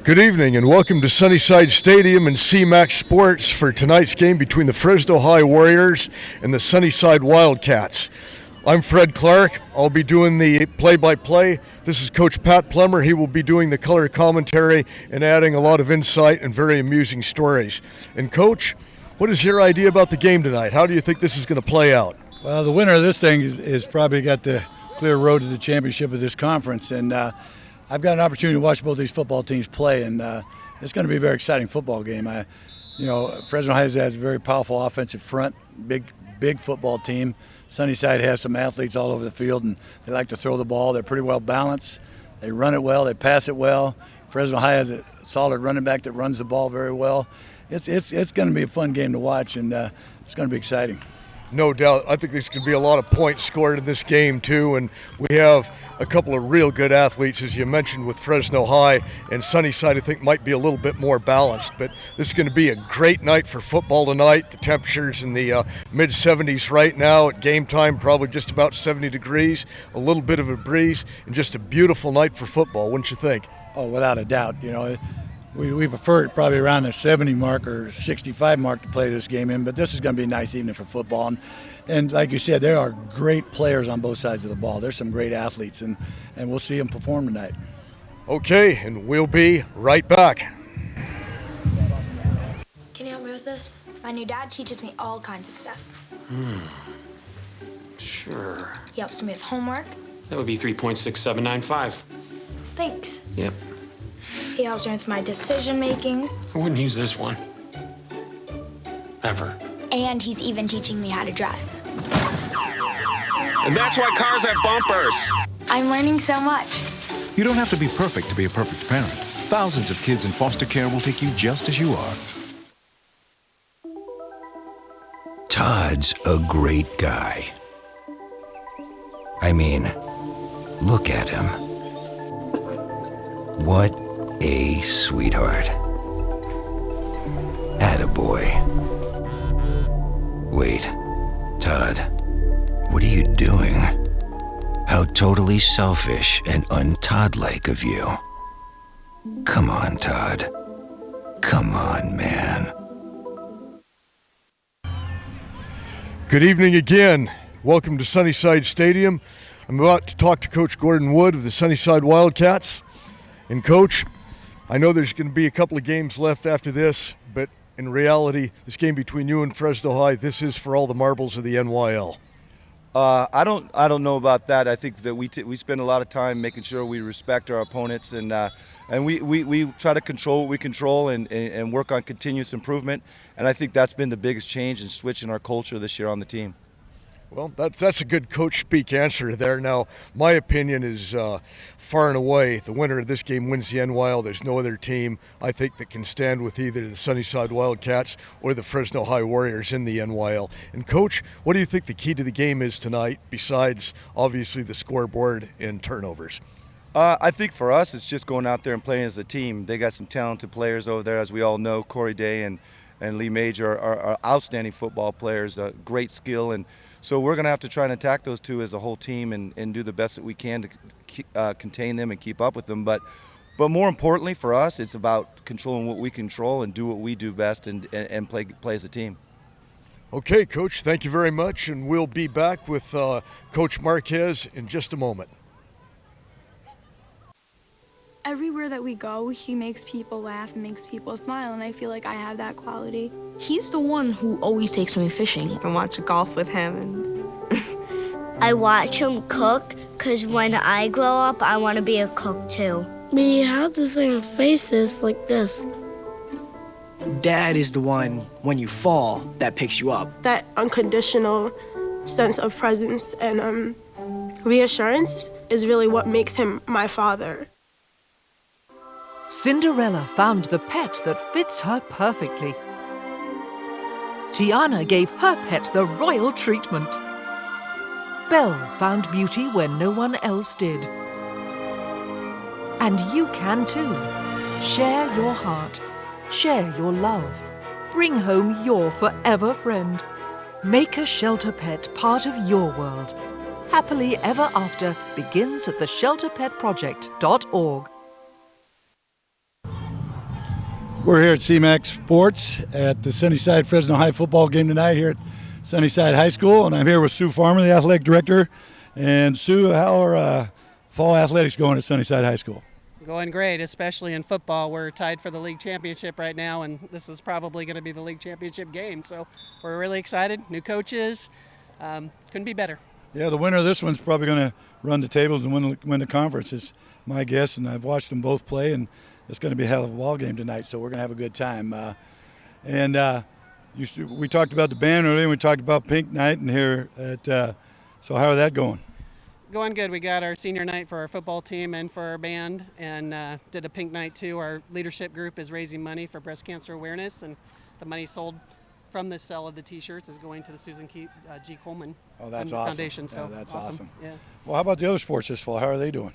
Good evening and welcome to Sunnyside Stadium and CMAC Sports for tonight's game between the Fresno High Warriors and the Sunnyside Wildcats. I'm Fred Clark. I'll be doing the play-by-play. This is Coach Pat Plummer. He will be doing the color commentary and adding a lot of insight and very amusing stories. And Coach, what is your idea about the game tonight? How do you think this is going to play out? Well, the winner of this thing is probably got the clear road to the championship of this conference. And I've got an opportunity to watch both these football teams play, and it's going to be a very exciting football game. Fresno High has a very powerful offensive front, big football team. Sunnyside has some athletes all over the field, and they like to throw the ball. They're pretty well balanced. They run it well. They pass it well. Fresno High has a solid running back that runs the ball very well. It's going to be a fun game to watch, and it's going to be exciting. No doubt. I think there's going to be a lot of points scored in this game, too, and we have a couple of real good athletes, as you mentioned, with Fresno High, and Sunnyside, I think, might be a little bit more balanced. But this is going to be a great night for football tonight. The temperature's in the mid-70s right now. At game time, probably just about 70 degrees, a little bit of a breeze, and just a beautiful night for football, wouldn't you think? Oh, without a doubt. We prefer it probably around the 70 mark or 65 mark to play this game in, but this is going to be a nice evening for football. And like you said, there are great players on both sides of the ball. There's some great athletes, and we'll see them perform tonight. Okay, and we'll be right back. Can you help me with this? My new dad teaches me all kinds of stuff. Sure. He helps me with homework. That would be 3.6795. Thanks. Yep. He helps me with my decision making. I wouldn't use this one. Ever. And he's even teaching me how to drive. And that's why cars have bumpers. I'm learning so much. You don't have to be perfect to be a perfect parent. Thousands of kids in foster care will take you just as you are. Todd's a great guy. I mean, look at him. What a sweetheart. Attaboy. Wait, Todd, what are you doing? How totally selfish and un-Todd-like of you. Come on, Todd. Come on, man. Good evening again. Welcome to Sunnyside Stadium. I'm about to talk to Coach Gordon Wood of the Sunnyside Wildcats. And Coach, I know there's going to be a couple of games left after this, but in reality, this game between you and Fresno High, this is for all the marbles of the NYL. I don't know about that. I think that we spend a lot of time making sure we respect our opponents, and we try to control what we control and work on continuous improvement. And I think that's been the biggest change and switch in our culture this year on the team. Well, that's a good coach speak answer there. Now, my opinion is far and away the winner of this game wins the NYL. There's no other team, I think, that can stand with either the Sunnyside Wildcats or the Fresno High Warriors in the NYL. And, Coach, what do you think the key to the game is tonight, besides, obviously, the scoreboard and turnovers? I think for us, it's just going out there and playing as a team. They got some talented players over there, as we all know. Corey Day and Lee Major are outstanding football players, great skill, and so we're going to have to try and attack those two as a whole team and do the best that we can to contain them and keep up with them. But more importantly for us, it's about controlling what we control and do what we do best and play as a team. Okay, Coach, thank you very much, and we'll be back with Coach Marquez in just a moment. Everywhere that we go, he makes people laugh and makes people smile, and I feel like I have that quality. He's the one who always takes me fishing. I watch golf with him. And I watch him cook, because when I grow up, I want to be a cook too. We have the same faces like this. Dad is the one, when you fall, that picks you up. That unconditional sense of presence and reassurance is really what makes him my father. Cinderella found the pet that fits her perfectly. Tiana gave her pet the royal treatment. Belle found beauty where no one else did. And you can too. Share your heart. Share your love. Bring home your forever friend. Make a shelter pet part of your world. Happily Ever After begins at theshelterpetproject.org. We're here at CMAC Sports at the Sunnyside Fresno High football game tonight here at Sunnyside High School, and I'm here with Sue Farmer, the athletic director. And Sue, how are fall athletics going at Sunnyside High School? Going great, especially in football. We're tied for the league championship right now, and this is probably going to be the league championship game. So we're really excited. New coaches, couldn't be better. Yeah, the winner of this one's probably going to run the tables and win the conference, is my guess. And I've watched them both play, and it's going to be a hell of a ball game tonight. So we're going to have a good time. We talked about the band earlier, and we talked about Pink Night, and here at. So how are that going? Going good. We got our senior night for our football team and for our band, and did a Pink Night too. Our leadership group is raising money for breast cancer awareness, and the money sold from the sale of the T-shirts is going to the Susan G. Coleman Foundation. So that's awesome. Yeah. Well, how about the other sports this fall? How are they doing?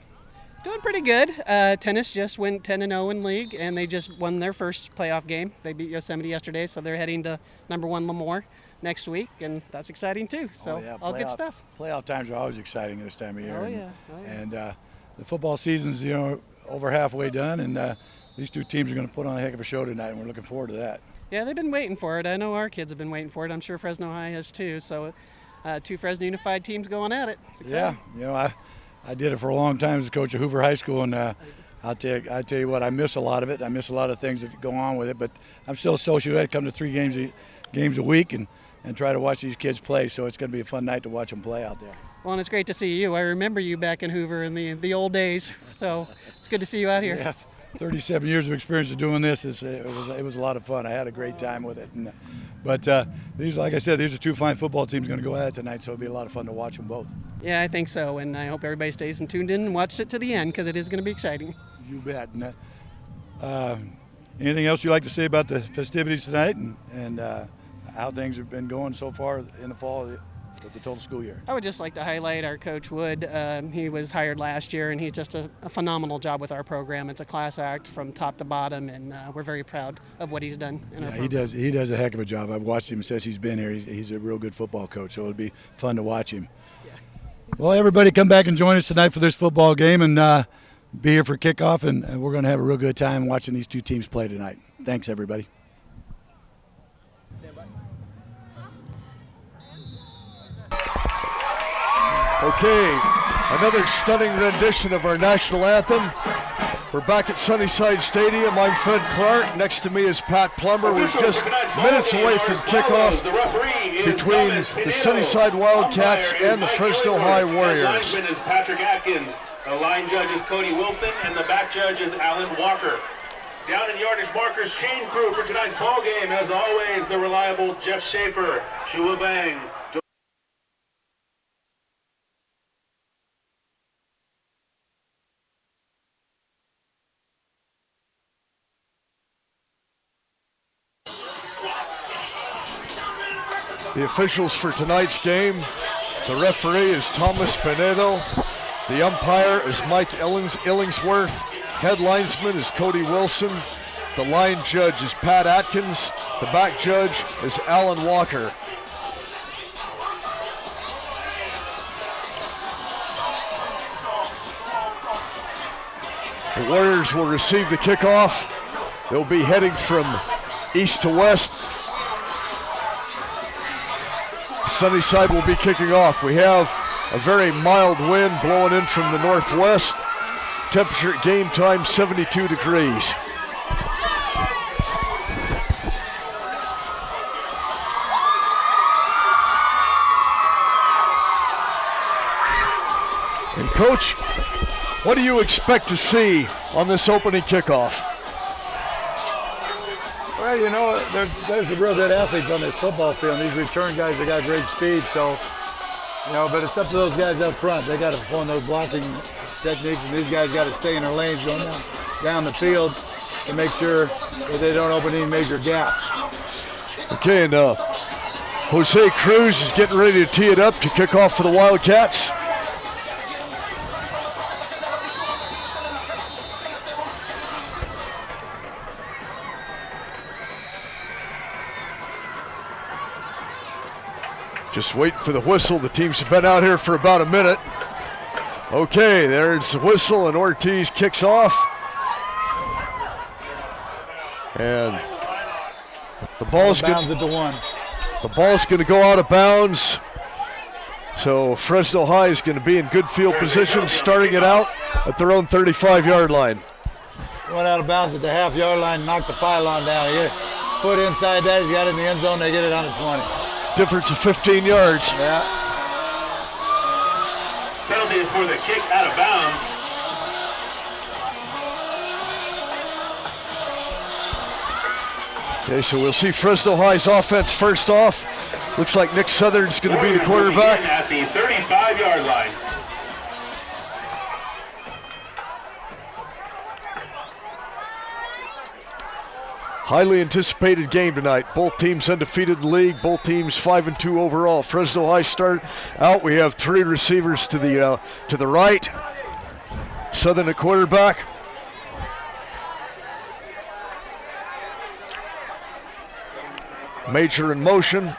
Doing pretty good. Tennis just went 10-0 in league, and they just won their first playoff game. They beat Yosemite yesterday, so they're heading to number 1 Lemoore next week, and that's exciting too. So all good stuff. Playoff times are always exciting this time of year. Oh yeah. And the football season's over halfway done, and these two teams are going to put on a heck of a show tonight, and we're looking forward to that. Yeah, they've been waiting for it. I know our kids have been waiting for it. I'm sure Fresno High has too. So two Fresno Unified teams going at it. Yeah, I did it for a long time as a coach at Hoover High School, and I tell you what, I miss a lot of it. I miss a lot of things that go on with it, but I'm still associated. I come to 3 games a week and try to watch these kids play, so it's going to be a fun night to watch them play out there. Well, and it's great to see you. I remember you back in Hoover in the old days, so it's good to see you out here. Yeah, 37 years of experience of doing this. It was a lot of fun. I had a great time with it. But these, like I said, these are 2 fine football teams going to go at it tonight, so it'll be a lot of fun to watch them both. Yeah, I think so, and I hope everybody stays tuned in and watches it to the end, because it is going to be exciting. You bet. Anything else you'd like to say about the festivities tonight and how things have been going so far in the fall of the total school year? I would just like to highlight our Coach Wood. He was hired last year, and he's just a phenomenal job with our program. It's a class act from top to bottom, and we're very proud of what he's done in our program. He does a heck of a job. I've watched him since he's been here. He's a real good football coach, so it'll be fun to watch him. Yeah. Well, everybody come back and join us tonight for this football game, and be here for kickoff, and we're going to have a real good time watching these 2 teams play tonight. Thanks, everybody. Okay, another stunning rendition of our national anthem. We're back at Sunnyside Stadium. I'm Fred Clark. Next to me is Pat Plummer. We're just minutes away from kickoff between the Sunnyside Wildcats and the Fresno High Warriors. The linesman is Patrick Atkins. The line judge is Cody Wilson, and the back judge is Alan Walker. Down in yardage markers, chain crew for tonight's ball game. As always, the reliable Jeff Schaefer. Shua Bang. The officials for tonight's game, the referee is Thomas Pinedo. The umpire is Mike Illingsworth. Head linesman is Cody Wilson. The line judge is Pat Atkins. The back judge is Alan Walker. The Warriors will receive the kickoff. They'll be heading from east to west. Sunnyside will be kicking off. We have a very mild wind blowing in from the northwest. Temperature at game time, 72 degrees. And Coach, what do you expect to see on this opening kickoff? Well, there's a real good athletes on this football field. These return guys, they got great speed, so, but it's up to those guys up front. They got to perform those blocking techniques, and these guys got to stay in their lanes going down the field to make sure that they don't open any major gaps. Okay, and Jose Cruz is getting ready to tee it up to kick off for the Wildcats. Just waiting for the whistle. The teams have been out here for about a minute. Okay, there's the whistle, and Ortiz kicks off. And the ball's bounds at the 1. The ball's going to go out of bounds. So Fresno High is going to be in good field position, starting it out at their own 35-yard line. Went out of bounds at the half-yard line, knocked the pylon down. He foot inside that, he's got it in the end zone, they get it on the 20. Difference of 15 yards. Yeah. Penalty is for the kick out of bounds. Okay, so we'll see Fresno High's offense first off. Looks like Nick Southern's going to be the quarterback. At the 35-yard line. Highly anticipated game tonight. Both teams undefeated in the league. Both teams 5-2 overall. Fresno High start out. We have 3 receivers to the right. Southern at quarterback. Major in motion.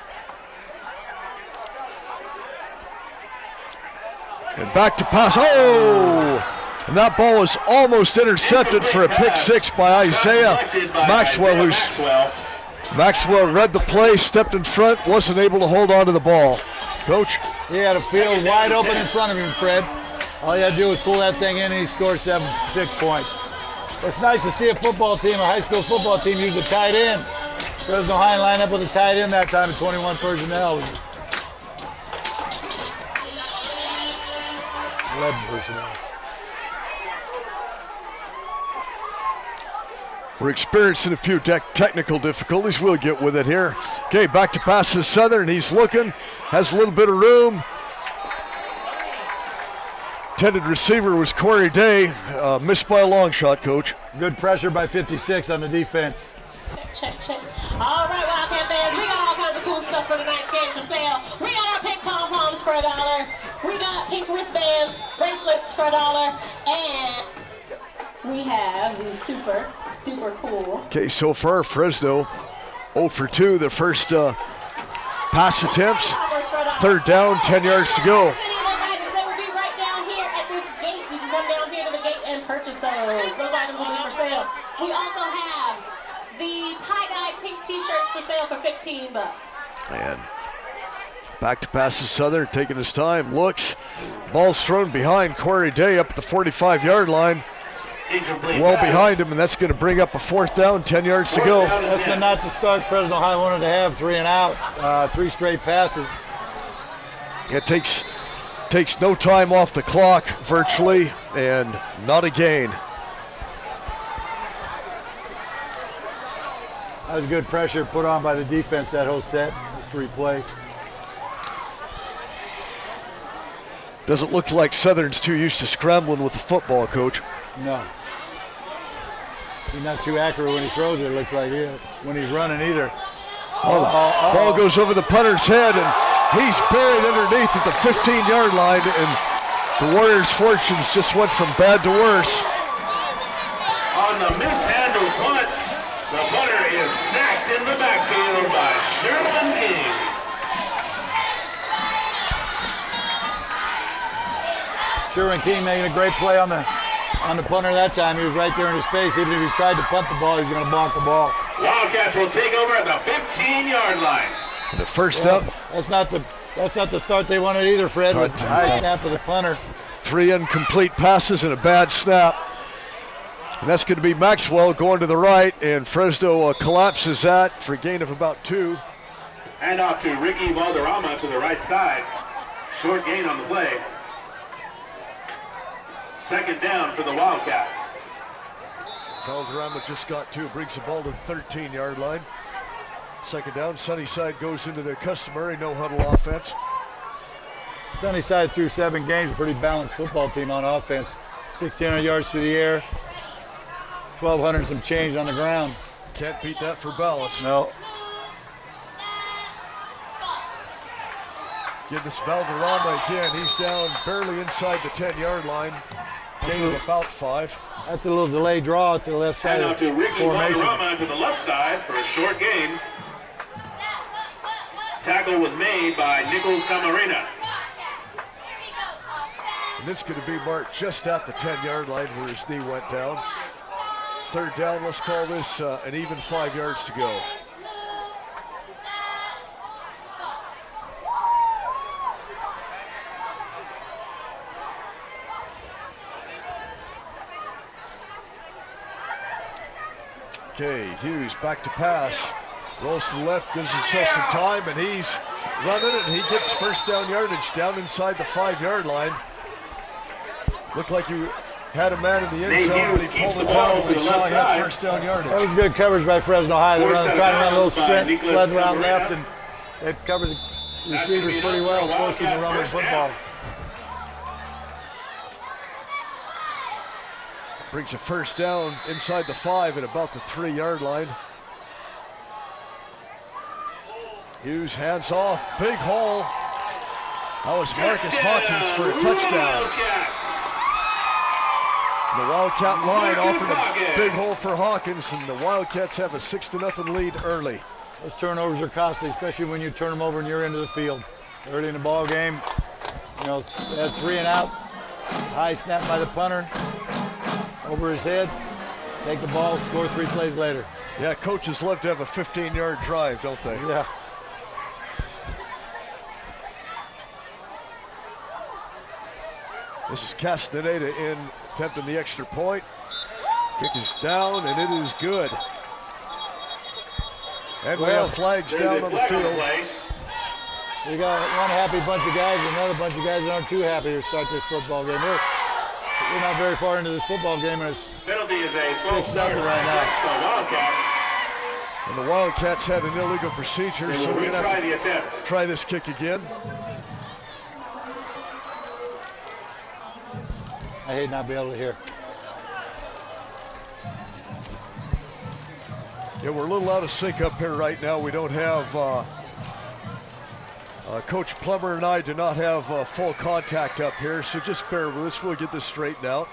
And back to pass. Oh! And that ball was almost intercepted for a pick 6 by Isaiah Maxwell, Maxwell read the play, stepped in front, wasn't able to hold on to the ball. Coach? He had a field wide open in front of him, Fred. All you had to do was pull that thing in and he scored 6 points. It's nice to see a football team, a high school football team, use a tight end. Fresno High lined up with a tight end that time at 21 personnel. 11 personnel. We're experiencing a few technical difficulties. We'll get with it here. Okay, back to pass to Southern. He's looking, has a little bit of room. Intended receiver was Corey Day. Missed by a long shot, Coach. Good pressure by 56 on the defense. Check. All right, Wildcat fans, we got all kinds of cool stuff for tonight's game for sale. We got our pink pom-poms for $1. We got pink wristbands, bracelets for $1, and we have these super duper cool. Okay, so far Fresno 0 for 2. The first pass attempts. 3rd down, 10 yards to go. They will be right down here at this gate. You can come down here to the gate and purchase those. Those items will be for sale. We also have the tie-dye pink t-shirts for sale for $15. And back to pass to Southern, taking his time, looks. Ball's thrown behind Corey Day up at the 45-yard line. Well behind him, and that's going to bring up a 4th down, 10 yards to go. That's not the start Fresno High wanted to have, 3 and out, 3 straight passes. It takes no time off the clock virtually, and not a gain. That was good pressure put on by the defense that whole set, those 3 plays. Doesn't look like Southern's too used to scrambling with the football, Coach. No. He's not too accurate when he throws it looks like when he's running either. Ball goes over the punter's head, and he's buried underneath at the 15-yard line, and the Warriors' fortunes just went from bad to worse. On the mishandled punt, the punter is sacked in the backfield by Sherman King. Sherman King making a great play on the punter that time. He was right there in his face. Even if he tried to punt the ball, he was going to block the ball. Wildcats will take over at the 15-yard line. The first up. That's not the start they wanted either, Fred. With the high snap of the punter. 3 incomplete passes and a bad snap. And that's going to be Maxwell going to the right, and Fresno collapses that for a gain of about 2. Hand off to Ricky Valderrama to the right side. Short gain on the play. 2nd down for the Wildcats. Valderrama just got 2, brings the ball to the 13-yard line. 2nd down, Sunnyside goes into their customary no-huddle offense. Sunnyside through 7 games, a pretty balanced football team on offense. 1,600 yards through the air, 1,200 and some change on the ground. Can't beat that for balance. No. Give this Valderrama again. He's down barely inside the 10-yard line. Gain of about 5. That's a little delayed draw to the left side Hand off to Ricky formation. Valderrama to the left side for a short gain. Tackle was made by Nichols Camarena. And it's going to be marked just at the 10-yard line where his knee went down. third down. Let's call this an even 5 yards to go. Okay, Hughes back to pass. Rolls to the left, gives himself some time, and he's running it, and he gets first down yardage down inside the 5-yard line. Looked like you had a man in the end zone, but he pulled it down and we saw he had first down yardage. That was good coverage by Fresno High. They were trying to run a little sprint, fled around left, and they covered the receivers pretty well, forcing the run of the football. Brings a first down inside the 5 at about the 3-yard line. Hughes hands off, big hole. That was Marcus Hawkins for a touchdown. The Wildcat line offered a big hole for Hawkins, and the Wildcats have a 6-0 lead early. Those turnovers are costly, especially when you turn them over and you're into the field. Early in the ball game, you know, they had 3 and out. High snap by the punter, over his head, take the ball, score 3 plays later. Yeah, coaches love to have a 15-yard drive, don't they? Yeah. This is Castaneda in, attempting the extra point. Kick is down, and it is good. And we have flags down on the field. You got one happy bunch of guys and another bunch of guys that aren't too happy to start this football game. We're not very far into this football game, and it's 6-0 right now. And the Wildcats had an illegal procedure, so we're going to have to try this kick again. I hate not being able to hear. Yeah, we're a little out of sync up here right now. We don't have, Coach Plummer and I do not have full contact up here, so just bear with us. We'll get this straightened out,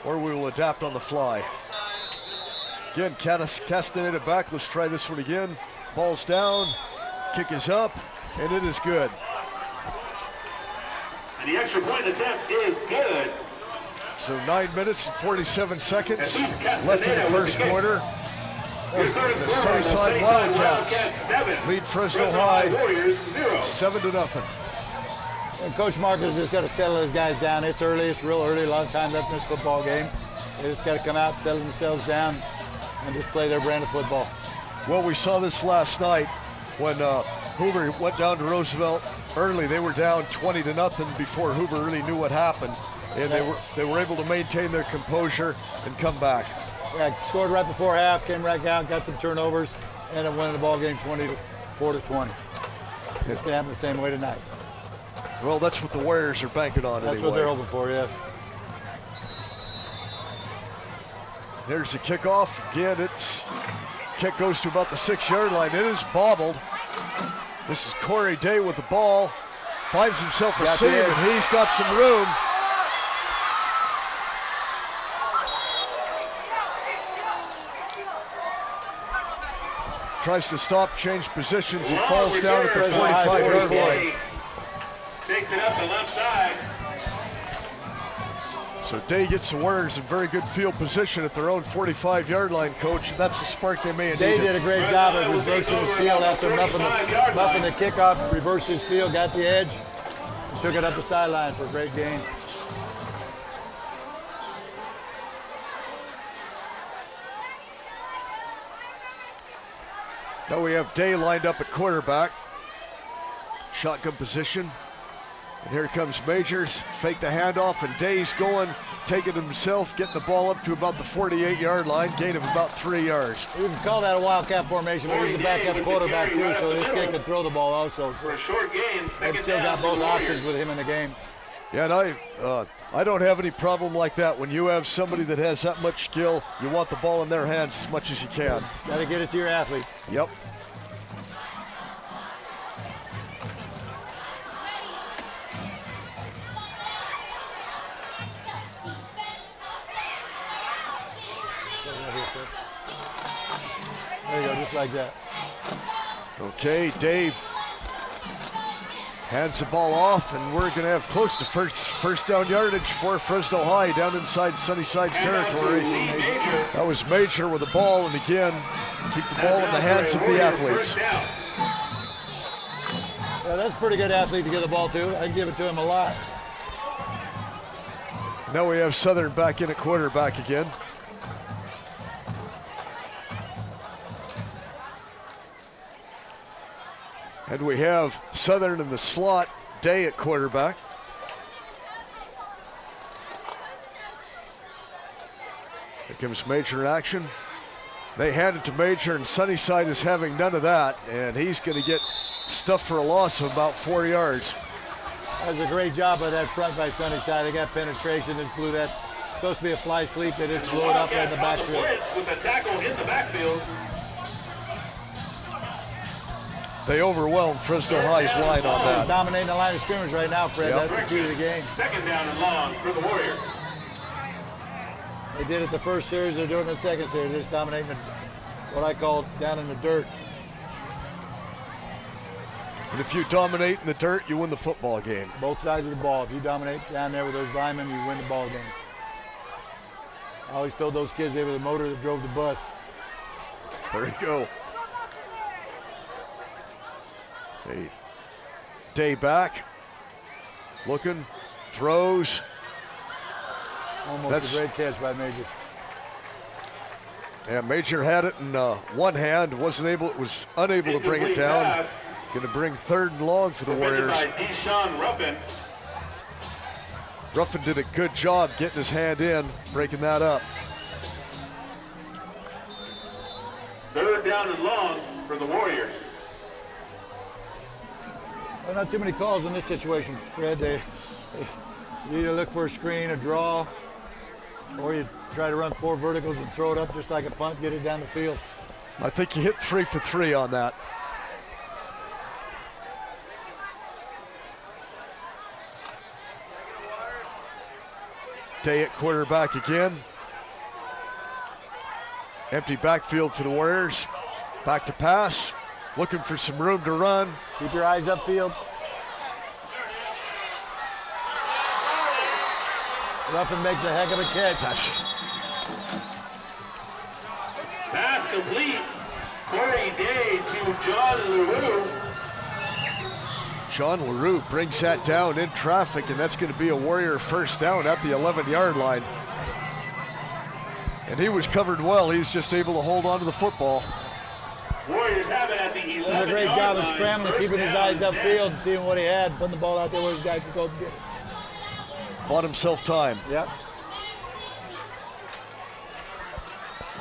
or we will adapt on the fly. Again, Castaneda back. Let's try this one again. Ball's down, kick is up, and it is good. And the extra point attempt is good. So 9 minutes and 47 seconds left in the first quarter. The Sunnyside Wildcats lead Fresno High 7-0. And Coach Marcus just got to settle his guys down. It's early, it's real early, a lot of time left in this football game. They just got to come out, settle themselves down, and just play their brand of football. Well, we saw this last night when Hoover went down to Roosevelt early. They were down 20-0 before Hoover really knew what happened. And they were able to maintain their composure and come back. Yeah, scored right before half, came right out, got some turnovers, ended up winning the ball game 24-20. It's going to happen the same way tonight. Well, that's what the Warriors are banking on anyway. That's what they're hoping for, yes. There's the kickoff. Again, kick goes to about the 6-yard line. It is bobbled. This is Corey Day with the ball. Finds himself a seam, and he's got some room. Tries to stop, change positions. He falls down at the 45-yard line. Takes it up the left side. So Day gets the Warriors in very good field position at their own 45-yard line, Coach. That's the spark they may have Day needed. did a great job of reversing his field after muffing the kickoff, reversed his field, got the edge, and took it up the sideline for a great gain. Now we have Day lined up at quarterback. Shotgun position. And here comes Majors, fake the handoff, and Day's going, taking it himself, getting the ball up to about the 48-yard line, gain of about 3 yards. You can call that a wildcat formation, but he's the backup quarterback too, so this kid can throw the ball also. For a short gain, they've still got both options with him in the game. Yeah, and I don't have any problem like that. When you have somebody that has that much skill, you want the ball in their hands as much as you can. Got to get it to your athletes. Yep. There you go, just like that. Okay, Dave Hands the ball off, and we're going to have close to first down yardage for Fresno High down inside Sunnyside's territory. That was Major with the ball, and again, keep the ball in the hands of the athletes. Yeah, that's a pretty good athlete to get the ball to. I'd give it to him a lot. Now we have Southern back in at quarterback again. And we have Southern in the slot, Day at quarterback. Here comes Major in action. They hand it to Major, and Sunnyside is having none of that, and he's going to get stuffed for a loss of about 4 yards. That was a great job by that front by Sunnyside. They got penetration, just blew that. Supposed to be a fly sweep, they just blew it up in the backfield. With a tackle in the backfield. They overwhelmed Fresno High's line on that. Dominating the line of scrimmage right now, Fred. Yep. That's the key to the game. Second down and long for the Warriors. They did it the first series, they're doing it the second series. They're just dominating what I call down in the dirt. And if you dominate in the dirt, you win the football game. Both sides of the ball. If you dominate down there with those linemen, you win the ball game. I always told those kids they were the motor that drove the bus. There you go. Hey, Day back, looking, throws. Almost a great catch by Major. Yeah, Major had it in one hand, was unable to bring it down. Going to bring third and long for the Warriors. Ruffin did a good job getting his hand in, breaking that up. Third down and long for the Warriors. Well, not too many calls in this situation, Fred. You either look for a screen, a draw, or you try to run 4 verticals and throw it up just like a punt, get it down the field. I think you hit 3 for 3 on that. Day at quarterback again. Empty backfield for the Warriors. Back to pass. Looking for some room to run. Keep your eyes upfield. Ruffin makes a heck of a catch. Pass complete. Corey Day to John LaRue. John LaRue brings that down in traffic, and that's going to be a Warrior first down at the 11-yard line. And he was covered well. He's just able to hold on to the football. Warriors have it at the 11-yard line. Does a great job of scrambling, keeping his eyes upfield, seeing what he had, putting the ball out there where his guy could go get it. Bought himself time. Yep.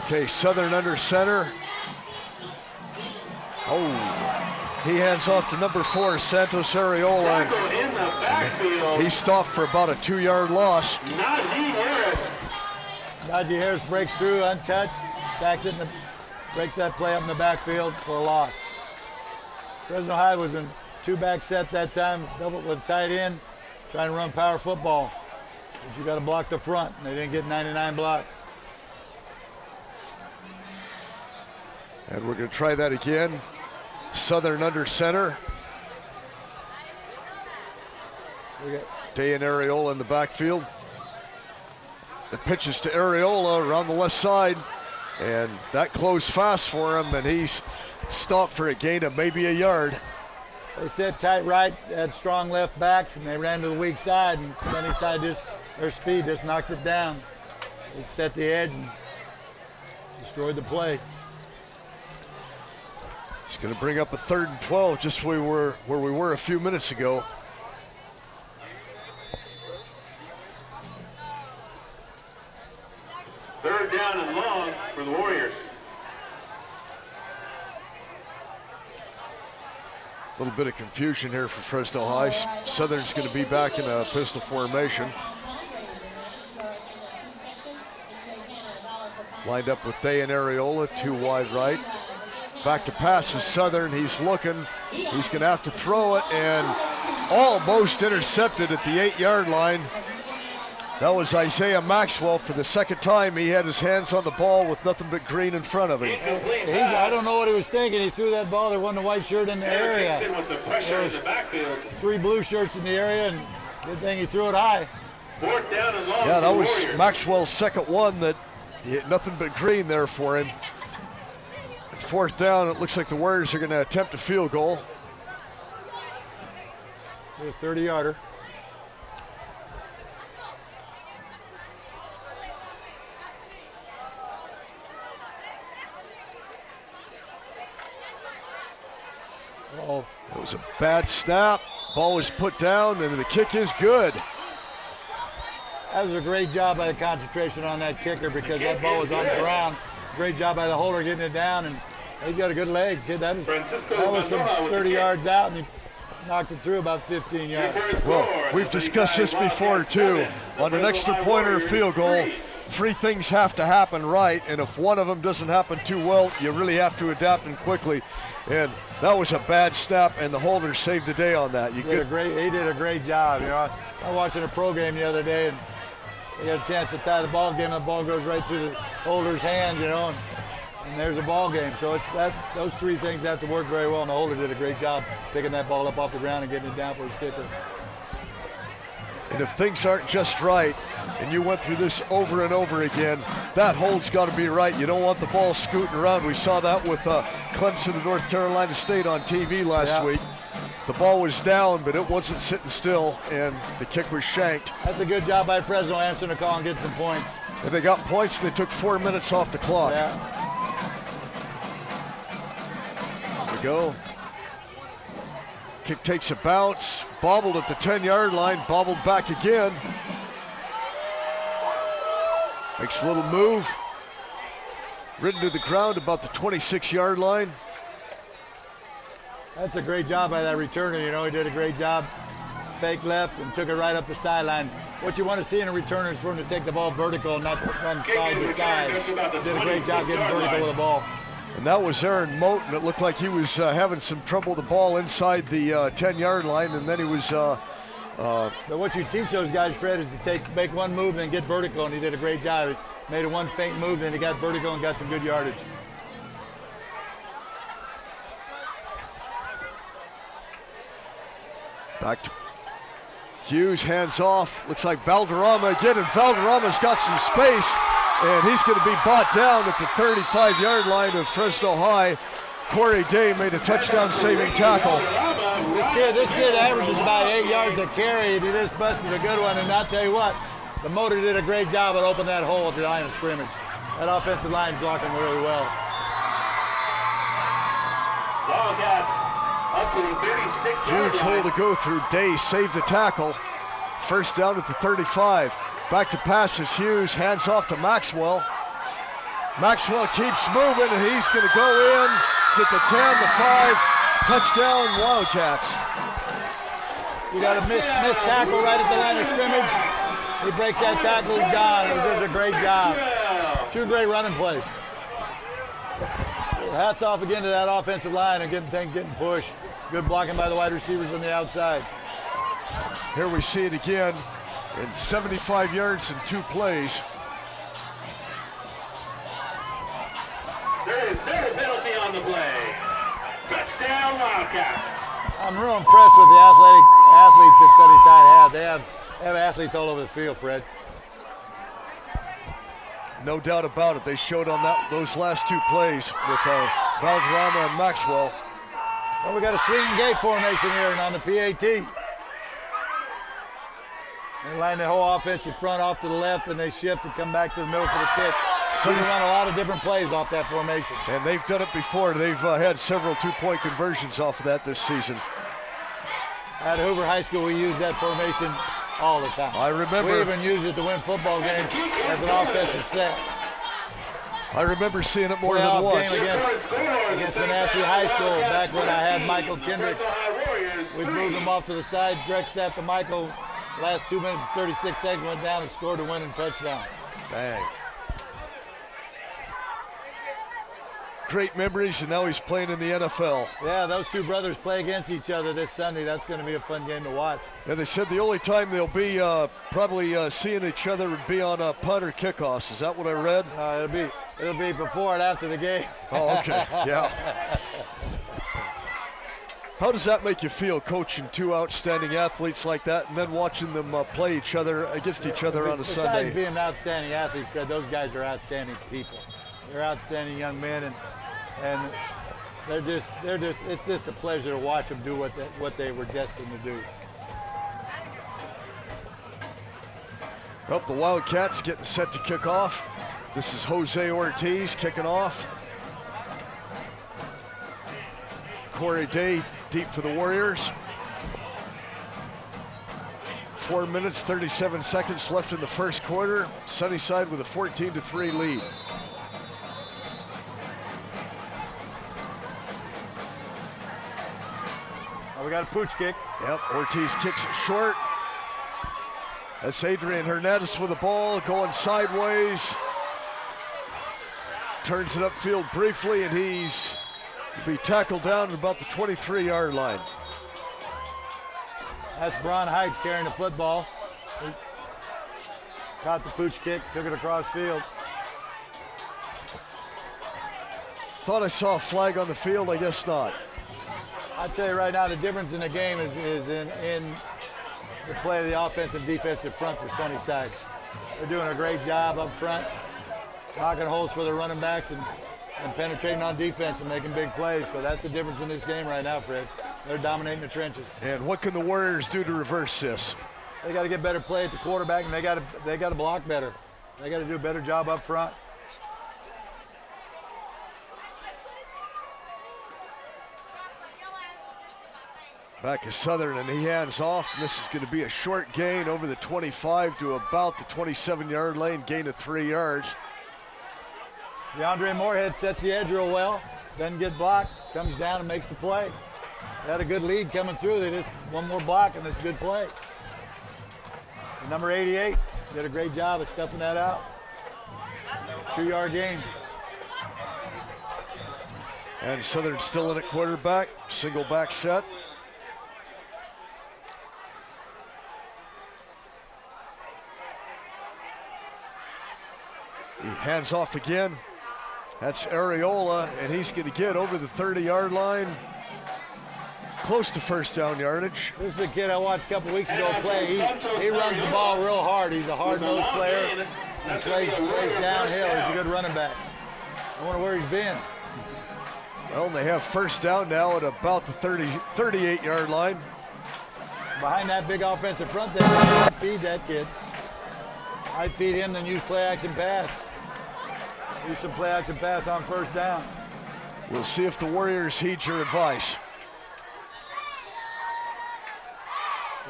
Okay, Southern under center. Oh, he hands off to number 4, Santos Areola. In the backfield. He stopped for about a 2-yard loss. Najee Harris. Najee Harris breaks through untouched, sacks it, and breaks that play up in the backfield for a loss. Fresno High was in 2-back set that time, double with tight end, trying to run power football. But you got to block the front, and they didn't get 99 block. And we're going to try that again. Southern under center. Day and Areola in the backfield. The pitches to Areola around the left side, and that closed fast for him, and he's stopped for a gain of maybe a yard. They set tight right, had strong left backs, and they ran to the weak side, and Sunnyside their speed just knocked it down. They set the edge and destroyed the play. It's going to bring up a 3rd and 12, just where we were a few minutes ago. Third down and long for the Warriors. A little bit of confusion here for Fresno High. Southern's going to be back in a pistol formation. Lined up with Day and Areola, 2 wide right. Back to pass is Southern. He's looking. He's going to have to throw it, and almost intercepted at the 8-yard line. That was Isaiah Maxwell for the second time. He had his hands on the ball with nothing but green in front of him. I don't know what he was thinking. He threw that ball. There wasn't a white shirt in the area. With the pressure in the backfield. 3 blue shirts in the area, and good thing he threw it high. 4th down and long. Yeah, that was Maxwell's second one that he had nothing but green there for him. 4th down, it looks like the Warriors are going to attempt a field goal. A 30-yarder. Oh, it was a bad snap. Ball was put down, and the kick is good. That was a great job by the concentration on that kicker because that ball was on the ground. Great job by the holder getting it down, and he's got a good leg. Kid, that was from 30 yards out, and he knocked it through about 15 yards. Well, we've discussed this before too. On an extra point or field goal, 3 things have to happen right, and if one of them doesn't happen too well, you really have to adapt and quickly. And that was a bad snap, and the holder saved the day on that. He did a great job. You know, I was watching a pro game the other day, and they got a chance to tie the ball game. The ball goes right through the holder's hand, you know, and there's a ball game. So it's those 3 things have to work very well, and the holder did a great job picking that ball up off the ground and getting it down for his kicker. And if things aren't just right, and you went through this over and over again, that hold's got to be right. You don't want the ball scooting around. We saw that with Clemson and North Carolina State on TV last week. The ball was down, but it wasn't sitting still, and the kick was shanked. That's a good job by Fresno answering the call and getting some points. And they got points. They took 4 minutes off the clock. Yeah. There we go. Kick takes a bounce, bobbled at the 10-yard line, bobbled back again. Makes a little move. Ridden to the ground about the 26-yard line. That's a great job by that returner. You know, he did a great job. Fake left and took it right up the sideline. What you want to see in a returner is for him to take the ball vertical and not run side to side. He did a great job getting vertical with the ball. And that was Aaron Mote, and it looked like he was having some trouble with the ball inside the 10-yard line, and then he was... But what you teach those guys, Fred, is to make one move and then get vertical, and he did a great job. He made a one feint move, then he got vertical and got some good yardage. Back to Hughes, hands off. Looks like Valderrama again, and Valderrama's got some space, and he's going to be brought down at the 35-yard line of Fresno High. Corey Day made a touchdown-saving tackle. This kid averages about 8 yards a carry, and he just busted a good one. And I'll tell you what, the motor did a great job at opening that hole at the line of scrimmage. That offensive line blocked him really well. Wildcats up to the 36-yard Huge hole to go through. Day saved the tackle. First down at the 35. Back to passes. Hughes hands off to Maxwell. Maxwell keeps moving, and he's going to go in. It's at the 10, the 5. Touchdown, Wildcats. You got a missed tackle right at the line of scrimmage. He breaks that tackle, he's gone. It was a great job. 2 great running plays. Hats off again to that offensive line and getting pushed. Good blocking by the wide receivers on the outside. Here we see it again in 75 yards and 2 plays. There is no penalty on the play. Touchdown, Wildcats. I'm real impressed with the athletes that Sunnyside have. They have athletes all over the field, Fred. No doubt about it. They showed on those last 2 plays with Valderrama and Maxwell. Well, we got a swinging gate formation here and on the PAT. They line the whole offensive front off to the left, and they shift and come back to the middle for the kick. So we run a lot of different plays off that formation. And they've done it before. They've had several 2-point conversions off of that this season. At Hoover High School, we use that formation all the time. I remember. We even use it to win football games as an offensive set. I remember seeing it more than once. Game against Wenatchee High School back when I had Michael Kendricks. We moved him off to the side, direct snap to Michael. Last 2 minutes and 36 seconds, went down and scored a winning touchdown. Bang. great memories, and now he's playing in the NFL. Yeah, those two brothers play against each other this Sunday. That's going to be a fun game to watch. Yeah, they said the only time they'll be probably seeing each other would be on punt or kickoffs. Is that what I read? It'll be before and after the game. Oh, okay. Yeah. How does that make you feel, coaching two outstanding athletes like that, and then watching them play each other against each other on a Sunday? Besides being outstanding athletes, those guys are outstanding people. They're outstanding young men, and it's just a pleasure to watch them do what they were destined to do. Well, the Wildcats getting set to kick off. This is Jose Ortiz kicking off. Corey Day deep for the Warriors. 4 minutes, 37 seconds left in the first quarter. Sunnyside with a 14-3 lead. Oh, we got a pooch kick. Yep, Ortiz kicks it short. That's Adrian Hernandez with the ball going sideways. Turns it upfield briefly, and he'll be tackled down at about the 23-yard line. That's Bron Heights carrying the football. He caught the pooch kick, took it across field. Thought I saw a flag on the field, I guess not. I'll tell you right now, the difference in the game is in the play of the offensive and defensive front for Sunnyside. They're doing a great job up front, knocking holes for their running backs and penetrating on defense and making big plays. So that's the difference in this game right now, Fred. They're dominating the trenches. And what can the Warriors do to reverse this? They got to get better play at the quarterback, and they got to block better. They got to do a better job up front. Back is Southern, and he hands off, and this is going to be a short gain over the 25 to about the 27-yard lane, gain of 3 yards. DeAndre Moorhead sets the edge real well, doesn't get blocked, comes down and makes the play. They had a good lead coming through. They just one more block, and it's a good play. And number 88 did a great job of stuffing that out. 2-yard gain. And Southern still in at quarterback, single back set. He hands off again. That's Areola, and he's going to get over the 30-yard line, close to first down yardage. This is a kid I watched a couple weeks ago play. He runs the ball real hard. He's a hard-nosed player. He plays downhill. He's a good running back. I wonder where he's been. Well, they have first down now at about the 38-yard line. Behind that big offensive front, they can feed that kid. I'd feed him than use play-action pass. Use some play-action pass on first down. We'll see if the Warriors heed your advice.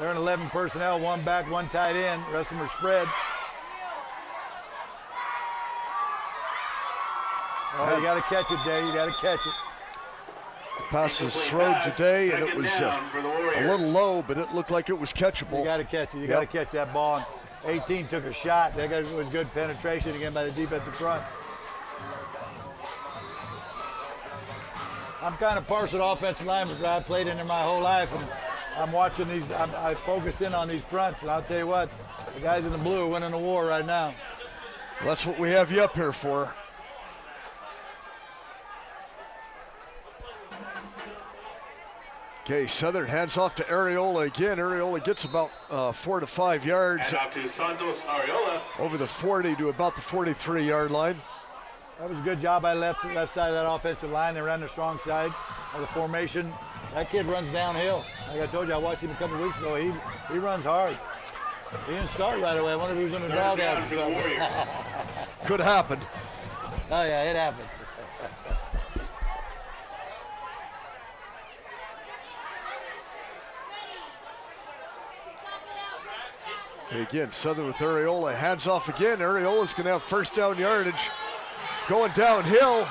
They're in 11 personnel, one back, one tight end. The rest of them are spread. Oh, you got to catch it, Day. You got to catch it. Pass is thrown today, and it was a little low, but it looked like it was catchable. You got to catch it. You got to catch that ball. 18 took a shot. That was good penetration again by the defensive front. I'm kind of partial to offensive linemen. I played in there my whole life, and I'm watching these. I focus in on these fronts, and I'll tell you what, the guys in the blue are winning the war right now. Well, that's what we have you up here for. Okay, Southern hands off to Areola again. Areola gets about 4 to 5 yards. And out to Santos Areola. Over the 40 to about the 43-yard line. That was a good job by left side of that offensive line. They ran the strong side of the formation. That kid runs downhill. Like I told you, I watched him a couple of weeks ago. He runs hard. He didn't start right away. I wonder if he was in the doghouse or something. Could happen. Oh yeah, it happens. Again, Southern with Areola, hands off again. Areola's going to have first down yardage. Going downhill,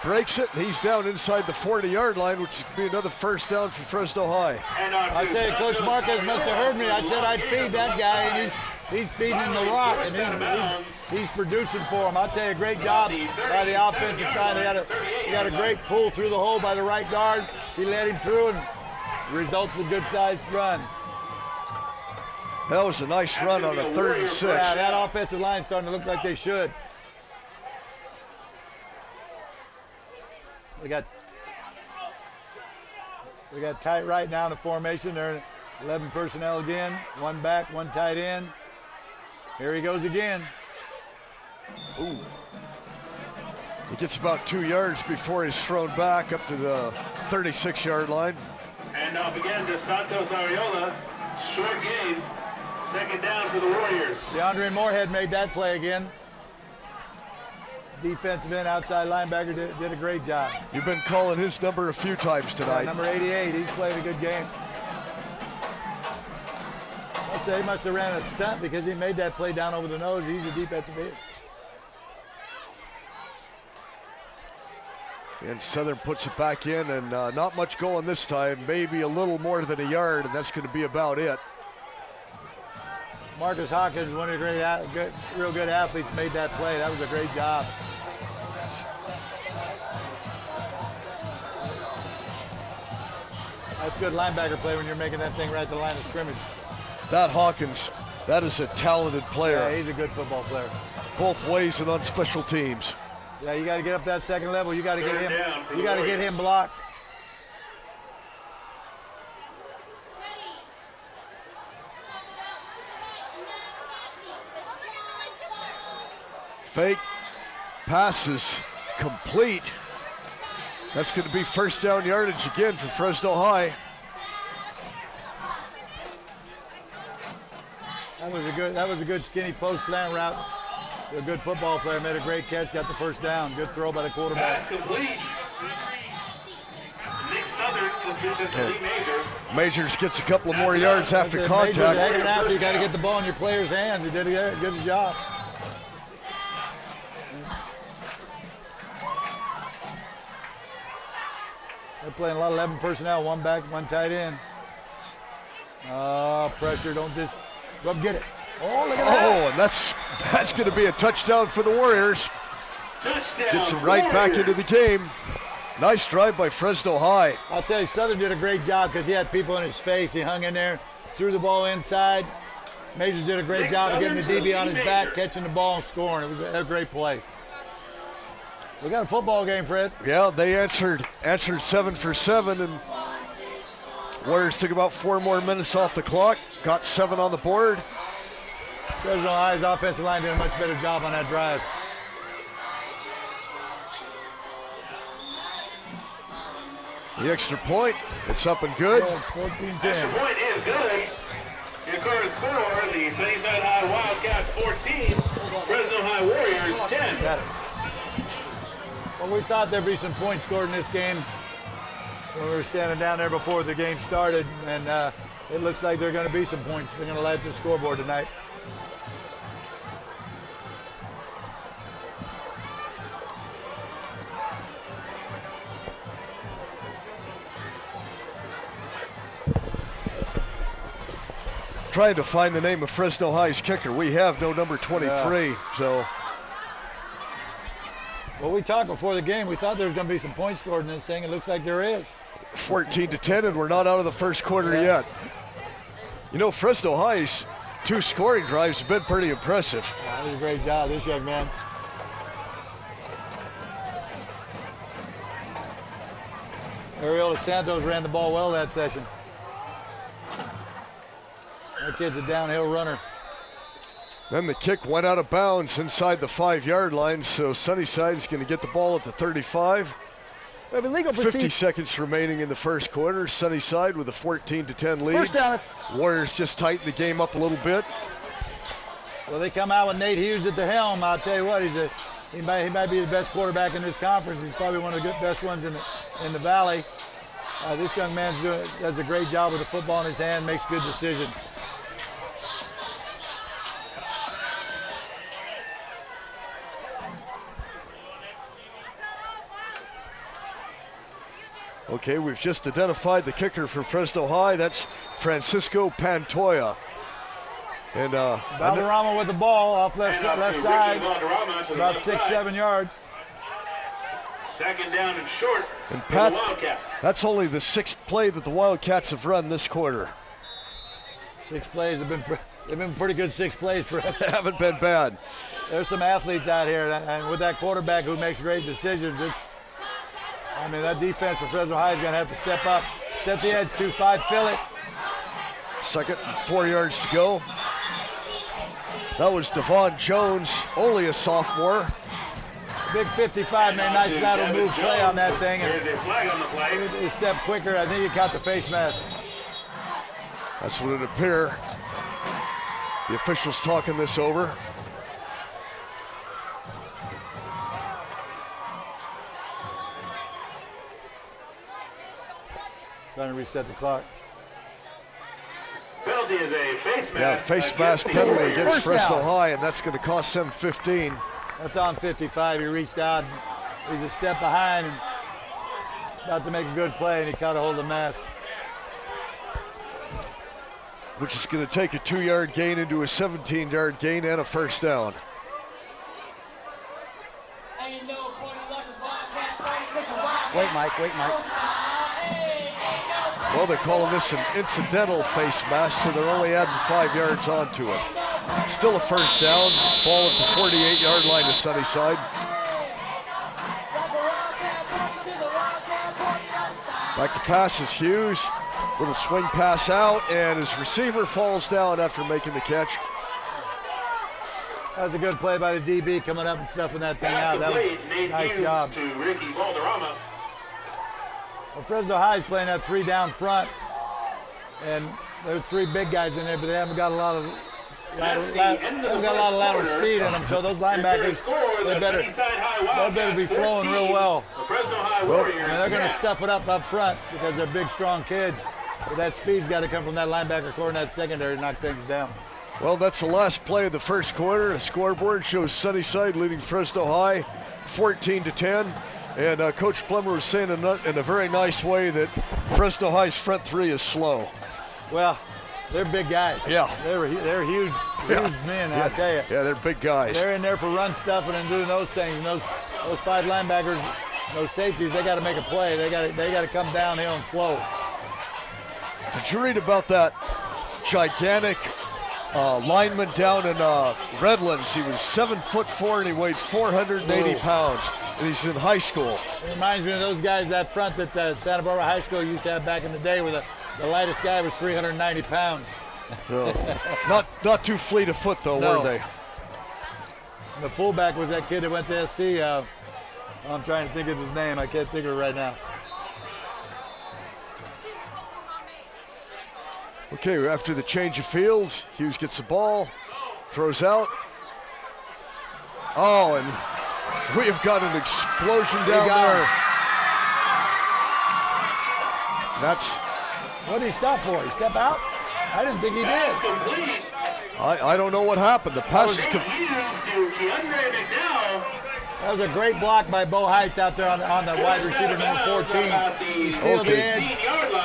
breaks it, and he's down inside the 40-yard line, which could be another first down for Fresno High. I tell you, Coach Marquez must have heard me. I said I'd feed that guy, and He's feeding him the rock, and he's producing for him. I'll tell you, great job by the offensive side. He got a great pull through the hole by the right guard. He led him through, and results in a good-sized run. That was a nice run on a 3rd and 6. Yeah, that offensive line's starting to look like they should. We got tight right now in the formation. They're 11 personnel again. One back, one tight end. Here he goes again. Ooh. He gets about 2 yards before he's thrown back up to the 36-yard line. And off again to Santos Ariola. Short gain. 2nd down for the Warriors. DeAndre Moorhead made that play again. Defensive end, outside linebacker did a great job. You've been calling his number a few times tonight. Yeah, number 88, he's played a good game. He must have ran a stunt because he made that play down over the nose. He's a defensive end. And Southern puts it back in, and not much going this time. Maybe a little more than a yard, and that's going to be about it. Marcus Hawkins, one of the real good athletes, made that play. That was a great job. That's good linebacker play when you're making that thing right to the line of scrimmage. That Hawkins, that is a talented player. Yeah, he's a good football player. Both ways and on special teams. Yeah, you got to get up that 2nd level. You got to get him. You got to get him blocked. Fake passes complete. That's going to be 1st down yardage again for Fresno High. That was a good skinny post slant route. A good football player, made a great catch, got the 1st down. Good throw by the quarterback. Pass complete. Nick Southern completes it to Lee Major. Majors gets a couple of more yards after contact. You got to get the ball in your player's hands. He did a good job. They're playing a lot of 11 personnel, one back, one tight end. Pressure, don't just get it. Oh, look at that. Oh, and that's going to be a touchdown for the Warriors. Touchdown. Gets them right back into the game. Nice drive by Fresno High. I'll tell you, Southern did a great job because he had people in his face. He hung in there, threw the ball inside. Majors did a great job of getting the DB on his back, catching the ball and scoring. It was a great play. We got a football game, Fred. Yeah, they answered 7 for 7, and Warriors took about 4 more minutes off the clock, got 7 on the board. Fresno High's offensive line did a much better job on that drive. The extra point, it's up and good. 14-10. Extra point is good. Your current score, the Sunnyside High Wildcats 14, Fresno High Warriors 10. Got it. Well, we thought there'd be some points scored in this game when we were standing down there before the game started, and it looks like there are going to be some points. They're going to light the scoreboard tonight. Trying to find the name of Fresno High's kicker. We have no number 23, so. Well, we talked before the game. We thought there was going to be some points scored in this thing. It looks like there is. 14-10, and we're not out of the first quarter yet. You know, Fresno High's 2 scoring drives have been pretty impressive. Yeah, that was a great job, this young man. Ariola Santos ran the ball well that session. That kid's a downhill runner. Then the kick went out of bounds inside the 5-yard line, so Sunnyside is going to get the ball at the 35. 50 seconds remaining in the first quarter. Sunnyside with a 14-10 lead. First down. Warriors just tighten the game up a little bit. Well, they come out with Nate Hughes at the helm. I'll tell you what, he might be the best quarterback in this conference. He's probably one of the best ones in the Valley. This young man does a great job with the football in his hand, makes good decisions. Okay, we've just identified the kicker for Fresno High. That's Francisco Pantoja. And Valderrama with the ball off left side, about 6-7 yards. Second down and short And for Pat, the Wildcats. that's only the 6th play that the Wildcats have run this quarter. 6 plays they've been pretty good 6 plays for us. They haven't been bad. There's some athletes out here, and with that quarterback who makes great decisions, that defense for Fresno High is going to have to step up. Set the edge, 2-5, fill it. Second and 4 yards to go. That was Devon Jones, only a sophomore. Big 55, man, nice lateral move play on that thing. There's a flag on the play. He stepped quicker. I think he caught the face mask. That's what it appeared. The officials talking this over. Trying to reset the clock. Penalty is a face mask. Yeah, face mask penalty against Fresno High, and that's going to cost them 15. That's on 55. He reached out. He's a step behind and about to make a good play, and he caught a hold of the mask. Which is going to take a 2-yard gain into a 17-yard gain and a first down. Wait, Mike. Well, they're calling this an incidental face mask, so they're only adding 5 yards onto it. Still a first down. Ball at the 48-yard line to Sunnyside. Back to pass is Hughes with a swing pass out, and his receiver falls down after making the catch. That was a good play by the DB coming up and stuffing that thing out. That was a nice job. To Ricky Valderrama. Well, Fresno High is playing that 3 down front, and there's 3 big guys in there, but they haven't got a lot of lateral speed in them. So those linebackers, they better be flowing real well. And they're going to stuff it up front because they're big, strong kids. But that speed's got to come from that linebacker core and that secondary to knock things down. Well, that's the last play of the first quarter. The scoreboard shows Sunnyside leading Fresno High 14-10. And Coach Plummer was saying in a very nice way that Fresno High's front 3 is slow. Well, they're big guys. Yeah. They're huge men, I'll tell you. Yeah, they're big guys. They're in there for run stuffing and doing those things. And those 5 linebackers, those safeties, they got to make a play. They got to come downhill and flow. Did you read about that gigantic lineman down in Redlands? He was 7'4" and he weighed 480 pounds. And he's in high school. It reminds me of those guys that front that Santa Barbara High School used to have back in the day, where the lightest guy was 390 pounds. Not too fleet of foot though, no. were they? The fullback was that kid that went to SC. I'm trying to think of his name. I can't think of it right now. Okay, after the change of fields, Hughes gets the ball, throws out. Oh, and we have got an explosion down there. That's. What did he stop for? He step out? I didn't think he did. I don't know what happened. The pass is That was a great block by Bo Heights out there on the wide receiver number 14. He sealed the edge,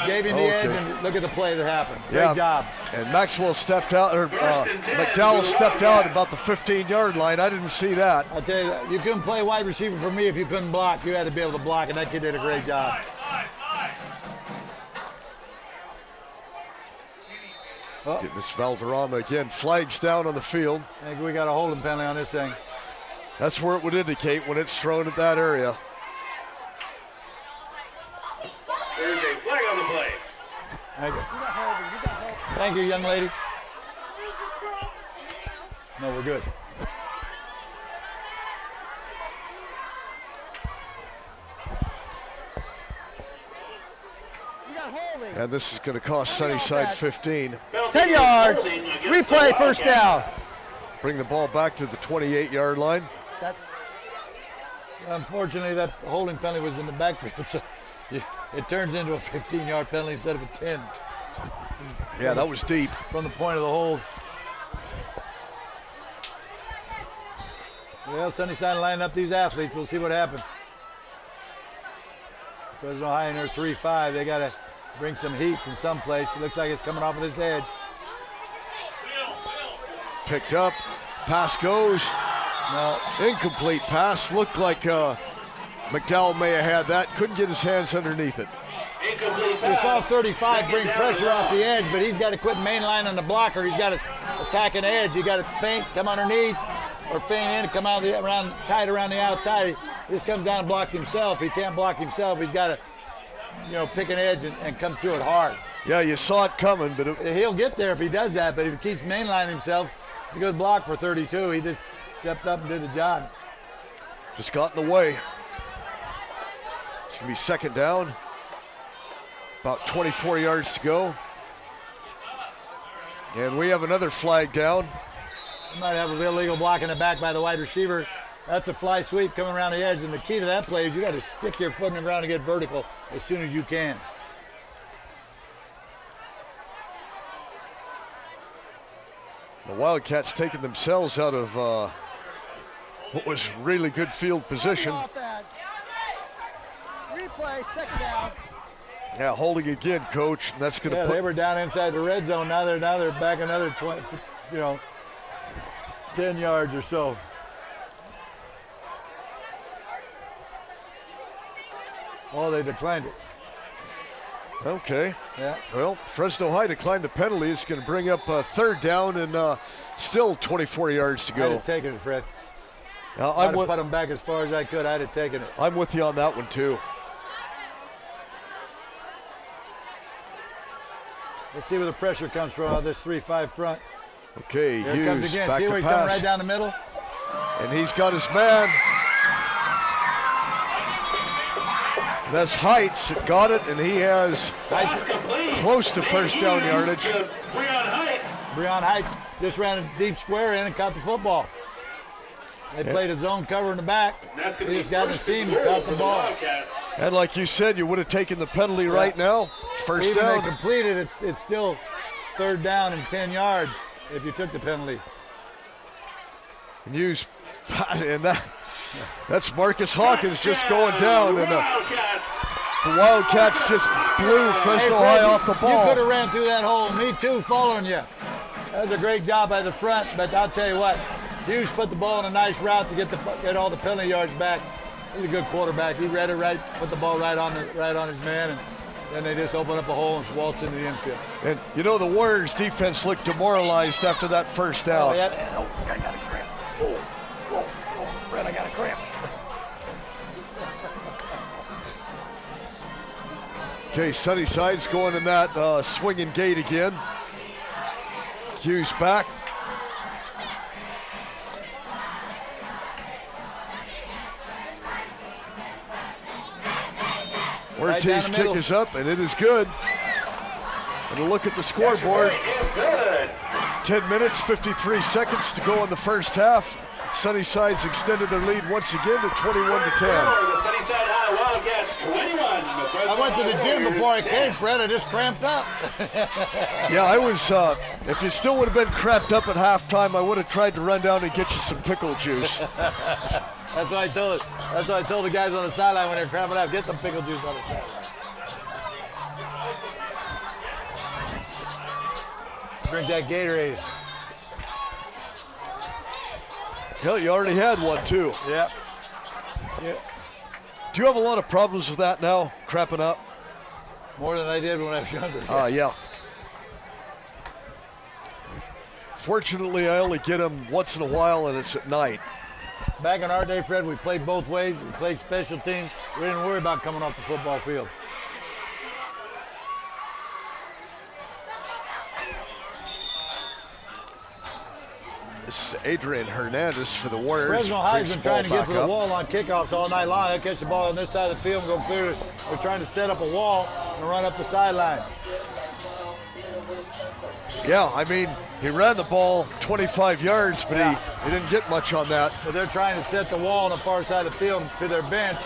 gave him the edge, and look at the play that happened. Great job. And Maxwell stepped out, or McDowell stepped out about the 15-yard line. I didn't see that. I tell you, you couldn't play wide receiver for me if you couldn't block. You had to be able to block, and that kid did a great job. Getting this Valderrama again, flags down on the field. I think we got a holding penalty on this thing. That's where it would indicate when it's thrown at that area. There's a flag on the play. Thank you, young lady. No, we're good. And this is going to cost Sunnyside 15. 10 yards. Replay, first down. Bring the ball back to the 28-yard line. Unfortunately, that holding penalty was in the backfield, so it turns into a 15-yard penalty instead of a 10. Yeah, that was deep. From the point of the hold. Well, Sunnyside lining up these athletes. We'll see what happens. Fresno High in their 3-5. They got to bring some heat from someplace. It looks like it's coming off of this edge. picked up. Pass goes. No, incomplete pass. Looked like McDowell may have had that. Couldn't get his hands underneath it. We saw 35 bring pressure off the edge, but he's got to quit mainline on the blocker. He's got to attack an edge. You got to feint, come underneath, or feint in and come out tight around the outside. He just comes down and blocks himself. He can't block himself. He's got to, pick an edge and come through it hard. Yeah, you saw it coming, but he'll get there if he does that. But if he keeps mainlining himself, it's a good block for 32. He just stepped up and did the job. Just got in the way. It's gonna be second down. About 24 yards to go. And we have another flag down. You might have an illegal block in the back by the wide receiver. That's a fly sweep coming around the edge, and the key to that play is you got to stick your foot in the ground and get vertical as soon as you can. The Wildcats taking themselves out of what was really good field position. Replay, second down. Yeah, holding again, coach. And that's going to they were down inside the red zone. Now they're back another 20, 10 yards or so. Oh, they declined it. Okay. Yeah. Well, Fresno High declined the penalty. It's going to bring up a third down and still 24 yards to go. I'd have taken it, Fred. I'd have put them back as far as I could. I'd have taken it. I'm with you on that one, too. Let's see where the pressure comes from on this 3-5 front. Okay, here it comes again. See where he's coming right down the middle? And he's got his man. That's Heights, got it, and he has close to first down yardage. Breon Heights just ran a deep square in and caught the football. They played a zone cover in the back. He just got in the seam and caught the ball. And like you said, you would have taken the penalty right now. First Even down. Even they completed, it's still third down and 10 yards if you took the penalty. And that's Marcus Hawkins just going down. And the Wildcats just blew Fresno High off the ball. You could have ran through that hole. Me too, following you. That was a great job by the front, but I'll tell you what, Hughes put the ball in a nice route to get all the penalty yards back. He's a good quarterback. He read it right, put the ball right on his man, and then they just open up a hole and waltz into the infield. And the Warriors defense looked demoralized after that first down. I got a cramp. Fred, I got a cramp. Okay, Sunnyside's going in that swinging gate again. Hughes back. Ortiz kick is up, and it is good. And a look at the scoreboard. 10 minutes, 53 seconds to go in the first half. Sunnyside's extended their lead once again to 21-10. I went to the gym before I came, Fred. I just cramped up. Yeah, I was, if you still would have been cramped up at halftime, I would have tried to run down and get you some pickle juice. That's what I told the guys on the sideline when they were cramping up. Get some pickle juice on the sideline. Drink that Gatorade. Hell, you already had one too. Yeah. Do you have a lot of problems with that now, cramping up? More than I did when I was younger. Yeah. Fortunately, I only get them once in a while, and it's at night. Back in our day, Fred, we played both ways. We played special teams. We didn't worry about coming off the football field. This is Adrian Hernandez for the Warriors. Fresno High's been trying to get to the wall on kickoffs all night long. They catch the ball on this side of the field and go clear. They're trying to set up a wall and run up the sideline. Yeah, I mean, he ran the ball 25 yards, but he didn't get much on that. But they're trying to set the wall on the far side of the field to their bench.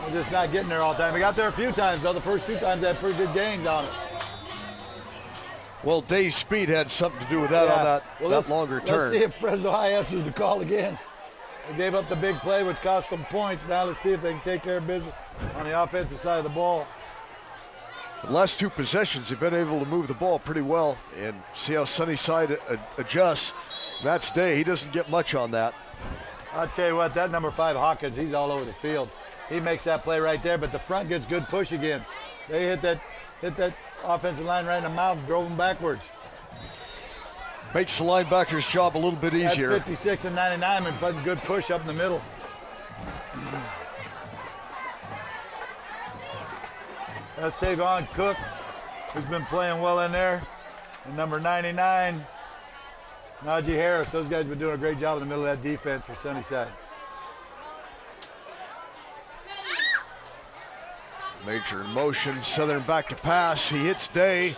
They're just not getting there all the time. We got there a few times, though. The first two times they had pretty good gains on it. Well, Day's speed had something to do with that on that longer turn. Let's see if Fresno High answers the call again. They gave up the big play, which cost them points. Now let's see if they can take care of business on the offensive side of the ball. The last two possessions, they've been able to move the ball pretty well and see how Sunnyside adjusts. That's Day. He doesn't get much on that. I'll tell you what, that number 5 Hawkins, he's all over the field. He makes that play right there, but the front gets good push again. They hit that offensive line right in the mouth and drove them backwards. Makes the linebacker's job a little bit easier. At 56 and 99 and putting good push up in the middle. That's Tavon Cook, who's been playing well in there. And number 99, Najee Harris. Those guys have been doing a great job in the middle of that defense for Sunnyside. Major in motion, Southern back to pass. He hits Day.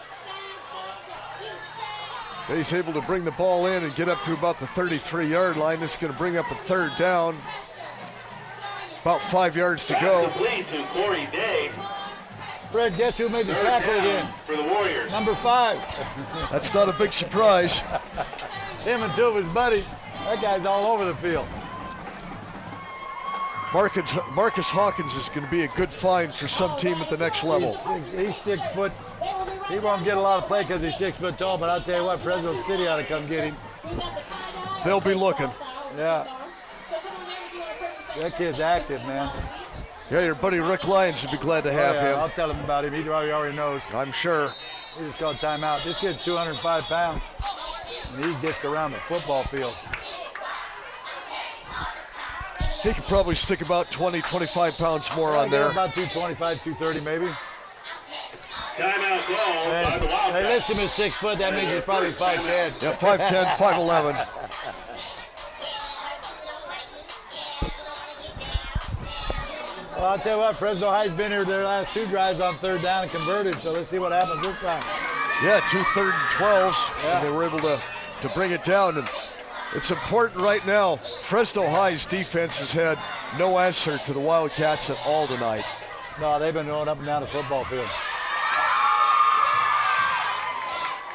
Day's able to bring the ball in and get up to about the 33-yard line. This is going to bring up a 3rd down. About 5 yards to go. Complete to Corey Day. Fred, guess who made the tackle again? For the Warriors. Number 5. That's not a big surprise. Him and 2 of his buddies. That guy's all over the field. Marcus Hawkins is going to be a good find for some team at the next level. He's 6 foot. He won't get a lot of play because he's 6 foot tall, but I'll tell you what, Fresno City ought to come get him. They'll be looking. Yeah. That kid's active, man. Yeah, your buddy Rick Lyons would be glad to have him. I'll tell him about him. He already knows. I'm sure. He just called timeout. This kid's 205 pounds, and he gets around the football field. He could probably stick about 20, 25 pounds more on there. About 225, 230 maybe. Timeout call by the Wildcats. They list him as 6 foot. That means he's probably 5'10". Yeah, 5'10", 5'11". Well, I'll tell you what, Fresno High's been here their last 2 drives on 3rd down and converted, so let's see what happens this time. Yeah, 2 3rd and 12s, and they were able to bring it down. And it's important right now. Fresno High's defense has had no answer to the Wildcats at all tonight. No, they've been going up and down the football field.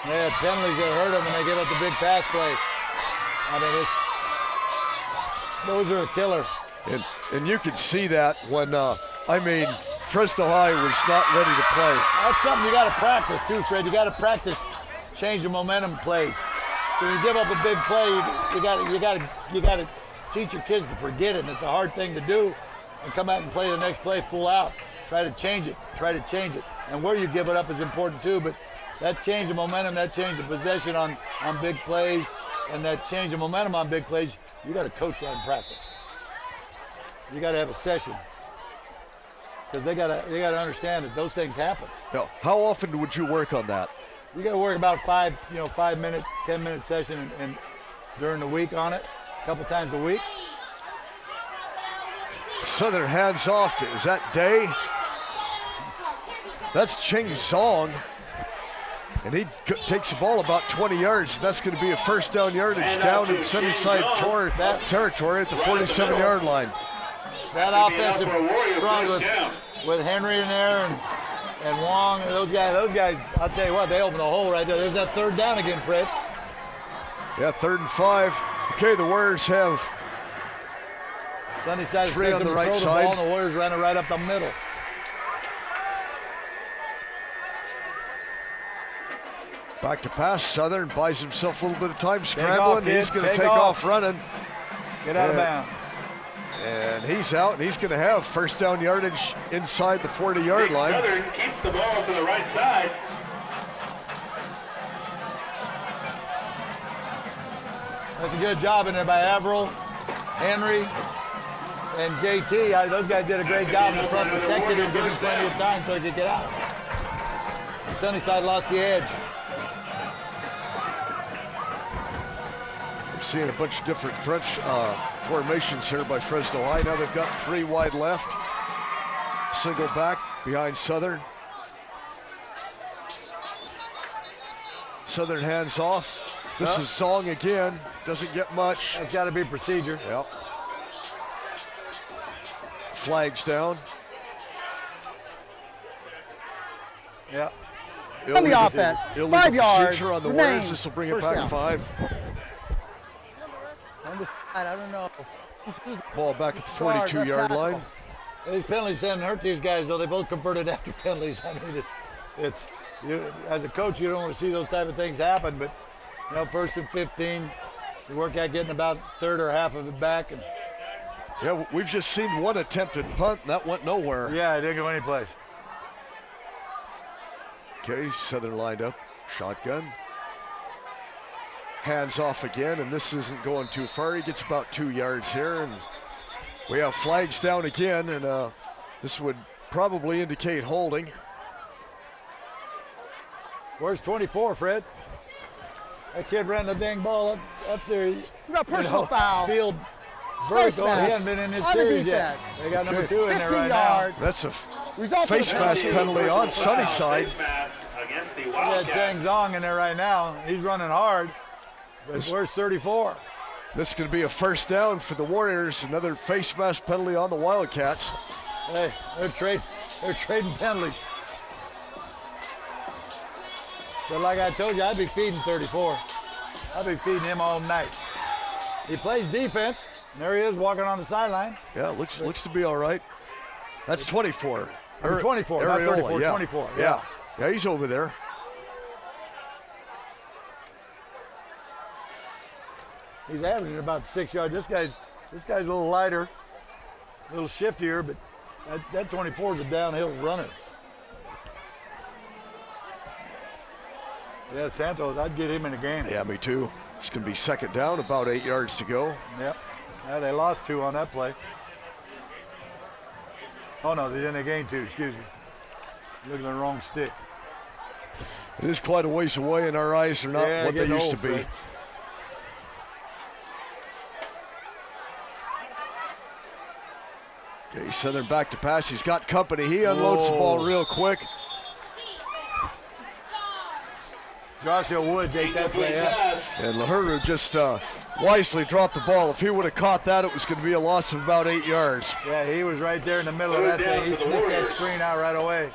Yeah, penalties that hurt them when they give up the big pass play. I mean, those are a killer. And you could see that when, Fresno High was not ready to play. That's something you got to practice too, Fred. You got to practice change the momentum plays. So when you give up a big play, you got to teach your kids to forget it. And it's a hard thing to do. And come out and play the next play full out. Try to change it. And where you give it up is important too. But that change of momentum, that change of possession on big plays, and that change of momentum on big plays, you got to coach that in practice. You got to have a session because they got to understand that those things happen. Now, how often would you work on that? You got to work about 5 minute, 10-minute session and during the week on it, a couple times a week. Southern hands off. Is that Day? That's Ching Zong. And he takes the ball about 20 yards. That's going to be a 1st down yardage down in Sunnyside territory at the 47-yard line. That offensive front with Henry in there and Wong and those guys, I'll tell you what, they open a hole right there. There's that 3rd down again, Fred. Yeah, 3rd and 5. Okay, the Warriors have Sunnyside 3 on the right side. The ball, and the Warriors ran it right up the middle. Back to pass. Southern buys himself a little bit of time scrambling. He's going to take off running. Get out of bounds. And he's out, and he's going to have 1st down yardage inside the 40-yard line. Southern keeps the ball to the right side. That's a good job in there by Averill, Henry, and JT. Those guys did a great job in the front, protected him, giving him plenty of time so he could get out. And Sunnyside lost the edge. We're seeing a bunch of different French formations here by Fresno High. Now they've got 3 wide left. Single back behind Southern. Southern hands off. This is Zong again. Doesn't get much. That's got to be procedure. Yep. Flags down. Yep. On the offense, 5 yards. On the Warriors. This will bring it back down. 5. I don't know. Ball back at the 42-yard line. These penalties haven't hurt these guys, though. They both converted after penalties. I mean, it's as a coach, you don't want to see those type of things happen. But 1st and 15, You work at getting about third or half of it back. And yeah, we've just seen one attempted punt, and that went nowhere. yeah, it didn't go anyplace. Okay, Southern lined up, shotgun. Hands off again, and this isn't going too far. He gets about 2 yards here, and we have flags down again, and this would probably indicate holding. Where's 24, Fred? That kid ran the dang ball up there. We got personal foul. Field vertical. He hasn't been in this series yet. They got number 2 in there right yards. now. That's a face mask penalty on Sunnyside. We got Chang Zong in there right now. He's running hard. But where's 34? This is going to be a first down for the Warriors. Another face mask penalty on the Wildcats. Hey, they're trading penalties. But like I told you, I'd be feeding 34. I'd be feeding him all night. He plays defense, and there he is walking on the sideline. Yeah, looks to be all right. That's 24. 24, not 34, yeah. 24. Yeah, he's over there. He's averaging about 6 yards. This guy's a little lighter, a little shiftier, but that 24 is a downhill runner. Yeah, Santos, I'd get him in the game. Yeah, me too. It's going to be second down, about 8 yards to go. Yep. Yeah, they lost 2 on that play. Oh, no, they didn't gain 2, excuse me. Looking at the wrong stick. It is quite a ways away, and our eyes are not what they used to be. Fred. Okay, Southern back to pass. He's got company. He unloads the ball real quick. Joshua Woods ate that play up. And Lahuru just wisely dropped the ball. If he would have caught that, it was going to be a loss of about 8 yards. Yeah, he was right there in the middle of that thing. He snipped that screen out right away.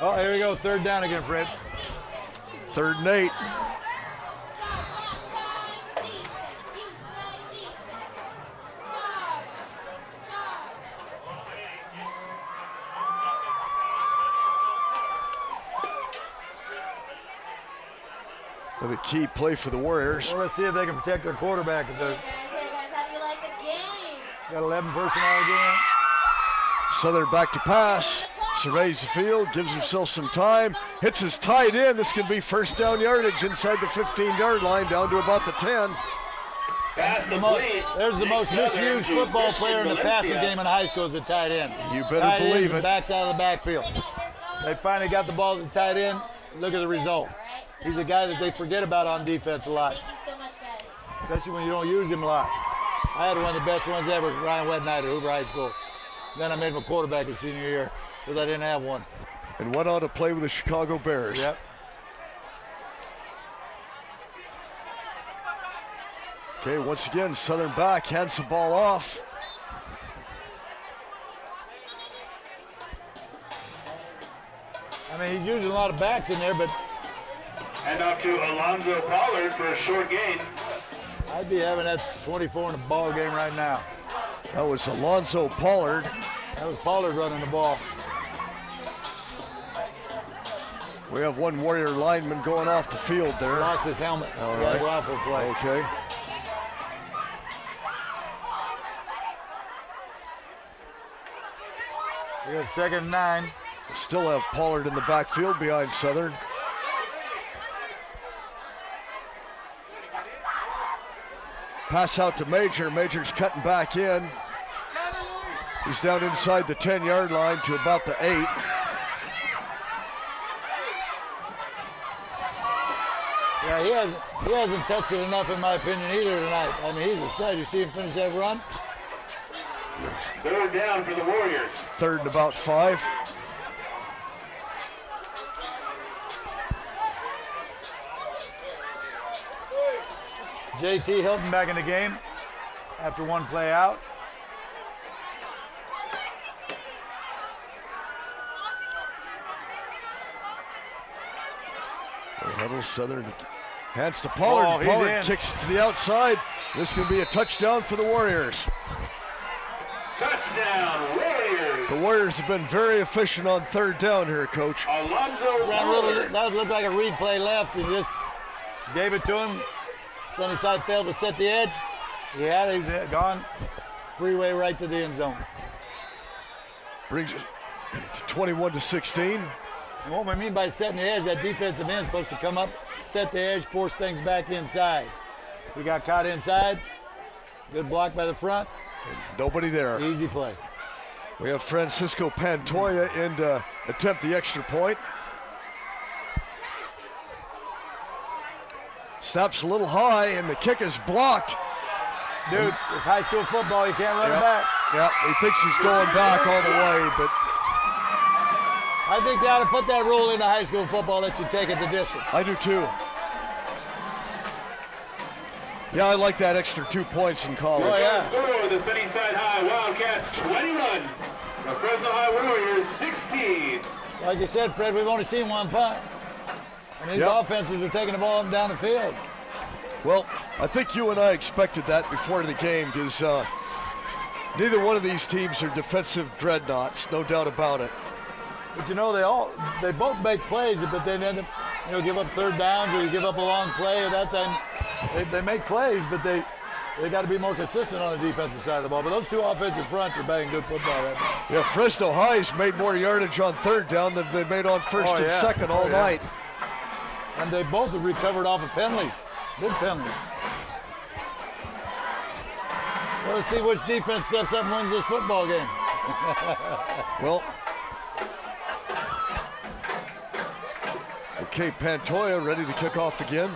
Oh, here we go. Third down again, Fred. 3rd and 8. With a key play for the Warriors. Well, let's see if they can protect their quarterback. Hey guys, how do you like the game? Got 11 personnel again. Southern back to pass. Surveys the field, gives himself some time. Hits his tight end. This can be first down yardage inside the 15-yard line down to about the 10. There's the most misused football player in the passing game in high school is the tight end. You better believe it. Backs out of the backfield. They finally got the ball to the tight end. Look at the result. He's a guy that they forget about on defense a lot. Thank you so much, guys. Especially when you don't use him a lot. I had one of the best ones ever, Ryan Wednight at Hoover High School. Then I made him a quarterback his senior year because I didn't have one. And went on to play with the Chicago Bears. Yep. Okay, once again, Southern back, hands the ball off. I mean, he's using a lot of backs in there, but And off to Alonzo Pollard for a short gain. I'd be having that 24 in the ball game right now. That was Alonzo Pollard. That was Pollard running the ball. We have one Warrior lineman going off the field there. Lost his helmet. All right. right. Play. Okay. We got 2nd and 9. Still have Pollard in the backfield behind Southern. Pass out to Major. Major's cutting back in. He's down inside the 10-yard line to about the 8. Yeah, he hasn't touched it enough, in my opinion, either tonight. I mean, he's a stud. You see him finish that run? 3rd down for the Warriors. 3rd and about 5. JT Hilton back in the game after one play out. Huddle Southern hands to Pollard. Pollard kicks it to the outside. This is going to be a touchdown for the Warriors. Touchdown, Warriors. The Warriors have been very efficient on 3rd down here, Coach. Alonzo Pollard. That looked like a read play left and just gave it to him. Sunnyside failed to set the edge. He had it, he's gone. Freeway right to the end zone. Brings it to 21-16. And what we mean by setting the edge, that defensive end is supposed to come up, set the edge, force things back inside. We got caught inside. Good block by the front. And nobody there. Easy play. We have Francisco Pantoja in to attempt the extra point. Snaps a little high, and the kick is blocked. Dude, it's high school football. You can't run it back. Yeah, he thinks he's going back all the way, but I think they ought to put that rule into high school football, let you take it the distance. I do too. Yeah, I like that extra 2 points in college. Oh, yeah. Score, the Sunnyside High Wildcats 21, the Fresno High Warriors 16. Like you said, Fred, we've only seen one punt. And these offenses are taking the ball up and down the field. Well, I think you and I expected that before the game because neither one of these teams are defensive dreadnoughts, no doubt about it. But you know, they both make plays, but then end up, give up third downs or you give up a long play. At that time, they make plays, but they got to be more consistent on the defensive side of the ball. But those two offensive fronts are playing good football right now. Yeah, Fresno High's made more yardage on third down than they made on first and second all night. And they both have recovered off of penalties, big penalties. Well, let's see which defense steps up and wins this football game. Well, okay, Pantoja ready to kick off again.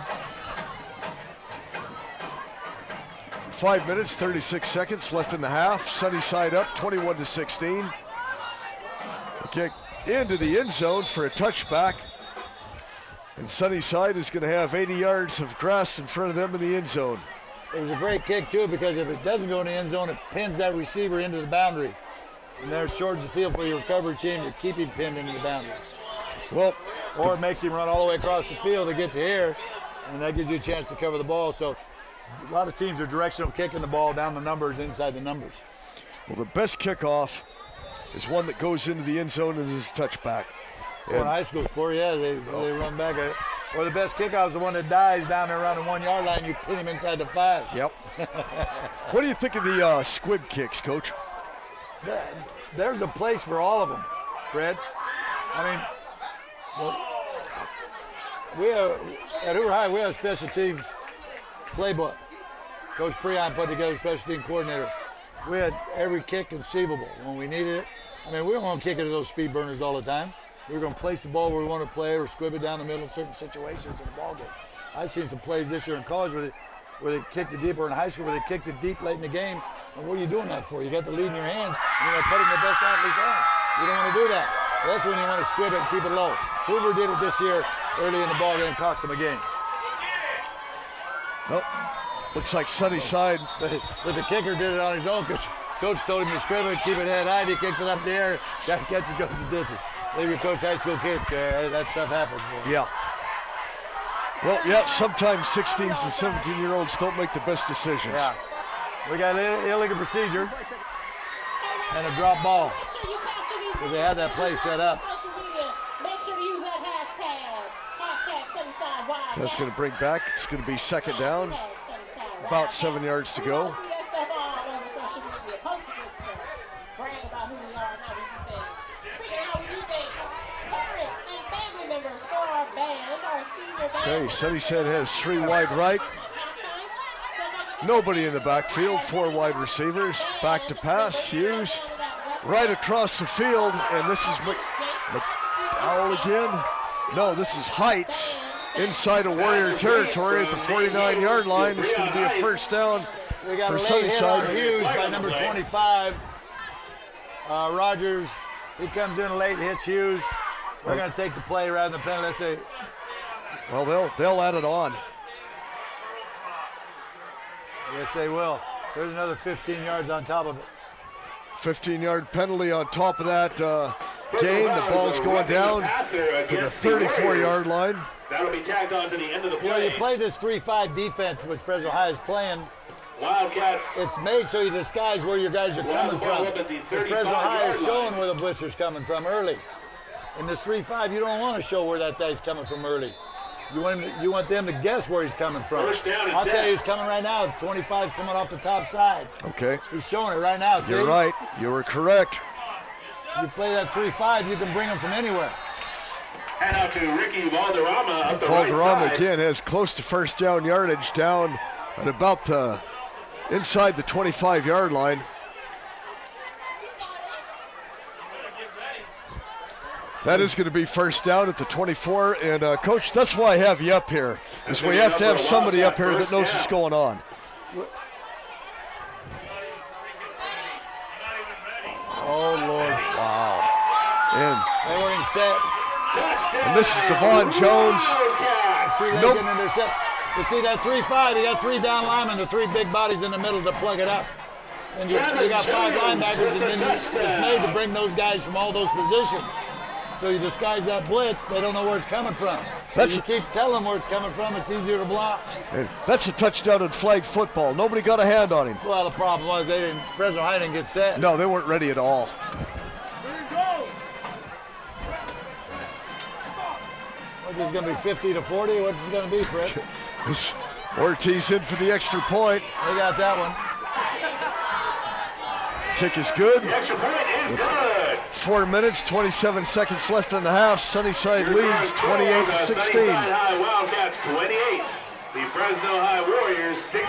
5 minutes, 36 seconds left in the half. Sunnyside up 21-16. The kick into the end zone for a touchback. And Sunnyside is going to have 80 yards of grass in front of them in the end zone. It was a great kick, too, because if it doesn't go in the end zone, it pins that receiver into the boundary. And there shortens the field for your recovery team to keep him pinned into the boundary. Well, or it makes him run all the way across the field to get to here, and that gives you a chance to cover the ball. So a lot of teams are directional kicking the ball down the numbers, inside the numbers. Well, the best kickoff is one that goes into the end zone and is a touchback. Well, in high school sport, yeah, they run back. Or the best kickoff is the one that dies down there around the 1 yard line. You pin him inside the 5. Yep. What do you think of the squib kicks, Coach? There's a place for all of them, Fred. I mean, we have, at Hoover High, we have a special teams playbook. Coach Preon put together a special team coordinator. We had every kick conceivable when we needed it. I mean, we don't want to kick it to those speed burners all the time. We're going to place the ball where we want to play or squib it down the middle in certain situations in the ball game. I've seen some plays this year in college where they kicked it deep, or in high school where they kicked it deep late in the game. And what are you doing that for? You got the lead in your hands. You're putting the best athletes on. You don't want to do that. That's when you want to squib it and keep it low. Hoover did it this year early in the ball game and cost them a game. Nope. Looks like Sunnyside. But the kicker did it on his own because Coach told him to squib it, keep it head high. He kicks it up in the air. Guy catches it, goes the distance. Maybe you coach high school kids, that stuff happens. Man. Yeah. Well, yeah, sometimes 16s and 17-year-olds don't make the best decisions. Yeah. We got illegal procedure and a drop ball because they had that play set up. Make sure to use that hashtag. That's going to bring back. It's going to be second down. About 7 yards to go. Okay, Sunnyside has 3 wide right. Nobody in the backfield, 4 wide receivers. Back to pass, Hughes. Right across the field, and this is McDowell again. No, this is Heights inside of Warrior territory at the 49-yard line. It's going to be a first down for Sunnyside. Hughes by number 25. Rogers, he comes in late, hits Hughes. They're going to take the play rather than penalty. Well, they'll add it on. Yes, they will. There's another 15 yards on top of it. 15-yard penalty on top of that gain. The ball's going down to the 34-yard line. That'll be tagged on to the end of the play. You play this 3-5 defense, which Fresno High is playing. Wildcats. It's made so you disguise where your guys are coming from. Fresno High is showing where the blitzer's coming from early. In this 3-5, you don't want to show where that guy's coming from early. You want them to guess where he's coming from. First down and I'll 10. tell you who's coming right now. 25's coming off the top side. Okay. He's showing it right now, see? You're right. You were correct. You play that 3-5, you can bring him from anywhere. And out to Ricky Valderrama up the right Valderrama side. again has close to first down yardage, down at about the inside the 25-yard line. That is going to be first down at the 24. And, Coach, that's why I have you up here, is we have to have somebody up here that knows what's going on. Oh, Lord. Wow. And they weren't even set. And this is Devon Jones. Nope. You see that 3-5, you got 3 down linemen, the 3 big bodies in the middle to plug it up. And you got 5 linebackers, and then it's made to bring those guys from all those positions. So you disguise that blitz, they don't know where it's coming from. If you keep telling them where it's coming from, it's easier to block. That's a touchdown in flag football. Nobody got a hand on him. Well, the problem was Fresno High didn't get set. No, they weren't ready at all. What, this is going to be 50-40? What's this going to be, Fred? Ortiz in for the extra point. They got that one. Kick is good. The extra point is good. 4 minutes, 27 seconds left in the half. Sunnyside leads 28-16. Sunnyside High Wildcats 28. The Fresno High Warriors 16.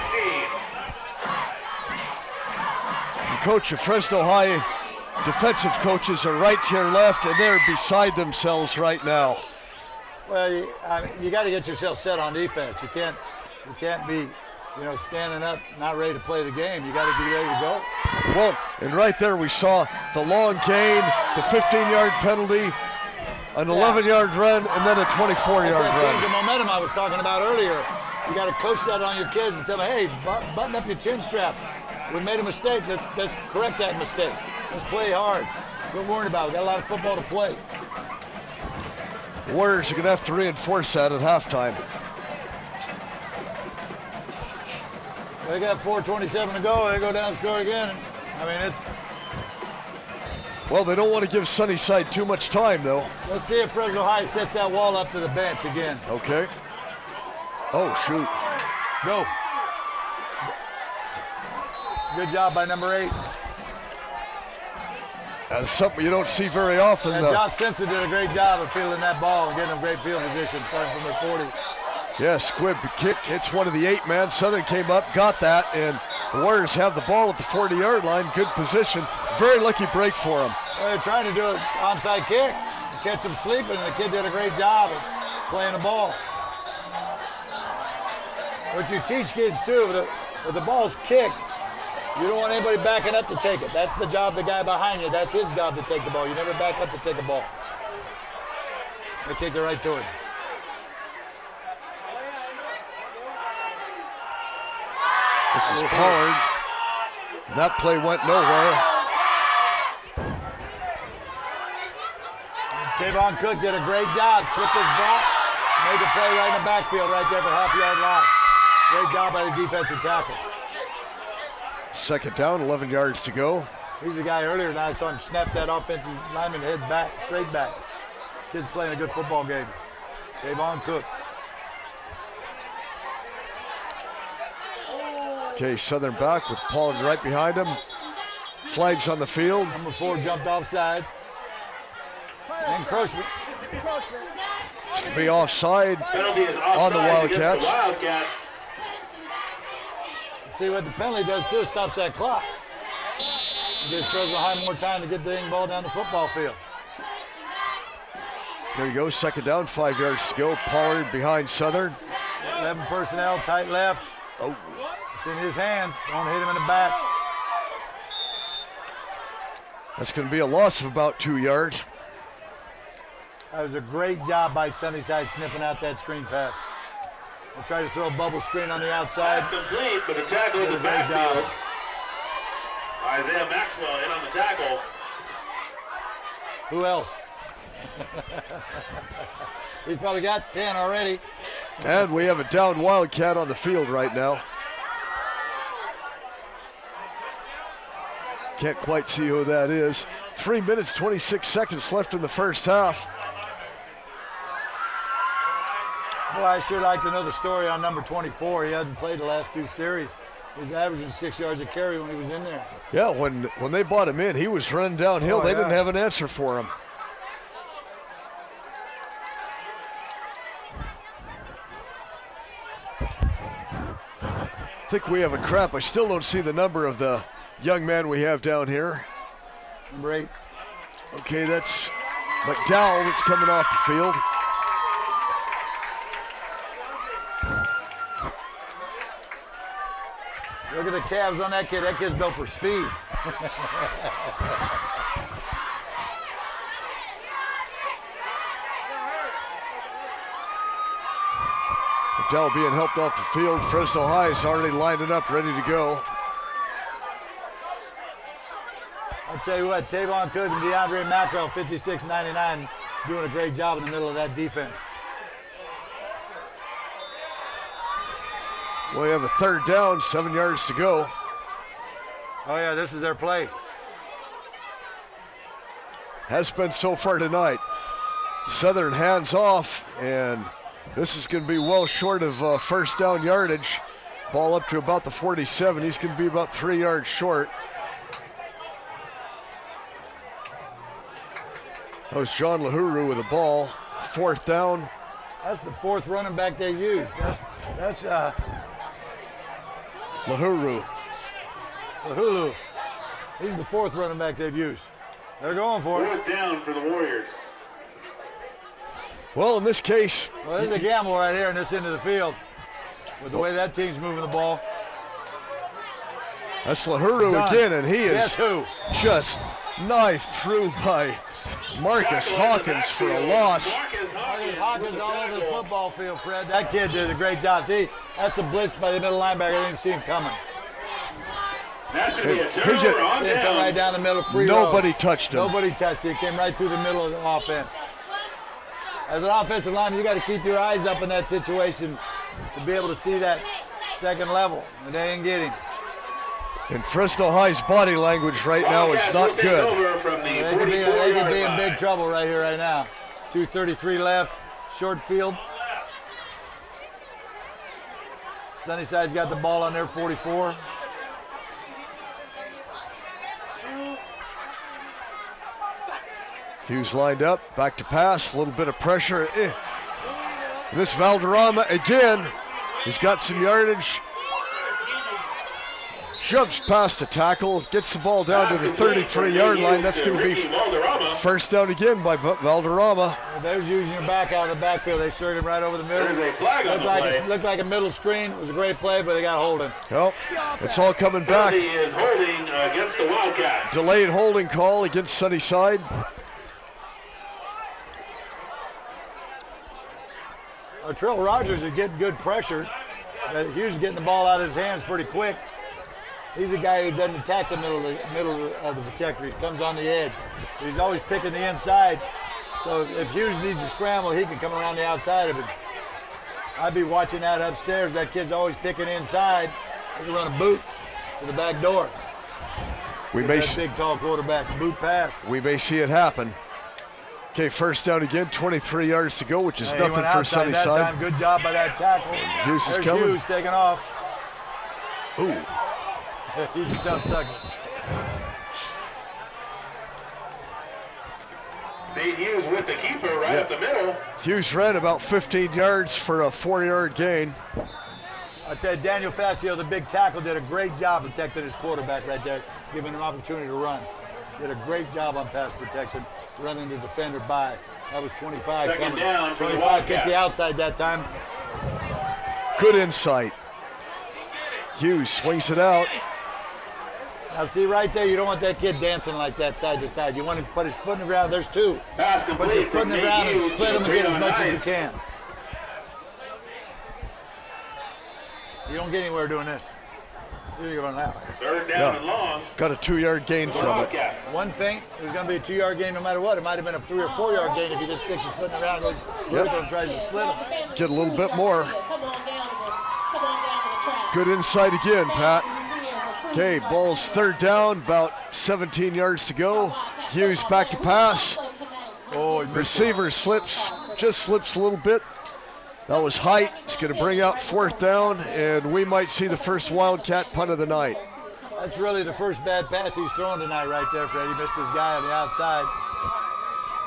And Coach of Fresno High defensive coaches are right to your left, and they're beside themselves right now. Well, you got to get yourself set on defense. You can't be, standing up, not ready to play the game. You got to be ready to go. Well, and right there we saw the long gain, the 15-yard penalty, an 11-yard run, and then a 24-yard run. That's that change of momentum I was talking about earlier. You got to coach that on your kids and tell them, hey, button up your chin strap. We made a mistake. Let's correct that mistake. Let's play hard. Don't worry about it. We got a lot of football to play. The Warriors are going to have to reinforce that at halftime. They got 4:27 to go. They go down and score again. Well, they don't want to give Sunnyside too much time, though. Let's see if Fresno High sets that wall up to the bench again. Okay. Oh, shoot. Go. Good job by number 8. That's something you don't see very often, though. Josh Simpson did a great job of fielding that ball and getting him great field position, starting from the 40. Yeah, Squib kick hits one of the 8-man. Southern came up, got that, and the Warriors have the ball at the 40-yard line. Good position. Very lucky break for them. Well, they're trying to do an onside kick, catch them sleeping, and the kid did a great job of playing the ball. What you teach kids too, if the ball's kicked, you don't want anybody backing up to take it. That's the job of the guy behind you. That's his job to take the ball. You never back up to take the ball. They kick it right to him. This is Pollard. That play went nowhere. Tavon Cook did a great job. Slipped his block, made the play right in the backfield right there for half-yard loss. Great job by the defensive tackle. Second down, 11 yards to go. He's the guy earlier tonight I saw him snap that offensive lineman head back, straight back. Kid's playing a good football game. Tavon Cook. Okay, Southern back with Pollard right behind him. Flags on the field. Number 4 jumped off sides. Encroachment. It's going to be offside on the Wildcats. See what the penalty does too, stops that clock. It gives Fresno High more time to get the ball down the football field. There you go, second down, 5 yards to go. Pollard behind Southern. 11 personnel, tight left. Oh. It's in his hands, don't hit him in the back. That's going to be a loss of about 2 yards. That was a great job by Sunnyside sniffing out that screen pass. They'll try to throw a bubble screen on the outside. That's complete, but the tackle in the backfield. Isaiah Maxwell in on the tackle. Who else? He's probably got 10 already. And we have a down Wildcat on the field right now. Can't quite see who that is. 3 minutes, 26 seconds left in the first half. Boy, I sure like to know the story on number 24. He hadn't played the last 2 series. He's averaging 6 yards a carry when he was in there. Yeah, when they brought him in, he was running downhill. They didn't have an answer for him. I think we have a crap. I still don't see the number of the young man we have down here. Number 8. Okay, that's McDowell that's coming off the field. Look at the calves on that kid. That kid's built for speed. McDowell being helped off the field. Fresno High is already lining up, ready to go. I'll tell you what, Tavon Cook and DeAndre Mackrell, 56-99, doing a great job in the middle of that defense. We have a 3rd down, 7 yards to go. Oh yeah, this is their play. Has been so far tonight. Southern hands off, and this is going to be well short of 1st down yardage. Ball up to about the 47. He's going to be about 3 yards short. That was John Lahuru with the ball. 4th down. That's the 4th running back they used. That's Lahuru. Lahulu. He's the 4th running back they've used. They're going for it. 4th down for the Warriors. Well, in this case, well, there's a gamble right here in this end of the field with the way that team's moving the ball. That's Lahuru again, and he is just knifed through by Marcus Hawkins for a loss. Marcus Hawkins all over the football field, Fred. That kid did a great job. See, that's a blitz by the middle linebacker. I didn't see him coming. That's going to be a turnover on downs. Right down the middle, free Nobody row. touched him. Nobody touched him. He came right through the middle of the offense. As an offensive lineman, you got to keep your eyes up in that situation to be able to see that second level, and they ain't getting. And Fresno High's body language right now is not good. They could be in big trouble right here, right now. 2:33 left, short field. Sunnyside's got the ball on their 44. Hughes lined up, back to pass, a little bit of pressure. This Valderrama again, he's got some yardage. Jumps past the tackle, gets the ball down to the 33-yard line. That's going to be 1st down again by Valderrama. They was using your back out of the backfield. They started him right over the middle. There's a flag on the play. Looked like a middle screen. It was a great play, but they got holding. Well, it's all coming back. He is holding against the Wildcats. Delayed holding call against Sunnyside. Trill Rogers is getting good pressure. Hughes is getting the ball out of his hands pretty quick. He's a guy who doesn't attack the middle of the protector. He comes on the edge. He's always picking the inside. So if Hughes needs to scramble, he can come around the outside of it. I'd be watching that upstairs. That kid's always picking inside. He can run a boot to the back door. We may that big, tall quarterback, boot pass. We may see it happen. Okay, 1st down again, 23 yards to go, which is nothing for Sunnyside. That time. Good job by that tackle. Hughes is There's coming. Hughes taking off. Ooh. He's a tough sucker. Nate Hughes with the keeper right up the middle. Hughes ran about 15 yards for a 4-yard gain. I tell you, Daniel Fascio, the big tackle, did a great job protecting his quarterback right there, giving him an opportunity to run. Did a great job on pass protection, running the defender by. That was 25 Second coming. down for the 25 kicked the Wildcats. outside that time. Good insight. Hughes swings it out. Now see right there, you don't want that kid dancing like that side to side. You want him to put his foot in the ground. There's 2. Pass Put complete your foot in the from ground Nate and Hughes split to him and get as much as you Ice. can. You don't get anywhere doing this. You're going out. 3rd down and long. Got a 2-yard gain from it. One thing, it was going to be a 2-yard gain no matter what. It might have been a 3 or 4-yard gain if he just sticks his foot in the ground and goes vertical and tries to split him. Get a little bit more. Good insight again, Pat. Okay, ball's 3rd down, about 17 yards to go. Hughes back to pass. Oh, Receiver slips, just slips a little bit. That was Height. It's going to bring out 4th down, and we might see the first Wildcat punt of the night. That's really the first bad pass he's thrown tonight right there, Fred. He missed his guy on the outside.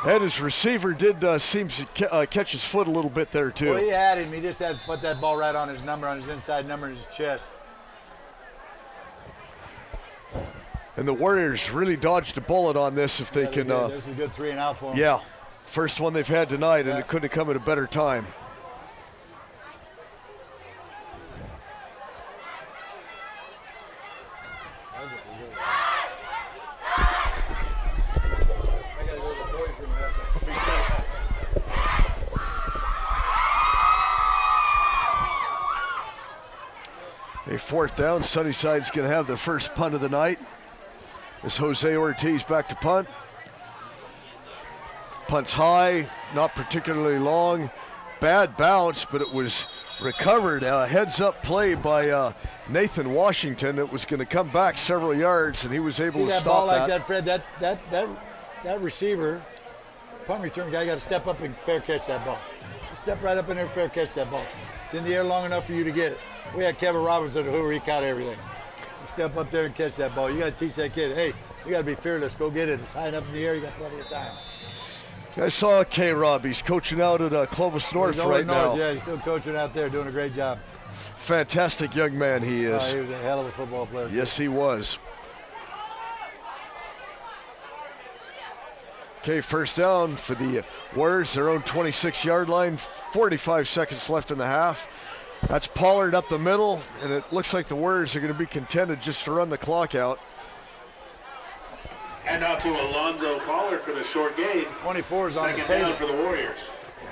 And his receiver did seem to catch his foot a little bit there, too. Well, he had him. He just had to put that ball right on his number, on his inside number in his chest. And the Warriors really dodged a bullet on this if they can. This is a good 3-and-out for them. Yeah, first one they've had tonight, and it couldn't have come at a better time. A 4th down. Sunnyside's going to have the first punt of the night. As Jose Ortiz back to punt. Punt's high, not particularly long. Bad bounce, but it was recovered. A heads-up play by Nathan Washington. It was going to come back several yards, and he was able to stop that. Ball like that, Fred, that receiver, punt return guy, got to step up and fair catch that ball. Step right up in there and fair catch that ball. It's in the air long enough for you to get it. We had Kevin Roberts at the Hoover, he caught everything. Step up there and catch that ball. You got to teach that kid, hey, you got to be fearless. Go get it. It's high enough in the air. You got plenty of time. I saw K-Rob. He's coaching out at Clovis North right now. Yeah, he's still coaching out there, doing a great job. Fantastic young man he is. He was a hell of a football player. Yes, he was. Okay, first down for the Warriors, their own 26-yard line. 45 seconds left in the half. That's Pollard up the middle, and it looks like the Warriors are going to be contented just to run the clock out. And out to Alonzo Pollard for the short gain. 24 is on the table. Second down for the Warriors.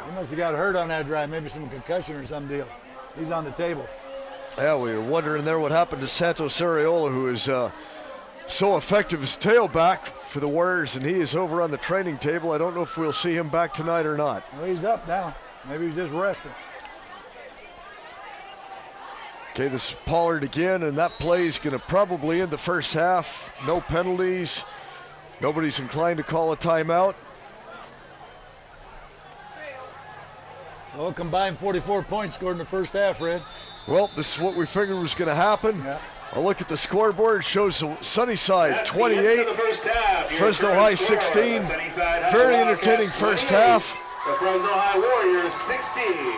He must have got hurt on that drive, maybe some concussion or some deal. He's on the table. Yeah, we were wondering there what happened to Santos Arreola, who is so effective as tailback for the Warriors, and he is over on the training table. I don't know if we'll see him back tonight or not. Well, he's up now. Maybe he's just resting. Okay, this is Pollard again, and that play is going to probably end the first half. No penalties. Nobody's inclined to call a timeout. Well, combined 44 points scored in the first half, Red. Well, this is what we figured was going to happen. Yeah. A look at the scoreboard shows Sunnyside 28, Fresno High 16. Very entertaining first half. The Fresno High Warriors 16.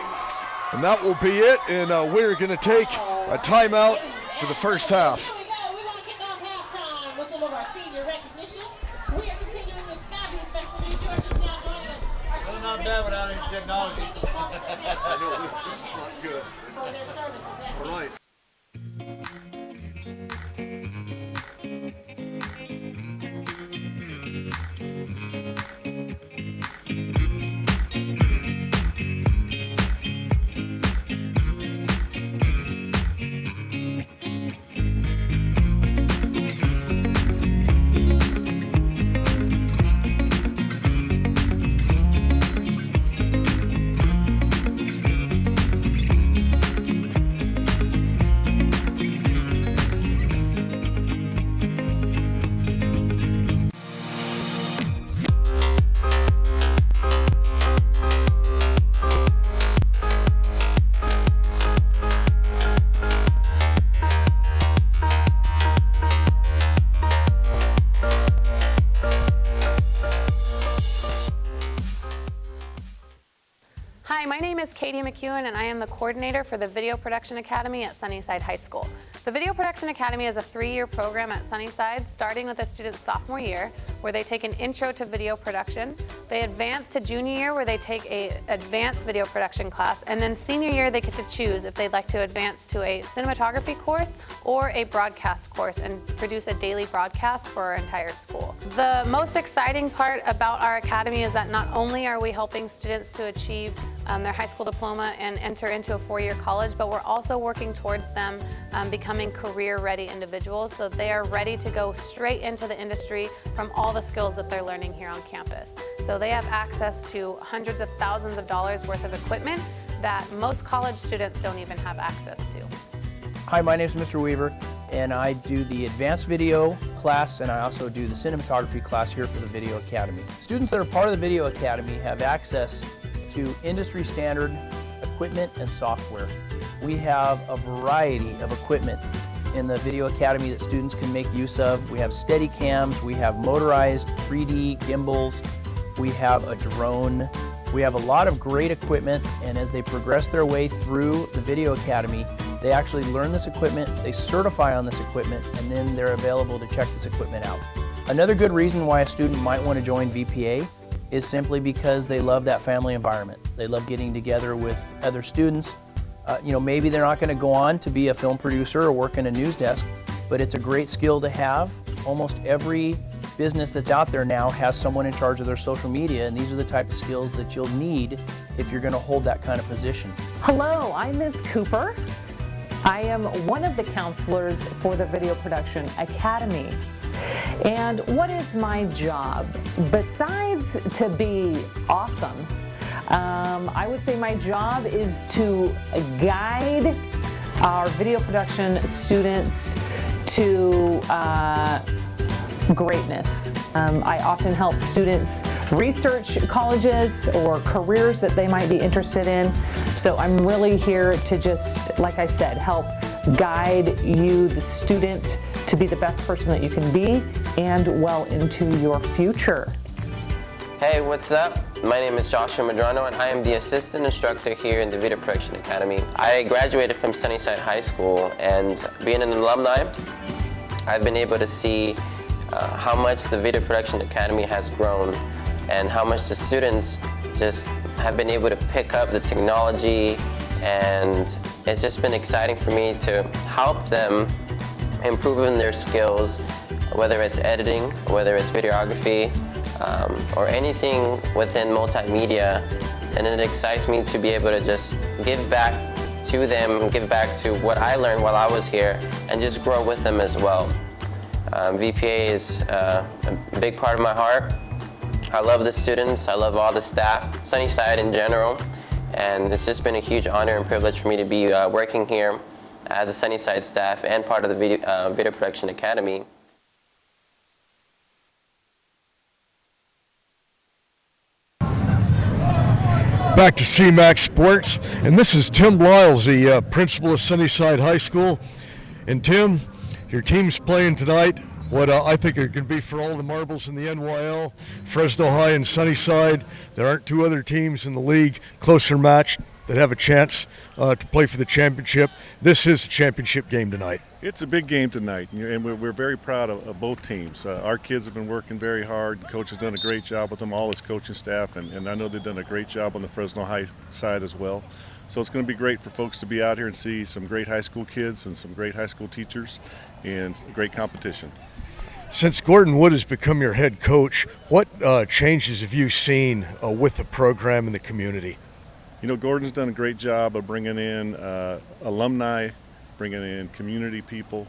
And that will be it, and we're going to take a timeout for the first half. Here we go. We want to kick off halftime with some of our senior recognition. We are continuing this fabulous festivity. George is now joining us. It's not bad without any technology. I know, this is not good. For their service. All right. Hi, my name is Katie McEwen, and I am the coordinator for the Video Production Academy at Sunnyside High School. The Video Production Academy is a 3-year program at Sunnyside, starting with a student's sophomore year, where they take an intro to video production. They advance to junior year, where they take an advanced video production class, and then senior year they get to choose if they'd like to advance to a cinematography course or a broadcast course and produce a daily broadcast for our entire school. The most exciting part about our academy is that not only are we helping students to achieve their high school diploma and enter into a 4-year college, but we're also working towards them becoming career-ready individuals, so they are ready to go straight into the industry from all the skills that they're learning here on campus. So they have access to hundreds of thousands of dollars worth of equipment that most college students don't even have access to. Hi, my name is Mr. Weaver, and I do the advanced video class, and I also do the cinematography class here for the Video Academy. Students that are part of the Video Academy have access to industry standard equipment and software. We have a variety of equipment in the Video Academy that students can make use of. We have steady cams, we have motorized 3D gimbals, we have a drone. We have a lot of great equipment, and as they progress their way through the Video Academy, they actually learn this equipment, they certify on this equipment, and then they're available to check this equipment out. Another good reason why a student might want to join VPA is simply because they love that family environment. They love getting together with other students. Maybe they're not going to go on to be a film producer or work in a news desk, but it's a great skill to have. Almost every business that's out there now has someone in charge of their social media, and these are the type of skills that you'll need if you're going to hold that kind of position. Hello, I'm Ms. Cooper. I am one of the counselors for the Video Production Academy. And what is my job? Besides to be awesome, I would say my job is to guide our video production students to greatness. I often help students research colleges or careers that they might be interested in. So I'm really here to just, like I said, help guide you, the student, to be the best person that you can be and well into your future. Hey, what's up? My name is Joshua Madrano, and I am the assistant instructor here in the Video Production Academy. I graduated from Sunnyside High School, and being an alumni, I've been able to see how much the Video Production Academy has grown and how much the students just have been able to pick up the technology, and it's just been exciting for me to help them improve in their skills, whether it's editing, whether it's videography, or anything within multimedia. And it excites me to be able to just give back to them, give back to what I learned while I was here, and just grow with them as well. VPA is a big part of my heart. I love the students, I love all the staff, Sunnyside in general, and it's just been a huge honor and privilege for me to be working here as a Sunnyside staff and part of the Video Production Academy. Back to CMAC Sports, and this is Tim Lyles, the principal of Sunnyside High School. And Tim, your team's playing tonight what I think it could be for all the marbles in the NYL, Fresno High and Sunnyside. There aren't two other teams in the league closer matched that have a chance to play for the championship. This is a championship game tonight. It's a big game tonight, and we're very proud of both teams. Our kids have been working very hard. The coach has done a great job with them, all his coaching staff, and I know they've done a great job on the Fresno High side as well. So it's going to be great for folks to be out here and see some great high school kids and some great high school teachers and great competition. Since Gordon Wood has become your head coach, what changes have you seen with the program and the community? You know, Gordon's done a great job of bringing in alumni, bringing in community people,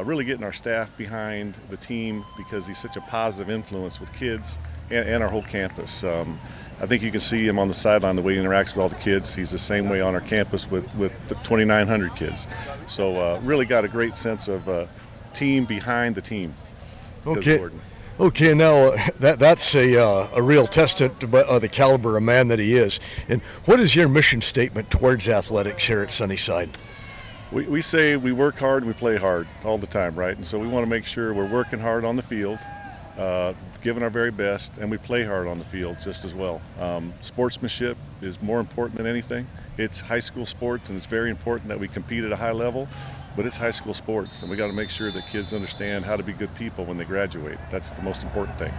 really getting our staff behind the team because he's such a positive influence with kids and our whole campus. I think you can see him on the sideline, the way he interacts with all the kids. He's the same way on our campus with the 2,900 kids. So really got a great sense of team behind the team. Okay. Okay, now that's a real testament to the caliber of man that he is. And what is your mission statement towards athletics here at Sunnyside? We say we work hard, we play hard all the time, right? And so we want to make sure we're working hard on the field, giving our very best, and we play hard on the field just as well. Sportsmanship is more important than anything. It's high school sports, and it's very important that we compete at a high level, but it's high school sports, and we got to make sure that kids understand how to be good people when they graduate. That's the most important thing.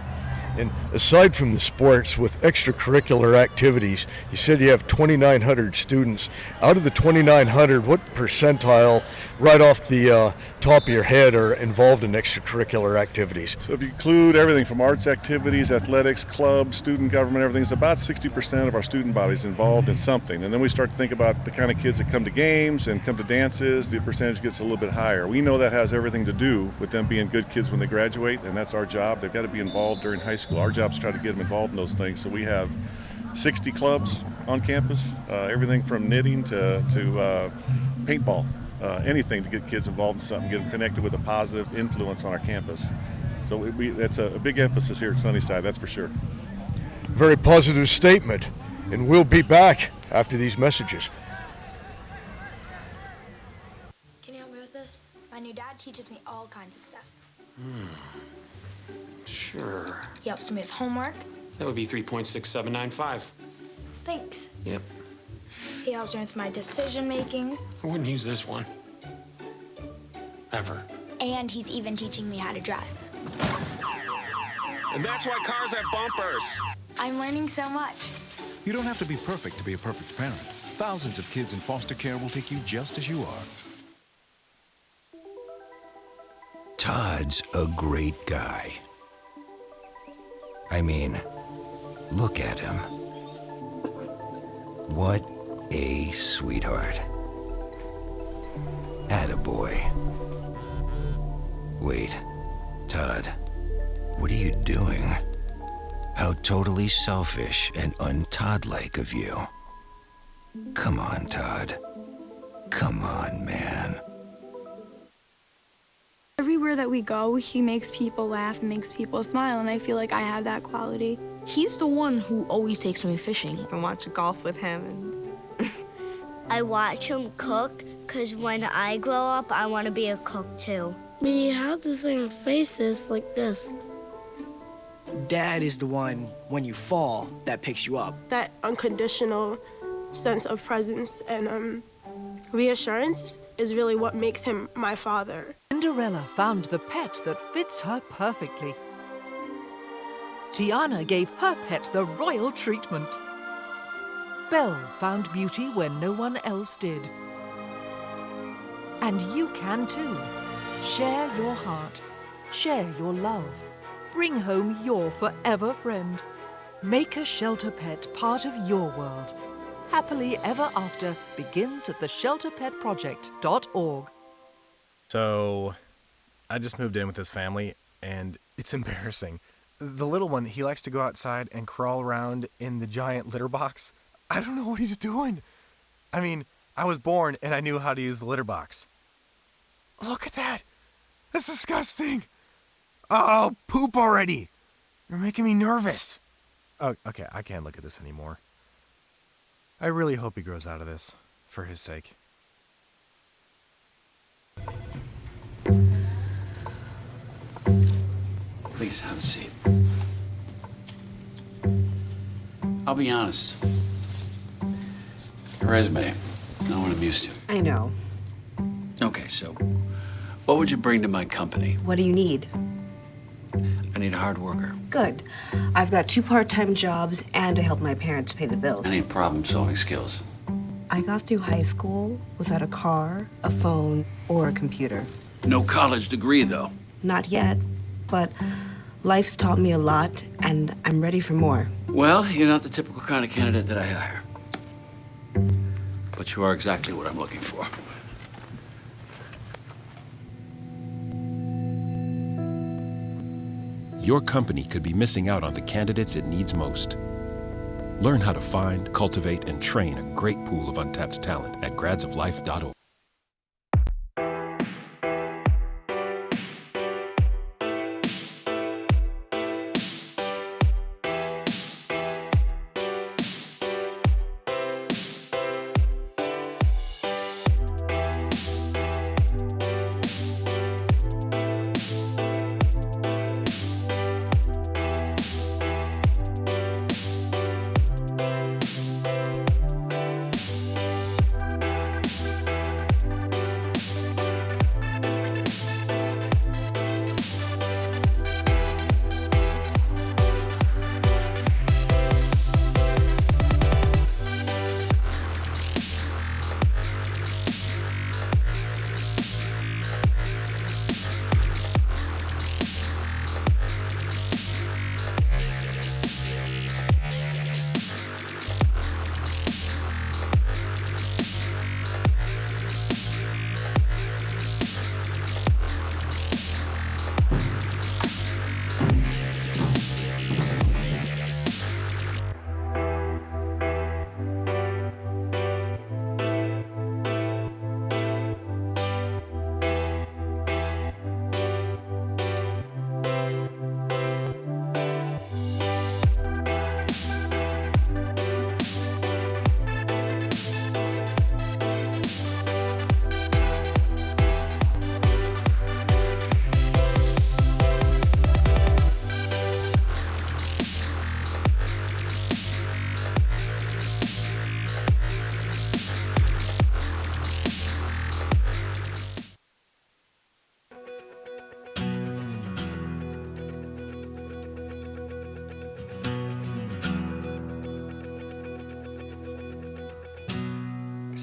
And aside from the sports, with extracurricular activities, you said you have 2,900 students. Out of the 2,900, what percentile, right off the top of your head, are involved in extracurricular activities? So if you include everything from arts activities, athletics, clubs, student government, everything, it's about 60% of our student body is involved in something. And then we start to think about the kind of kids that come to games and come to dances, the percentage gets a little bit higher. We know that has everything to do with them being good kids when they graduate, and that's our job. They've got to be involved during high school. Our job is to try to get them involved in those things. So we have 60 clubs on campus, everything from knitting to paintball, anything to get kids involved in something, get them connected with a positive influence on our campus. So that's a big emphasis here at Sunnyside, that's for sure. Very positive statement. And we'll be back after these messages. Can you help me with this? My new dad teaches me all kinds of stuff. Sure. He helps me with homework. That would be 3.6795. Thanks. Yep. He helps me with my decision making. I wouldn't use this one. Ever. And he's even teaching me how to drive. And that's why cars have bumpers. I'm learning so much. You don't have to be perfect to be a perfect parent. Thousands of kids in foster care will take you just as you are. Todd's a great guy. I mean, look at him. What a sweetheart. Attaboy. Wait, Todd, what are you doing? How totally selfish and un-Todd-like of you. Come on, Todd. Come on, man. Everywhere that we go, he makes people laugh and makes people smile, and I feel like I have that quality. He's the one who always takes me fishing. I watch golf with him. And I watch him cook, because when I grow up, I want to be a cook too. We have the same faces like this. Dad is the one, when you fall, that picks you up. That unconditional sense of presence and reassurance is really what makes him my father. Cinderella found the pet that fits her perfectly. Tiana gave her pet the royal treatment. Belle found beauty where no one else did. And you can too. Share your heart. Share your love. Bring home your forever friend. Make a shelter pet part of your world. Happily Ever After begins at theshelterpetproject.org. So, I just moved in with this family, and it's embarrassing. The little one, he likes to go outside and crawl around in the giant litter box. I don't know what he's doing. I mean, I was born and I knew how to use the litter box. Look at that! That's disgusting! Oh, poop already! You're making me nervous. Oh, okay, I can't look at this anymore. I really hope he grows out of this, for his sake. Please have a seat. I'll be honest. Your resume, not what I'm used to. I know. Okay, so what would you bring to my company? What do you need? I need a hard worker. Good. I've got 2 part-time jobs and to help my parents pay the bills. I need problem-solving skills. I got through high school without a car, a phone, or a computer. No college degree, though. Not yet, but life's taught me a lot, and I'm ready for more. Well, you're not the typical kind of candidate that I hire. But you are exactly what I'm looking for. Your company could be missing out on the candidates it needs most. Learn how to find, cultivate, and train a great pool of untapped talent at gradsoflife.org.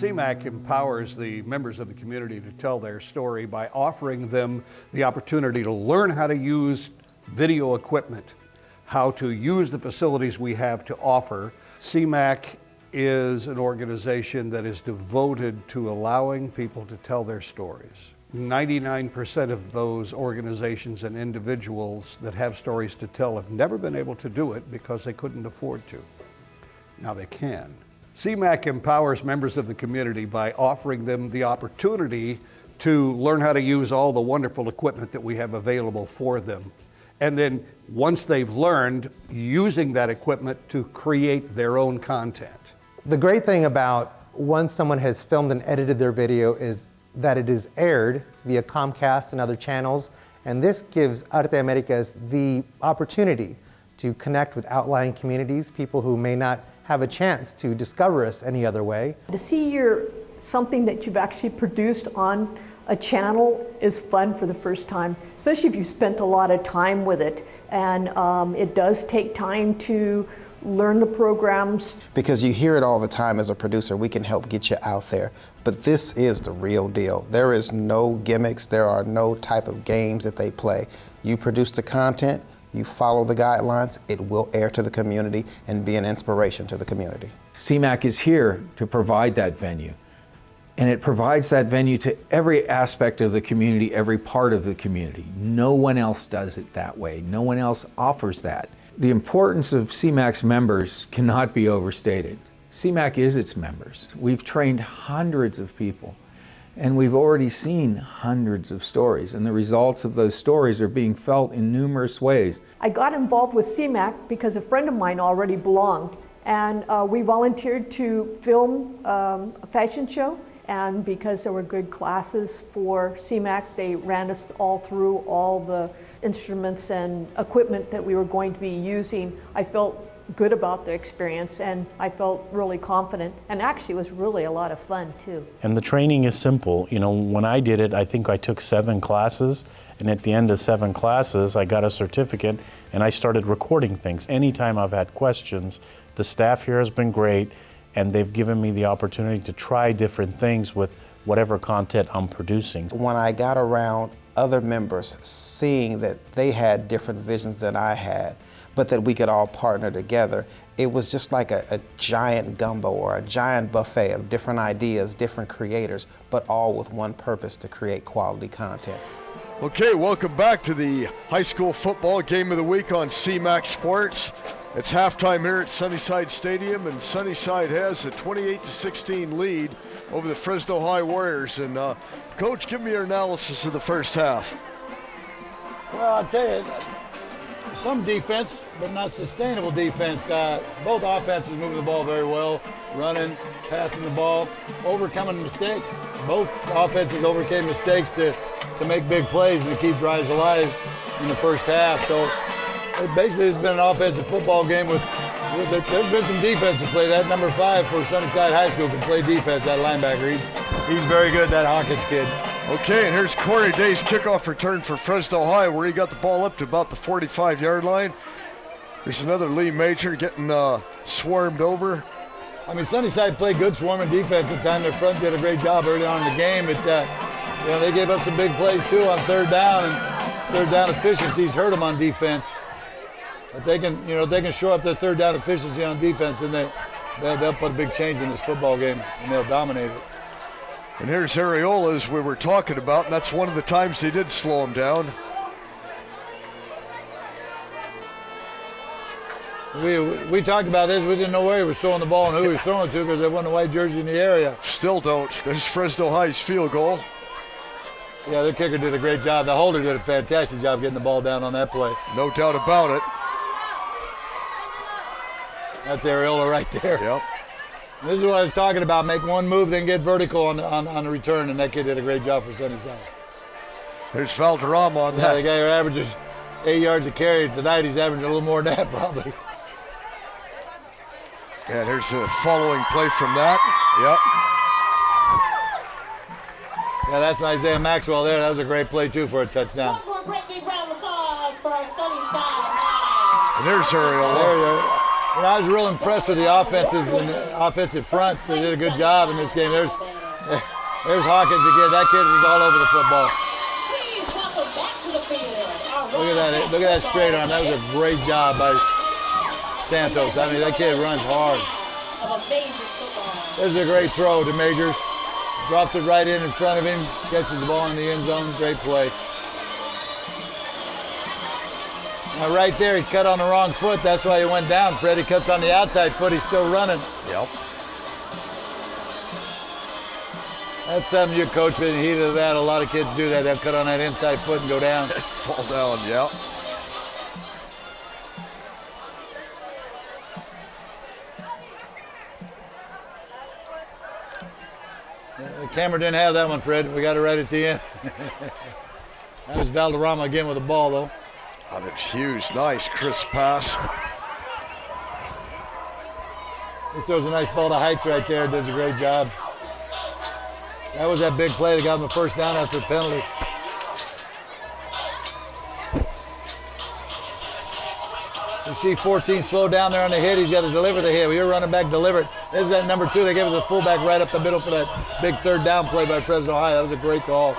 CMAC empowers the members of the community to tell their story by offering them the opportunity to learn how to use video equipment, how to use the facilities we have to offer. CMAC is an organization that is devoted to allowing people to tell their stories. 99% of those organizations and individuals that have stories to tell have never been able to do it because they couldn't afford to. Now they can. CMAC empowers members of the community by offering them the opportunity to learn how to use all the wonderful equipment that we have available for them. And then once they've learned, using that equipment to create their own content. The great thing about once someone has filmed and edited their video is that it is aired via Comcast and other channels, and this gives Arte Americas the opportunity to connect with outlying communities, people who may not have a chance to discover us any other way. To see something that you've actually produced on a channel is fun for the first time, especially if you spent a lot of time with it. And it does take time to learn the programs. Because you hear it all the time as a producer, we can help get you out there. But this is the real deal. There is no gimmicks, there are no type of games that they play. You produce the content, you follow the guidelines, it will air to the community and be an inspiration to the community. CMAC is here to provide that venue. And it provides that venue to every aspect of the community, every part of the community. No one else does it that way. No one else offers that. The importance of CMAC's members cannot be overstated. CMAC is its members. We've trained hundreds of people, and we've already seen hundreds of stories, and the results of those stories are being felt in numerous ways. I got involved with CMAC because a friend of mine already belonged, and we volunteered to film a fashion show. And because there were good classes for CMAC, they ran us all through all the instruments and equipment that we were going to be using. I felt good about the experience, and I felt really confident, and actually it was really a lot of fun too. And the training is simple. You know, when I did it, I think I took 7 classes, and at the end of 7 classes, I got a certificate, and I started recording things. Anytime I've had questions, the staff here has been great, and they've given me the opportunity to try different things with whatever content I'm producing. When I got around other members, seeing that they had different visions than I had, but that we could all partner together, it was just like a giant gumbo or a giant buffet of different ideas, different creators, but all with one purpose: to create quality content. Okay, welcome back to the high school football game of the week on CMAC Sports. It's halftime here at Sunnyside Stadium, and Sunnyside has a 28-16 lead over the Fresno High Warriors. And Coach, give me your analysis of the first half. Well, I'll tell you, some defense, but not sustainable defense. Both offenses moving the ball very well, running, passing the ball, overcoming mistakes. Both offenses overcame mistakes to make big plays and to keep drives alive in the first half. So basically, it's been an offensive football game there's been some defensive play. That number 5 for Sunnyside High School can play defense, that linebacker. He's very good, that Hawkins kid. Okay, and here's Corey Day's kickoff return for Fresno High, where he got the ball up to about the 45-yard line. There's another Lee Major getting swarmed over. I mean, Sunnyside played good swarming defense at the time. Their front did a great job early on in the game. They gave up some big plays, too, on third down, and third down efficiencies hurt them on defense. If they can show up their third down efficiency on defense, then they'll put a big change in this football game, and they'll dominate it. And here's Areola, as we were talking about, and that's one of the times they did slow him down. We talked about this. We didn't know where he was throwing the ball and who he was throwing it to because there wasn't a white jersey in the area. Still don't. There's Fresno High's field goal. Yeah, their kicker did a great job. The holder did a fantastic job getting the ball down on that play. No doubt about it. That's Areola right there. Yep. And this is what I was talking about. Make one move, then get vertical on the return, and that kid did a great job for Sunnyside. There's Valderrama on that. The guy who averages 8 yards a carry. Tonight he's averaging a little more than that probably. Yeah, there's a following play from that. Yep. Yeah, that's Isaiah Maxwell there. That was a great play, too, for a touchdown. One more great big round of applause for Sunnyside High. And there's Areola. And I was real impressed with the offenses and the offensive fronts. They did a good job in this game. There's Hawkins again. That kid was all over the football. Look at that! Look at that straight arm. That was a great job by Santos. I mean, that kid runs hard. This is a great throw to Majors. Dropped it right in front of him. Catches the ball in the end zone. Great play. Now right there, he cut on the wrong foot. That's why he went down. Freddie cuts on the outside foot. He's still running. Yep. That's something you coach in the heat of that. A lot of kids do that. They'll cut on that inside foot and go down. Fall down, yep. The camera didn't have that one, Fred. We got it right at the end. That was Valderrama again with the ball, though. Oh, that's huge. Nice, crisp pass. He throws a nice ball to Heights right there. Does a great job. That was that big play that got him the first down after the penalty. You see 14 slow down there on the hit. He's got to deliver the hit. You're running back, deliver it. This is that number 2. They gave us a fullback right up the middle for that big third down play by Fresno High. That was a great call.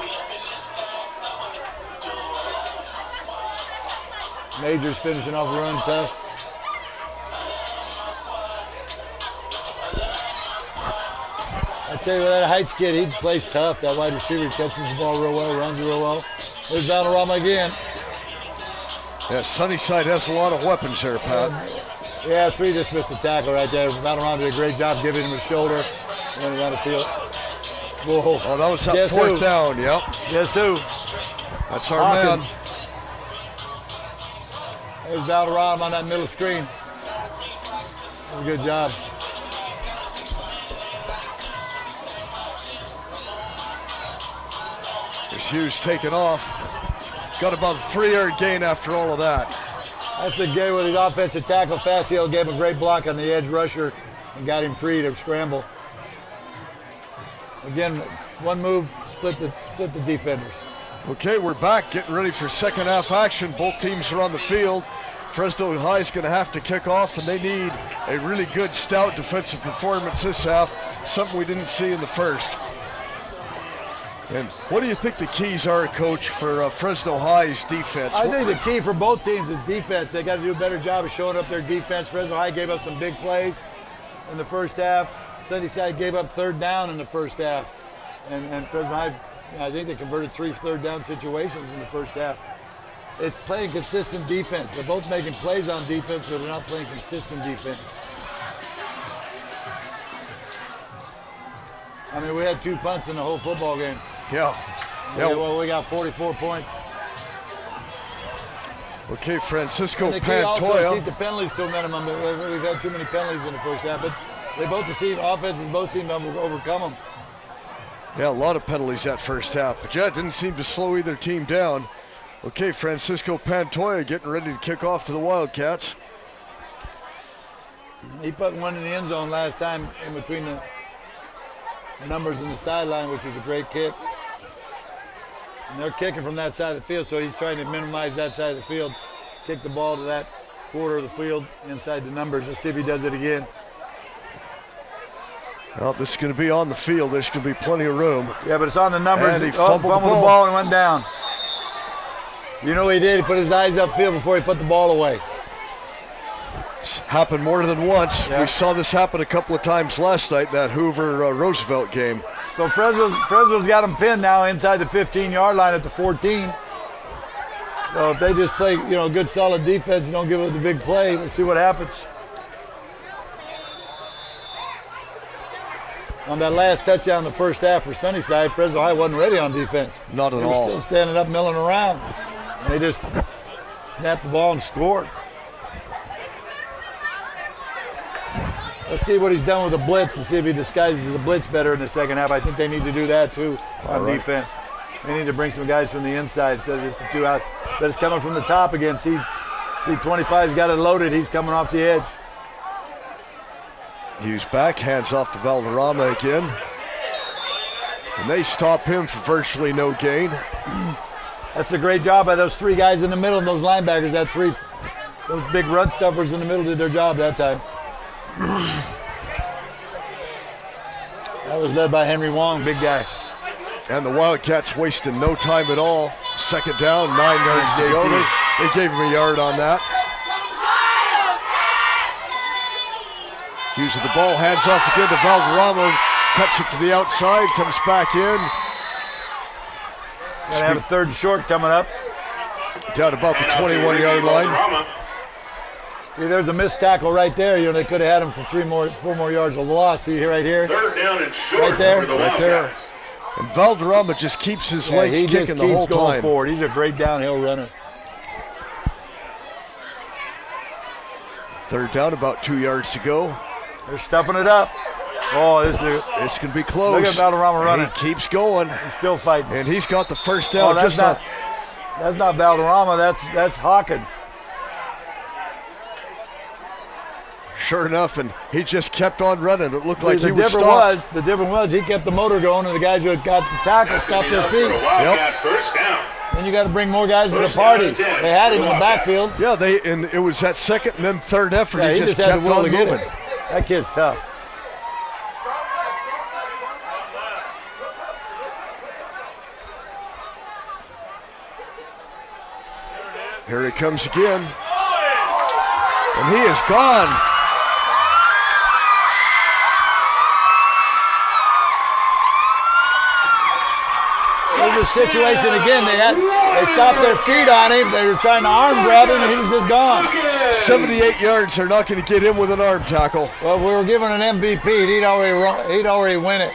Majors finishing off the run tough. I tell you what, that Heights kid, he plays tough. That wide receiver catches the ball real well, runs real well. There's Valderrama again. Yeah, Sunnyside has a lot of weapons there, Pat. Yeah, 3 just missed the tackle right there. Valderrama did a great job giving him a shoulder. Running down the field. Whoa. Oh, that was that fourth down, yep. Guess who? That's our man. There's Valderrama on that middle screen. Good job. There's Hughes taking off. Got about a 3-yard gain after all of that. That's the game with his offensive tackle. Facio gave him a great block on the edge rusher and got him free to scramble. Again, one move, split the defenders. Okay, we're back, getting ready for second half action. Both teams are on the field. Fresno High is going to have to kick off, and they need a really good, stout defensive performance this half, something we didn't see in the first. And what do you think the keys are, Coach, for Fresno High's defense? I think the key for both teams is defense. They got to do a better job of showing up their defense. Fresno High gave up some big plays in the first half. Sunnyside gave up third down in the first half. And Fresno High, I think they converted 3 third down situations in the first half. It's playing consistent defense. They're both making plays on defense, but they're not playing consistent defense. I mean, we had 2 punts in the whole football game. Yeah. Well, we got 44 points. Okay, Francisco Pantoja. Pantoja. Keep the penalties to a minimum. We've had too many penalties in the first half, but they both offenses both seem to overcome them. Yeah, a lot of penalties that first half, but yeah, it didn't seem to slow either team down. Okay, Francisco Pantoja getting ready to kick off to the Wildcats. He put one in the end zone last time in between the numbers in the sideline, which was a great kick. And they're kicking from that side of the field, so he's trying to minimize that side of the field. Kick the ball to that quarter of the field inside the numbers. Let's see if he does it again. Well, this is going to be on the field. There's going to be plenty of room. Yeah, but it's on the numbers. And he fumbled the ball and went down. You know what he did? He put his eyes upfield before he put the ball away. It's happened more than once. Yeah. We saw this happen a couple of times last night, that Hoover-Roosevelt game. So Fresno's got them pinned now inside the 15-yard line at the 14. So if they just play, good solid defense and don't give up the big play, we'll see what happens. On that last touchdown in the first half for Sunnyside, Fresno High wasn't ready on defense. Not at all. They were still standing up, milling around. And they just snapped the ball and scored. Let's see what he's done with the blitz and see if he disguises the blitz better in the second half. I think they need to do that too on defense. They need to bring some guys from the inside instead of just the 2 out. But it's coming from the top again. See 25's got it loaded. He's coming off the edge. Hughes back, hands off to Valderrama again. And they stop him for virtually no gain. That's a great job by those 3 guys in the middle and those linebackers. That 3 Those big run stuffers in the middle did their job that time. That was led by Henry Wong, big guy. And the Wildcats wasting no time at all. Second down, 9 yards to go. They gave him a yard on that. Hughes with the ball, hands off again to Valderrama, cuts it to the outside, comes back in. Gonna have a 3rd and short coming up. Down about the 21-yard line. See, there's a missed tackle right there. You know, they could have had him for 4 more yards of loss. See here, right here? 3rd down and short. Right there? Right there. And Valderrama just keeps his legs kicking the whole time. He just keeps going forward. He's a great downhill runner. 3rd down, about 2 yards to go. They're stuffing it up. Oh, this can be close. Look at Valderrama running. He keeps going. He's still fighting. And he's got the 1st down. That's not Valderrama. That's Hawkins. Sure enough, and he just kept on running. It looked like he was stopped. The difference was he kept the motor going, and the guys who had got the tackle stopped their feet. Yep. 1st down. Then you got to bring more guys to the party. They had him in the backfield. Yeah, and it was that 2nd and then 3rd effort. Yeah, he just had kept the will on to get moving. it. That kid's tough. Here he comes again. And he is gone. There's a situation again. They stopped their feet on him. They were trying to arm grab him, and he was just gone. 78 yards. They're not going to get him with an arm tackle. Well, we were giving an MVP. He'd already win it.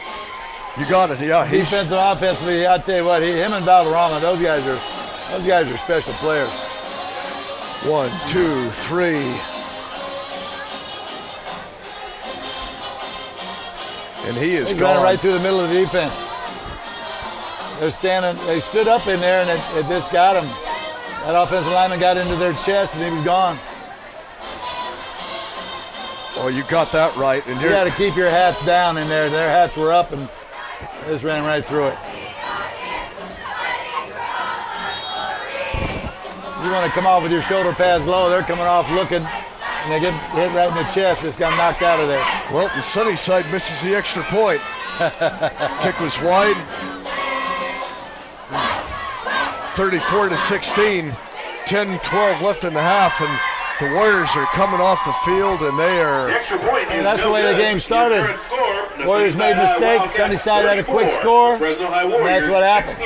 You got it. Yeah. Defensive, offensively. I tell you what, him and Valderrama, those guys are special players. 1, 2, 3. And he's gone. Running right through the middle of the defense. They stood up in there, and it just got him. That offensive lineman got into their chest, and he was gone. Oh, you got that right. And you got to keep your hats down in there. Their hats were up, and they just ran right through it. You want to come off with your shoulder pads low, they're coming off looking, and they get hit right in the chest. Just got knocked out of there. Well, the Sunnyside misses the extra point. Kick was wide. 34-16. 10-12 left in the half, and the Warriors are coming off the field, and they are. And that's the way the game started. Warriors made mistakes. Sunnyside had a quick score. And that's what happened.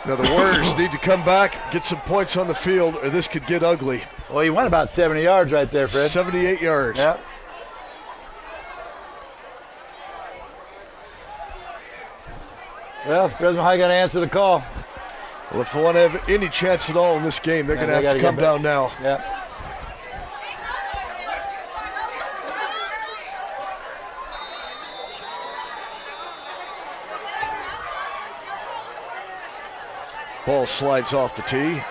Now the Warriors need to come back, get some points on the field, or this could get ugly. Well, he went about 70 yards right there, Fred. 78 yards. Yeah. Well, Fresno High got to answer the call. Well, if they want to have any chance at all in this game, they're going to have to come down now. Yeah. Ball slides off the tee.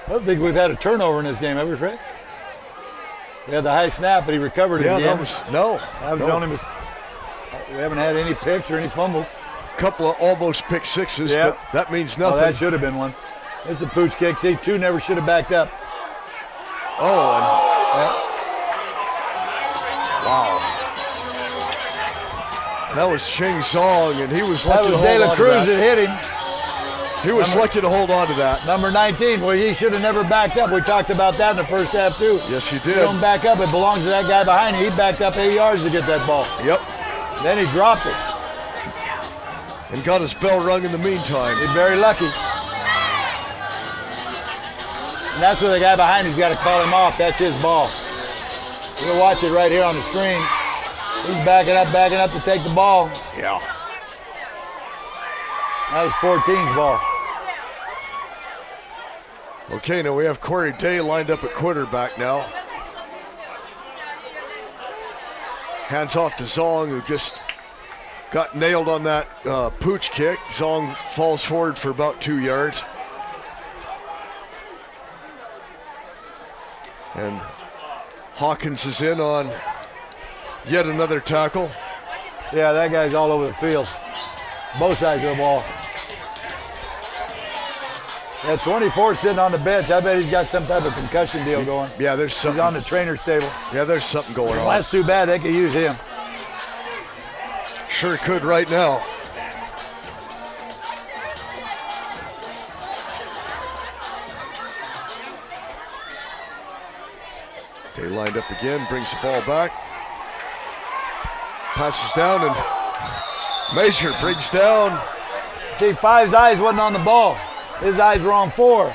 I don't think we've had a turnover in this game, have we, Fred? We had the high snap, but he recovered it again. That was the only mistake. We haven't had any picks or any fumbles. A couple of almost pick sixes, but that means nothing. Oh, that should have been one. This is a pooch kick. See, two never should have backed up. Oh, wow. That was Ching Zong, and he was lucky to hold on to that. That was De La Cruz that hit him. He was lucky to hold on to that. Number 19, well, he should have never backed up. We talked about that in the first half, too. Yes, he did. You don't back up. It belongs to that guy behind you. He backed up 8 yards to get that ball. Yep. Then he dropped it. And got his bell rung in the meantime. He's very lucky. And that's where the guy behind you's got to call him off. That's his ball. You'll watch it right here on the screen. He's backing up to take the ball. Yeah. That was 14's ball. Okay, now we have Corey Day lined up at quarterback now. Hands off to Zong, who just got nailed on that pooch kick. Zong falls forward for about 2 yards. And Hawkins is in on yet another tackle. Yeah, that guy's all over the field. Both sides of the ball. That 24 sitting on the bench. I bet he's got some type of concussion deal going. Yeah, there's something. He's on the trainer's table. Yeah, there's something going on. Well, that's too bad. They could use him. Sure could right now. Day lined up again, brings the ball back. Passes down and Major brings down. See, Five's eyes wasn't on the ball. His eyes were on 4.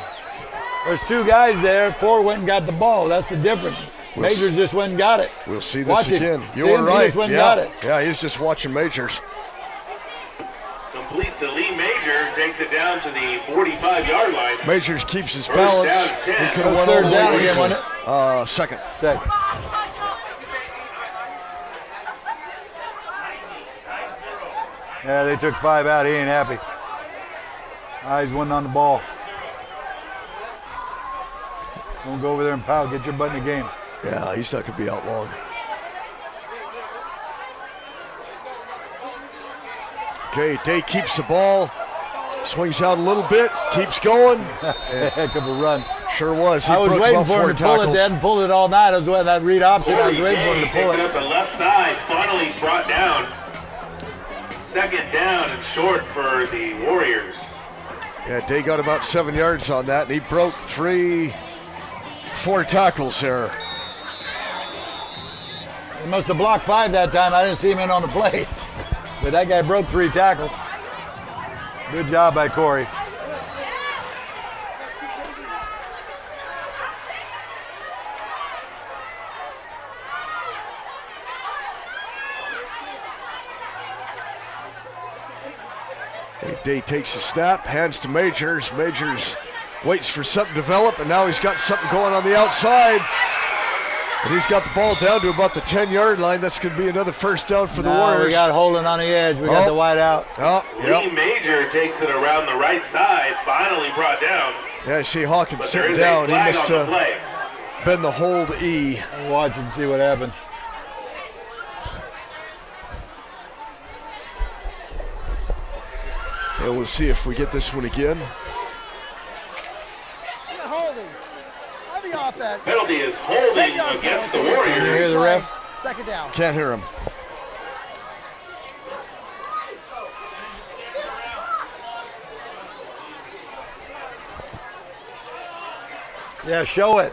There's 2 guys there. 4 went and got the ball. That's the difference. Majors just went and got it. We'll see this Watch again. It. You're right. He just went and got it. Yeah, he's just watching Majors. Complete to Lee Major, takes it down to the 45-yard line. Majors keeps his First balance. down, 10. He could have went third all the down way again, easily. wasn't Second. Second. Yeah, they took 5 out. He ain't happy. Eyes wasn't on the ball. Don't go over there and pout. Get your butt in the game. Yeah, he's not going to be out long. Okay, Day keeps the ball. Swings out a little bit. Keeps going. That's a heck of a run. Sure was. I was waiting for him to pull it. They hadn't pulled it all night. I was waiting that read option. I was waiting for him to pull it. Takes it up the left side. Finally brought down. Second down and short for the Warriors. Yeah, Day got about 7 yards on that, and he broke 4 tackles there. He must have blocked 5 that time. I didn't see him in on the play. But that guy broke 3 tackles. Good job by Corey. Day takes a snap, hands to Majors. Majors waits for something to develop, and now he's got something going on the outside. And he's got the ball down to about the 10-yard line. That's going to be another first down for the Warriors. We got Holden on the edge. We got the wide out. Lee Major takes it around the right side, finally brought down. Yeah, I see Hawkins sitting down. He must have been the hold E. Watch and see what happens. Yeah, we'll see if we get this one again. Holding on the offense. Penalty is holding against the Warriors. Can you hear the ref? Second down. Can't hear him. Yeah, show it.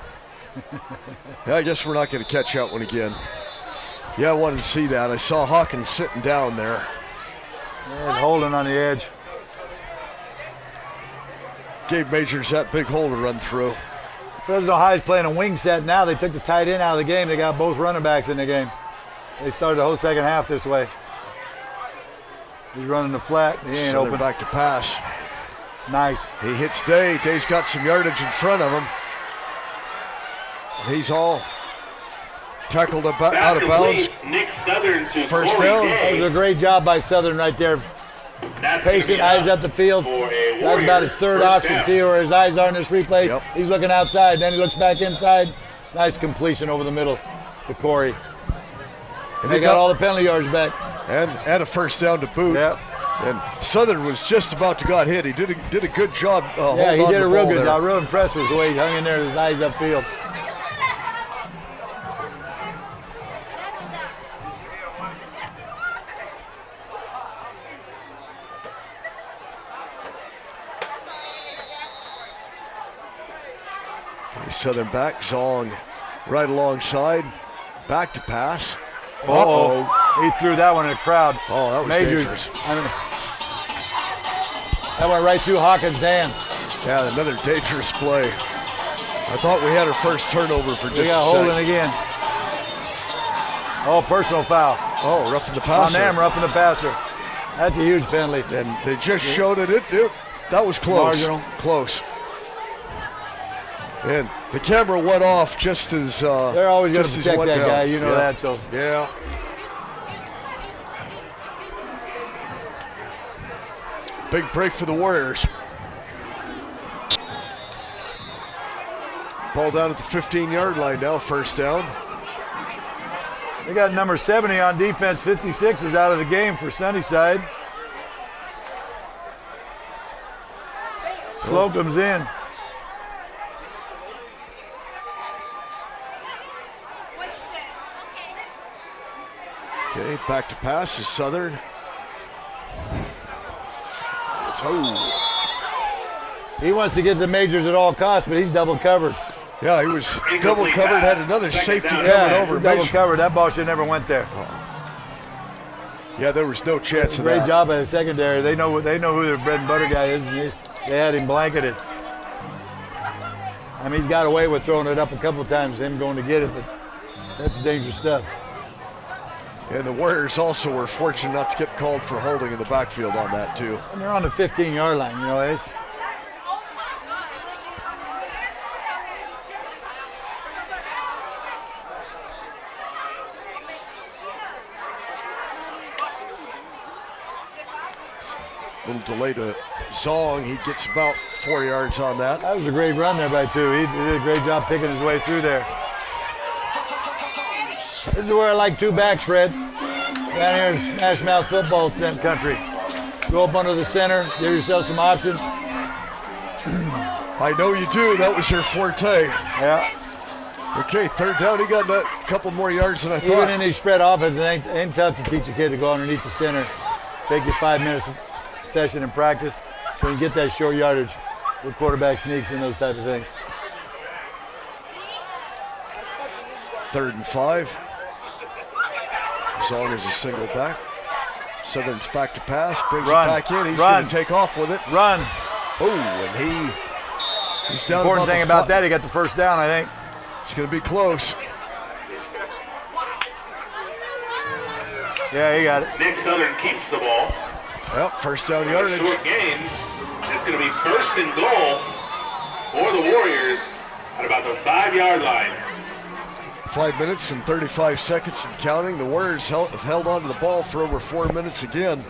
Yeah, I guess we're not going to catch that one again. Yeah, I wanted to see that. I saw Hawkins sitting down there. Yeah, Holden on the edge. Gave Majors that big hole to run through. Fresno High's playing a wing set now. They took the tight end out of the game. They got both running backs in the game. They started the whole second half this way. He's running the flat. He ain't Southern open. Back to pass. Nice. He hits Day. Day's got some yardage in front of him. He's all tackled out of bounds. Nick Southern to first Corey down. Day. That was a great job by Southern right there. That's Pacing, eyes up the field. That's about his third option. down. See where his eyes are in this replay? He's looking outside. Then he looks back inside. Nice completion over the middle to Corey. And they got all the penalty yards back. And a first down to boot. Yep. And Southern was just about to got hit. He did a good job. Yeah, he did a real good there. job. Real impressed with the way he hung in there with his eyes upfield. Southern back, Zong right alongside, back to pass. Uh-oh. He threw that one in the crowd. Oh, that was dangerous. That went right through Hawkins' hands. Yeah, another dangerous play. I thought we had our first turnover for just We got a second. Holden again. Oh, personal foul. Oh, roughing the passer. On them, roughing the passer. That's a huge penalty. And they just showed it. That was close. Marginal. Close. And the camera went off just as they're always going to just as protect it went that down. guy, you know that. So yeah. Big break for the Warriors. Ball down at the 15-yard line now, first down. they got number 70 on defense. 56 is out of the game for Sunnyside. Slocum's in. Okay, back to pass is Southern. It's He wants to get the majors at all costs, but he's double covered. Yeah, he was double covered, had another safety coming over. Double covered. That ball should never went there. Yeah, there was no chance of that. Great job by the secondary. They know who their bread and butter guy is, and they had him blanketed. I mean, he's got away with throwing it up a couple times, him going to get it, but that's dangerous stuff. And the Warriors also were fortunate not to get called for holding in the backfield on that too. And they're on the 15-yard line, you know. It's little delay to Zong. He gets about 4 yards on that. That was a great run there by two. He did a great job picking his way through there. This is where I like two backs, Fred. Down here in Smash Mouth football country. Go up under the center, give yourself some options. I know you do. That was your forte. Yeah. Okay, third down. He got a couple more yards than I thought. Even in these spread offense, it ain't tough to teach a kid to go underneath the center. Take you 5 minutes of session in practice so you can get that short yardage with quarterback sneaks and those type of things. 3rd and 5. Zong is a single back. Southern's back to pass, brings it back in. He's going to take off with it. Run. Oh, and he's down. Important thing about that, he got the first down, I think. It's going to be close. Yeah, he got it. Nick Southern keeps the ball. Yep, first down yardage. Short gain. It's going to be 1st and goal for the Warriors at about the 5-yard line. 5 minutes and 35 seconds and counting. The Warriors have held on to the ball for over 4 minutes again.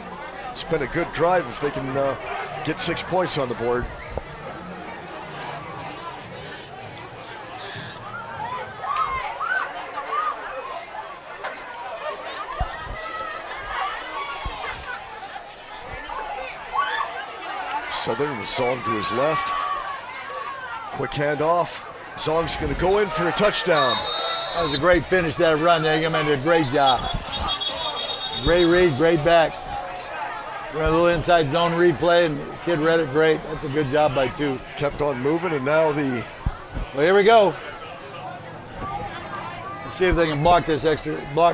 It's been a good drive if they can get 6 points on the board. Southern with Zong to his left. Quick handoff. Zong's going to go in for a touchdown. That was a great finish, that run there. Young man did a great job. Great read, great back. Ran a little inside zone replay, and the kid read it great. That's a good job by two. Kept on moving, and now the... Well, here we go. Let's see if they can block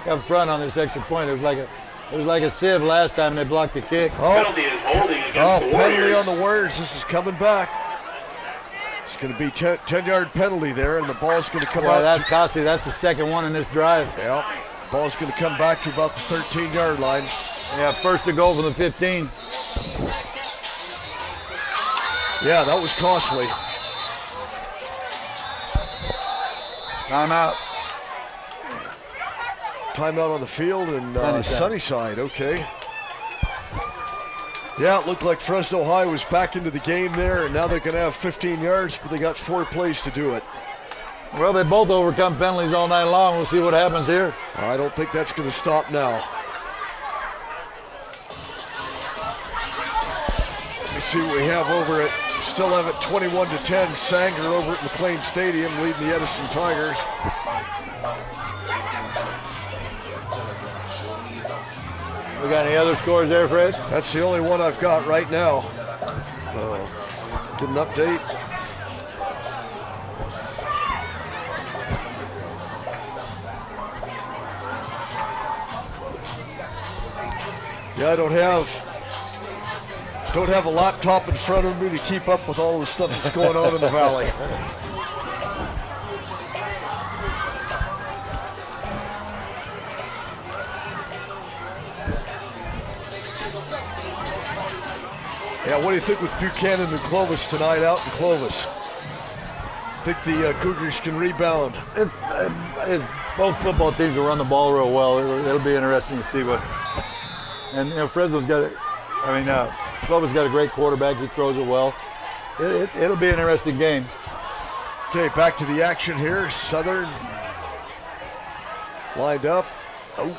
up front on this extra point. It was like a sieve last time they blocked the kick. Penalty is holding against the Warriors. Penalty on the Warriors. This is coming back. It's going to be 10-yard penalty there, and the ball's going to come out. That's costly. That's the second one in this drive. Yeah. Ball's going to come back to about the 13-yard line. Yeah, 1st to goal from the 15. Yeah, that was costly. Timeout. Timeout on the field in Sunnyside. Okay. Yeah, it looked like Fresno High was back into the game there, and now they're going to have 15 yards, but they got 4 plays to do it. Well, they both overcome penalties all night long. We'll see what happens here. I don't think that's going to stop now. Let me see what we have over it. Still have it 21-10. Sanger over at McLean Stadium leading the Edison Tigers. We got any other scores there, Fred? That's the only one I've got right now. Get an update. Yeah, I don't have a laptop in front of me to keep up with all the stuff that's going on in the valley. Yeah, what do you think with Buchanan and Clovis tonight out in Clovis? Think the Cougars can rebound? Both football teams will run the ball real well. It'll be interesting to see what. And Fresno's got Clovis got a great quarterback. He throws it well. It'll be an interesting game. Okay, back to the action here. Southern lined up. Oh,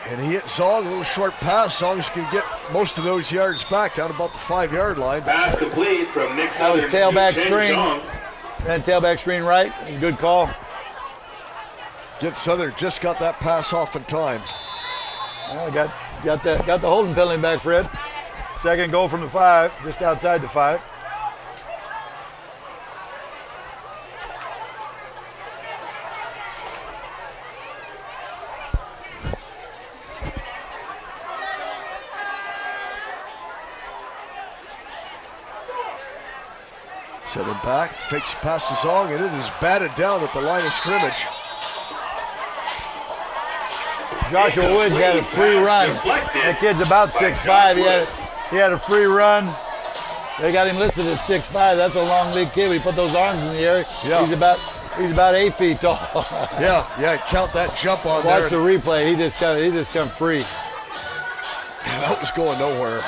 and he hit Zong. A little short pass. Zong's going to get most of those yards back, down about the 5-yard line. Pass complete from Nick That was Southern tailback to Chen screen. Zhang. And tailback screen right. It was a good call. Get Southern just got that pass off in time. Well, got the holding penalty back, Fred. Second goal from the 5, just outside the 5. Southern back, fakes past the Zong, and it is batted down at the line of scrimmage. Joshua Woods had a free run. That kid's about 6'5". He had a free run. They got him listed at 6'5". That's a long league kid. We put those arms in the air. Yeah. He's about 8 feet tall. yeah, count that jump on there. Watch the replay. He just come free. Yeah, that was going nowhere.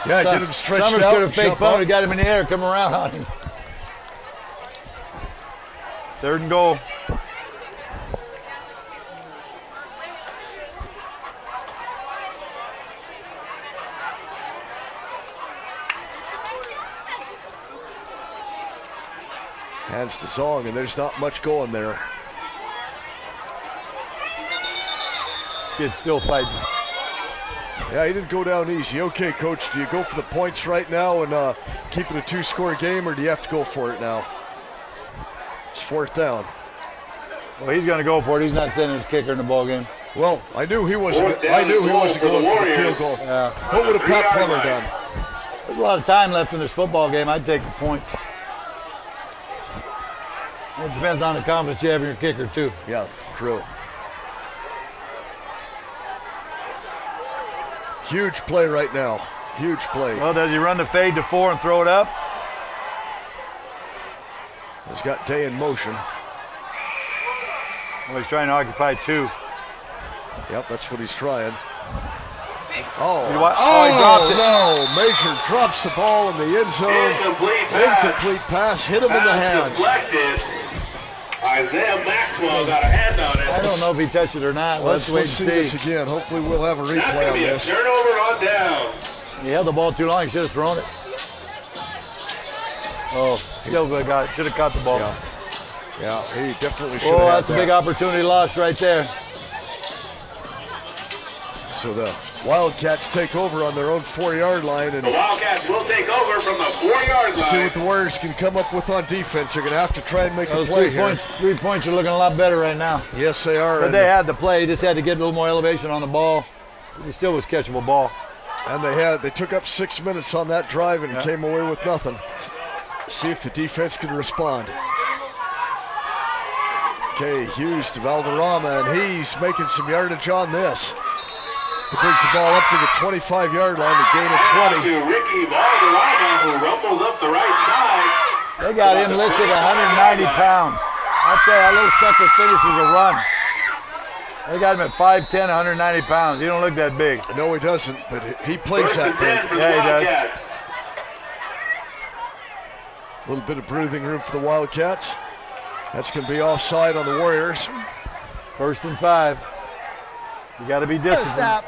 Yeah, get him stretched Summers out. could have fake punted, got him in the air, come around on him. 3rd and goal. Hands to Zong, and there's not much going there. Kid's still fighting. Yeah, he didn't go down easy. Okay, Coach, do you go for the points right now and keep it a 2-score game, or do you have to go for it now? It's 4th down. Well, he's going to go for it. He's not sending his kicker in the ball game. Well, I knew he wasn't going for the field goal. Yeah. What would have Pat Plummer done? There's a lot of time left in this football game. I'd take the points. It depends on the confidence you have in your kicker, too. Yeah, true. Huge play right now. Huge play. Well, does he run the fade to 4 and throw it up? He's got Day in motion. Well, he's trying to occupy 2. Yep, that's what he's trying. He dropped it. No, Major drops the ball in the end zone. Incomplete pass, hit him in the hands. Deflected. Isaiah Maxwell got a hand on it. I don't know if he touched it or not. Let's see this again. Hopefully we'll have a replay on this. Turnover on down. He held the ball too long. He should have thrown it. Oh, still should have caught the ball. Yeah, he definitely should have. Oh, that's a big opportunity lost right there. So the Wildcats take over on their own 4-yard line. And the Wildcats will take over from the 4-yard line. See what the Warriors can come up with on defense. They're going to have to try and make a play here. 3 points are looking a lot better right now. Yes, they are. But they had the play. Just had to get a little more elevation on the ball. It still was catchable ball. And they took up 6 minutes on that drive and came away with nothing. See if the defense can respond. Okay, Hughes to Valderrama, and he's making some yardage on this. He brings the ball up to the 25-yard line to gain a 20. To Ricky Valderrama, who rumbles up the right side. They got him listed 190 pounds. I'll tell you, that little sucker finishes a run. They got him at 5'10", 190 pounds. He don't look that big. No, he doesn't, but he plays that big. Yeah, he does. A little bit of breathing room for the Wildcats. That's going to be offside on the Warriors. 1st and 5. You got to be disciplined. Stop.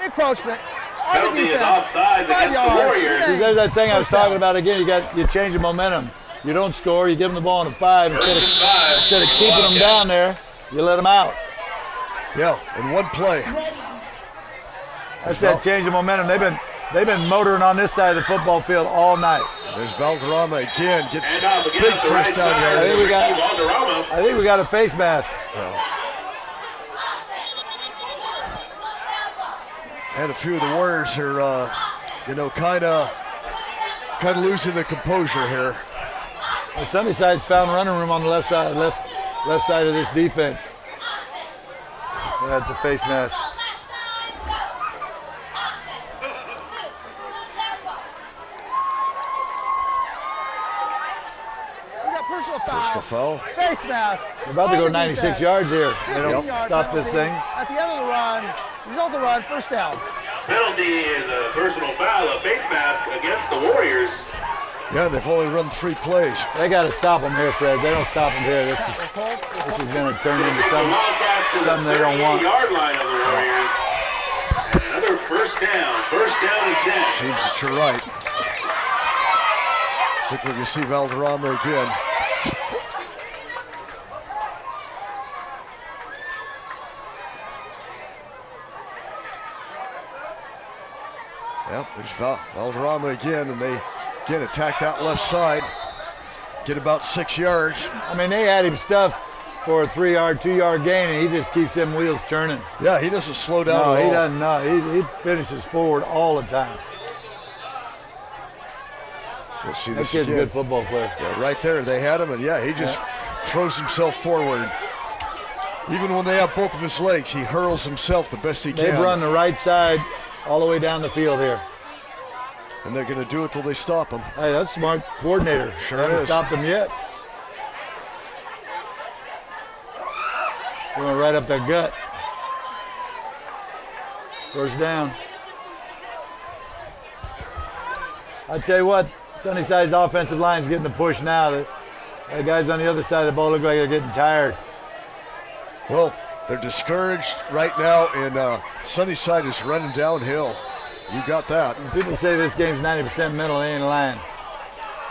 Encroachment. Penalty is offside against the Warriors. See, there's that thing I was talking about again. You change the momentum. You don't score. You give them the ball in a 5 instead of keeping them down there. You let them out. Yeah, in one play. That's that change of momentum. They've been motoring on this side of the football field all night. There's Valderrama again. Gets big first down yardage. I think we got a face mask. And a few of the Warriors are, kind of losing the composure here. Well, Sunnyside's found running room on the left side of this defense. Yeah, that's a face mask. Personal foul. Face mask. They're about to go 96 yards here. They don't stop this thing. At the end of the run, result of the run, 1st down. Penalty is a personal foul, a face mask against the Warriors. Yeah, they've only run 3 plays. They got to stop them here, Fred. They don't stop them here. This is going to turn into something they don't want. Yard line of the Warriors. And another first down. First down and 10. Seems that you're right. I think we're going to see Valderrama again. Yep, there's Valderrama again, and they again attack that left side. Get about 6 yards. I mean, they had him stuffed for a 3-yard, 2-yard gain, and he just keeps them wheels turning. Yeah, he doesn't slow down at all. No, he doesn't. No, he finishes forward all the time. We'll see That this kid's a again. good football player. Yeah, right there, they had him, and yeah, he just throws himself forward. Even when they have both of his legs, he hurls himself the best he can. They've run the right side all the way down the field here. And they're going to do it till they stop him. Hey, that's a smart coordinator. Sure Haven't is. stopped them yet. Going right up their gut. First down. I tell you what, Sunnyside's offensive line's getting the push now. The guys on the other side of the ball look like they're getting tired. Well, they're discouraged right now, and Sunnyside is running downhill. You got that. When people say this game's 90% mental, they ain't lying.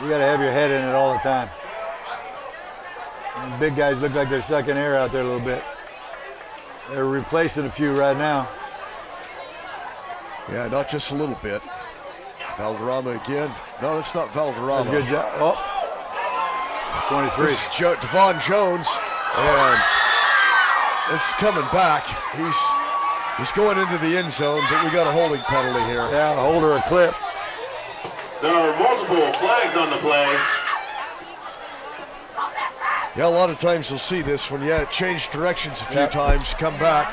You got to have your head in it all the time. And the big guys look like they're sucking air out there a little bit. They're replacing a few right now. Yeah, not just a little bit. Valderrama again. No, that's not Valderrama. That's a good job. Oh, 23. This is Devon Jones, and it's coming back. He's going into the end zone, but we got a holding penalty here. Yeah, a hold or a clip. There are multiple flags on the play. Yeah, a lot of times you'll see this when you change directions a few times, come back.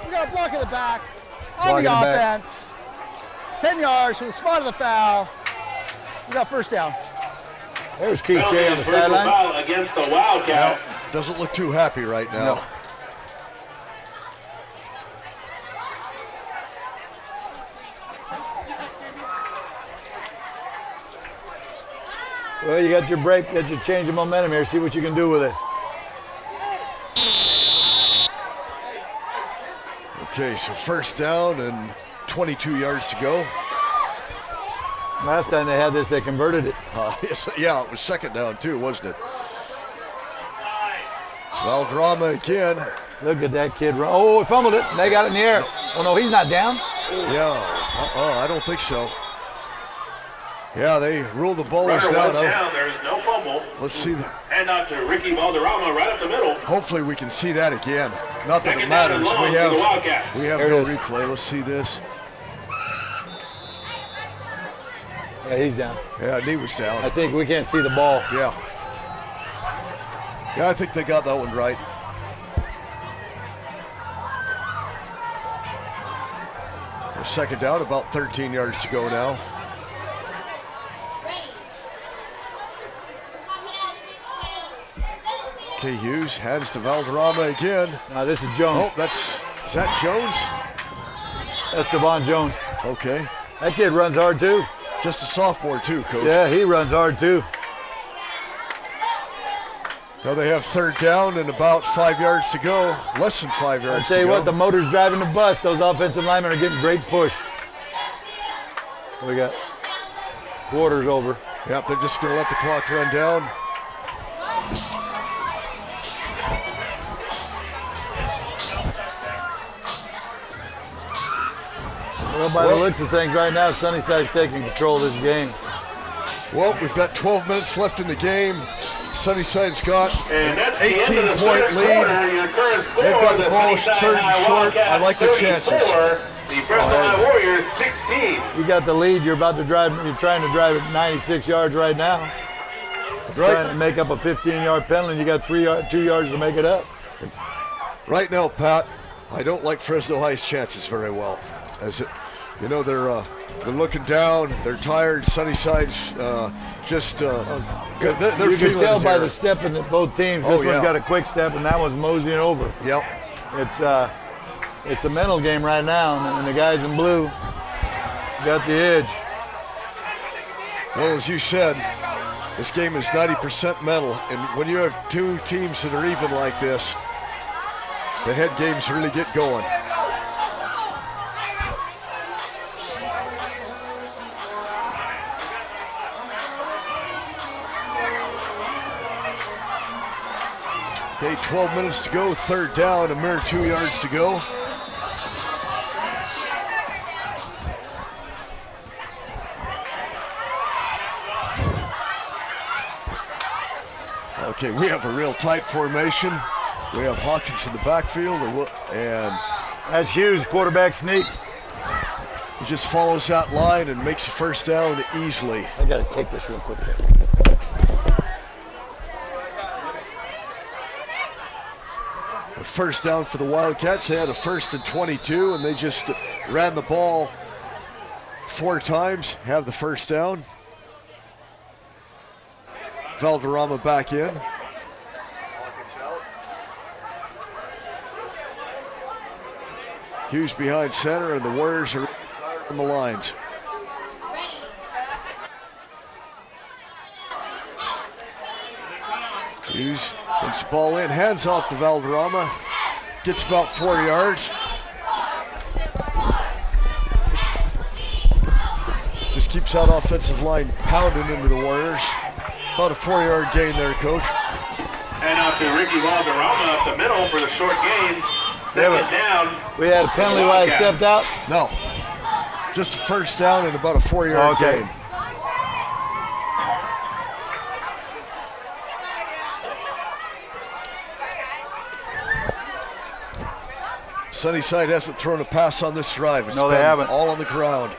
We got a block in the back Block on in the the back. offense. 10 yards from the spot of the foul. We got first down. There's Keith Day on the Personal sideline. foul against the Wildcats. Doesn't look too happy right now. No. Well, you got your break, got your change of momentum here. See what you can do with it. Okay, so first down and 22 yards to go. Last time they had this, they converted it. Yes, yeah, it was second down too, wasn't it? Valderrama again. Look at that kid run. Oh, he fumbled it. They got it in the air. Oh, no, he's not down. Yeah, I don't think so. Yeah, they ruled the ball was Runner down. was down. There's no fumble. Let's see. Hand out to Ricky Valderrama right up the middle. Hopefully we can see that again. Not that it Second down and matters. long We for the Wildcats. have There no it is. replay. Let's see this. Yeah, he's down. Yeah, knee was down. I think we can't see the ball. Yeah. Yeah, I think they got that one right. Second down, about 13 yards to go now. Okay, Hughes hands to Valderrama again. Now this is Jones. Oh, is that Jones? That's Devon Jones. Okay. That kid runs hard too. Just a sophomore too, Coach. Yeah, he runs hard too. Now they have third down and about 5 yards to go. Less than 5 yards I'll tell you to go. what, the motor's driving the bus. Those offensive linemen are getting great push. We got quarters over. Yep, they're just going to let the clock run down. Well, by the looks of things right now, Sunnyside's taking control of this game. Well, we've got 12 minutes left in the game. Sunnyside's got And that's an the end of the 18-point third lead. quarter. Your current score, They've got the ball Sunnyside third and High short. I Wildcats like the 34, chances. The Fresno High Warriors 16. You got the lead. You're about to drive. You're trying to drive it 96 yards right now. Right. Trying to make up a 15-yard penalty. You got 2 yards to make it up. Right now, Pat, I don't like Fresno High's chances very well. You know, they're looking down. They're tired. Sunnyside's just good. They're You can feeling tell it by here. the step in both teams. Oh, This yeah. one's got a quick step, and that one's moseying over. Yep. It's a mental game right now, and the guys in blue got the edge. Well, as you said, This game is 90% mental, and when you have two teams that are even like this, the head games really get going. Okay, 12 minutes to go, third down, a mere 2 yards to go. Okay, we have a real tight formation. We have Hawkins in the backfield, and that's Hughes, quarterback sneak. He just follows that line and makes a first down easily. I gotta take this real quick. A first down for the Wildcats. They had a 1st and 22, and they just ran the ball 4 times, have the first down. Valderrama back in. Hughes behind center, and the Warriors are on the lines. Hughes puts the ball in, hands off to Valderrama, gets about 4 yards. Just keeps that offensive line pounding into the Warriors. About a 4-yard gain there, Coach. And out to Ricky Valderrama up the middle for the short gain. Second down. We had a penalty while he stepped out? No. Just a first down and about a 4-yard gain. Sunnyside hasn't thrown a pass on this drive. It's no, they haven't. All on the ground.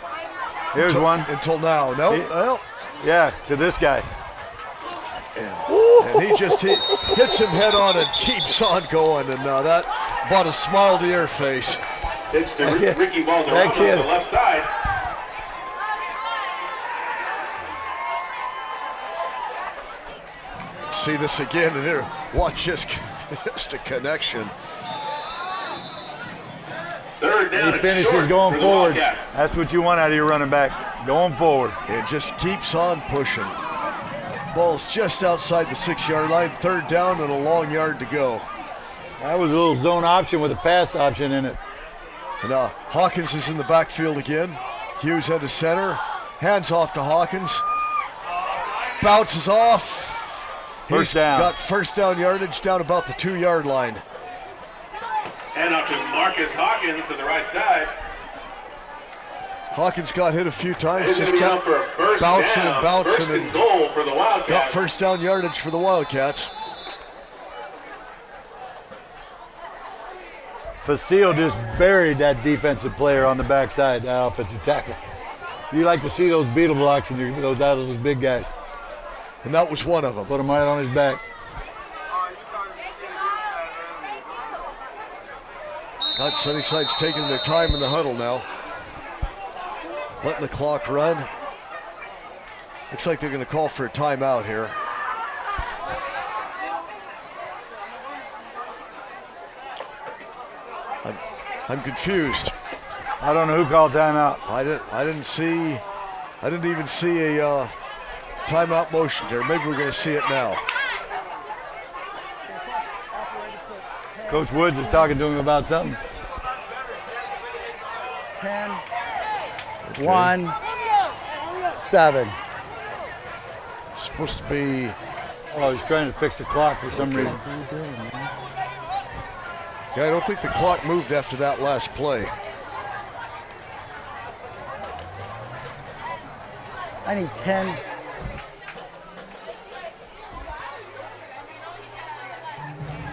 Here's one. Until now. No. Yeah, to this guy. And he just hits him head on and keeps on going. And that brought a smile to your face. It's to Ricky Valderrama on the left side. See this again, and here, watch this, just a connection. Third down. He finishes going forward. That's what you want out of your running back, going forward. It just keeps on pushing. Ball's just outside the 6-yard line, third down and a long yard to go. That was a little zone option with a pass option in it. And Hawkins is in the backfield again. Hughes at his center, hands off to Hawkins. Bounces off. First down. Got first down yardage down about the 2-yard line. And up to Marcus Hawkins to the right side. Hawkins got hit a few times, just kept bouncing and bouncing, and goal for the Wildcats. Got first down yardage for the Wildcats. Facile just buried that defensive player on the backside, that offensive tackle. You like to see those beetle blocks and those big guys. And that was one of them. Put him right on his back. Sunnyside's taking their time in the huddle now. Letting the clock run. Looks like they're going to call for a timeout here. I'm confused. I don't know who called timeout. I didn't even see a timeout motion there. Maybe we're going to see it now. Coach Woods is talking to him about something. 10, 1, 7. Supposed to be. Oh, he's trying to fix the clock for some reason. Yeah, I don't think the clock moved after that last play. I need 10.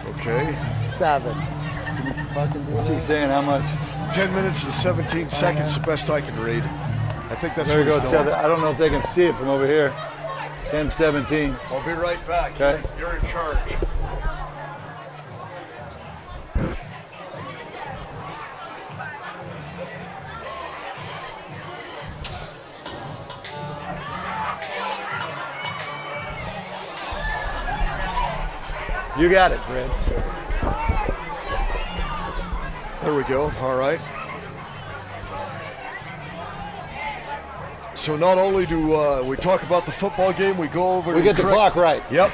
Okay. 7. What's he saying? How much? 10 minutes and 17 seconds, the best I can read. I think that's there what you go. I don't know if they can see it from over here. 10-17. I'll be right back. Okay. You're in charge. You got it, Fred. There we go. All right. So not only do we talk about the football game, we go over. We get the clock right. Yep.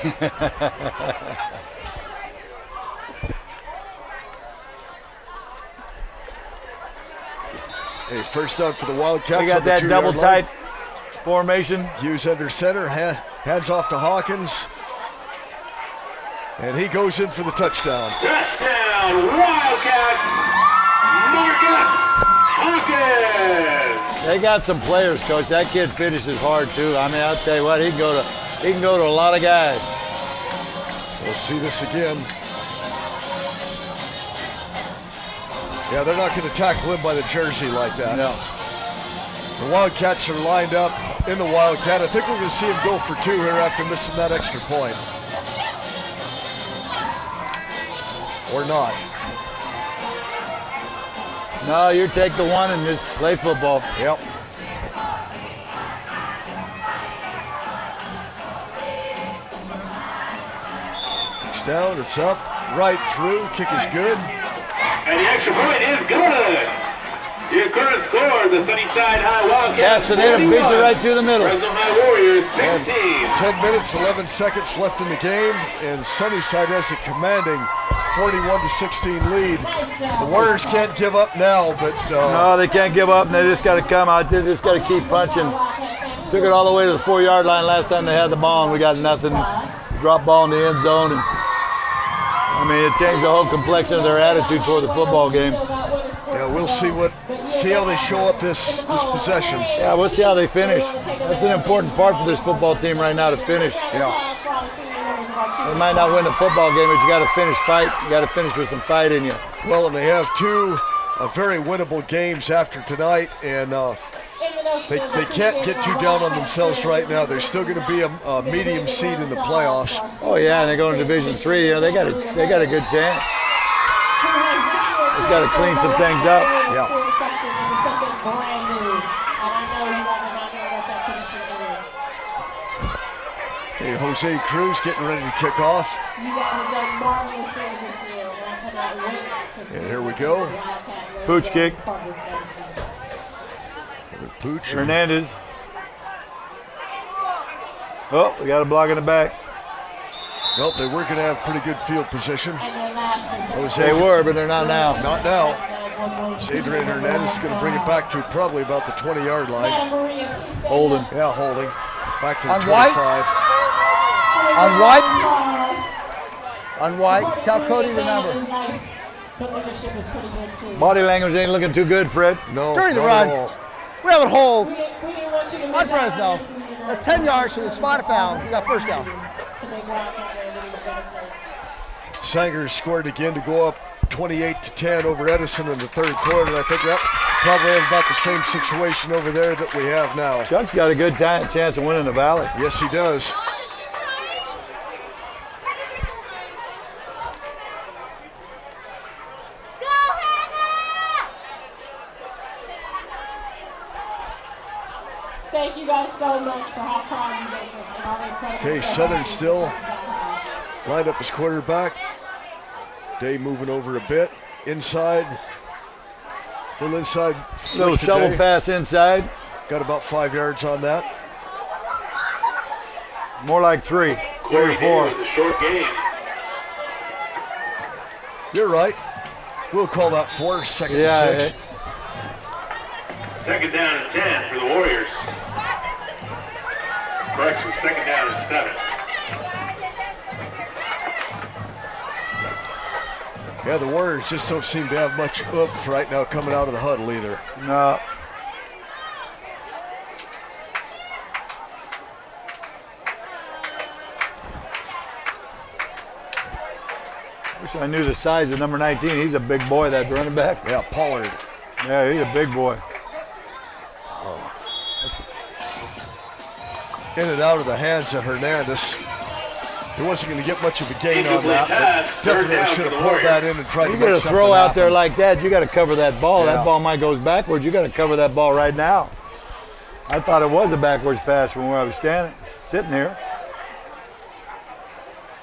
Hey, first down for the Wildcats. We got that double tight formation. Hughes under center, hands off to Hawkins. And he goes in for the touchdown. Touchdown, Wildcats, Marcus Hawkins. They got some players, Coach. That kid finishes hard too. I mean, I'll tell you what, he can go to a lot of guys. We'll see this again. Yeah, they're not going to tackle him by the jersey like that. No. The Wildcats are lined up in the Wildcat. I think we're going to see him go for 2 here after missing that extra point. Or not. No, you take the 1 and just play football. Yep. It's down, it's up, right through, kick is good. And the extra point is good. Your current score, the Sunnyside High Wildcats. Cast it in and beat you right through the middle. Fresno High Warriors 16. And 10 minutes, 11 seconds left in the game, and Sunnyside has a commanding 41-16 lead. The Warriors can't give up now, but no, they can't give up, and they just got to come out. They just got to keep punching. Took it all the way to the 4-yard line last time they had the ball, and we got nothing. Drop ball in the end zone, and I mean, it changed the whole complexion of their attitude toward the football game. Yeah, we'll see how they show up this possession. Yeah, we'll see how they finish. That's an important part for this football team right now to finish. Yeah. They might not win the football game, but you got to finish fight. You got to finish with some fight in you. Well, and they have 2 very winnable games after tonight, and they can't get too down on themselves right now. They're still going to be a medium seed in the playoffs. Oh yeah, and they go to Division III. You know, they got a good chance. Just got to clean some things up. Yeah. Okay, Jose Cruz getting ready to kick off. You guys have done marvelous things this year, and I cannot wait to see. And here we go. Pooch kick. Pooch. Hernandez. Oh, we got a block in the back. Well, they were going to have pretty good field position. They were, but they're not now. Not now. Adrian Hernandez is going to bring it back to probably about the 20-yard line. Holding. Yeah, holding. Back to the On 25. White. On White. On White. Tell Cody the number. Body language ain't looking too good, Fred. No, During the not run. at all. We have it hold. On Fresno. That's 10 yards from the spot of foul. We got first down. Sanger scored again to go up 28-10 over Edison in the 3rd quarter. I think that probably has about the same situation over there that we have now. Chuck's got a good chance of winning the Valley. Yes, he does. Thank you guys so much for how proud you make us and all the incredible Okay, stuff. Southern still lined up as quarterback. Day moving over a bit. Inside. Little inside. Little shovel pass inside. Got about 5 yards on that. More like 3. 3 or 4. The short game. You're right. We'll call that 4, second and 6. Second down and 10 for the Warriors. Correction, second down and 7. Yeah, the Warriors just don't seem to have much oomph right now coming out of the huddle either. No. Wish I knew the size of number 19. He's a big boy, that running back. Yeah, Pollard. Yeah, he's a big boy. In and out of the hands of Hernandez. He wasn't going to get much of a gain on that, but definitely should have pulled that in and tried to You make got to something throw out happen. there like that. You got to cover that ball. Yeah. That ball might go backwards. You got to cover that ball right now. I thought it was a backwards pass from where I was standing, sitting here.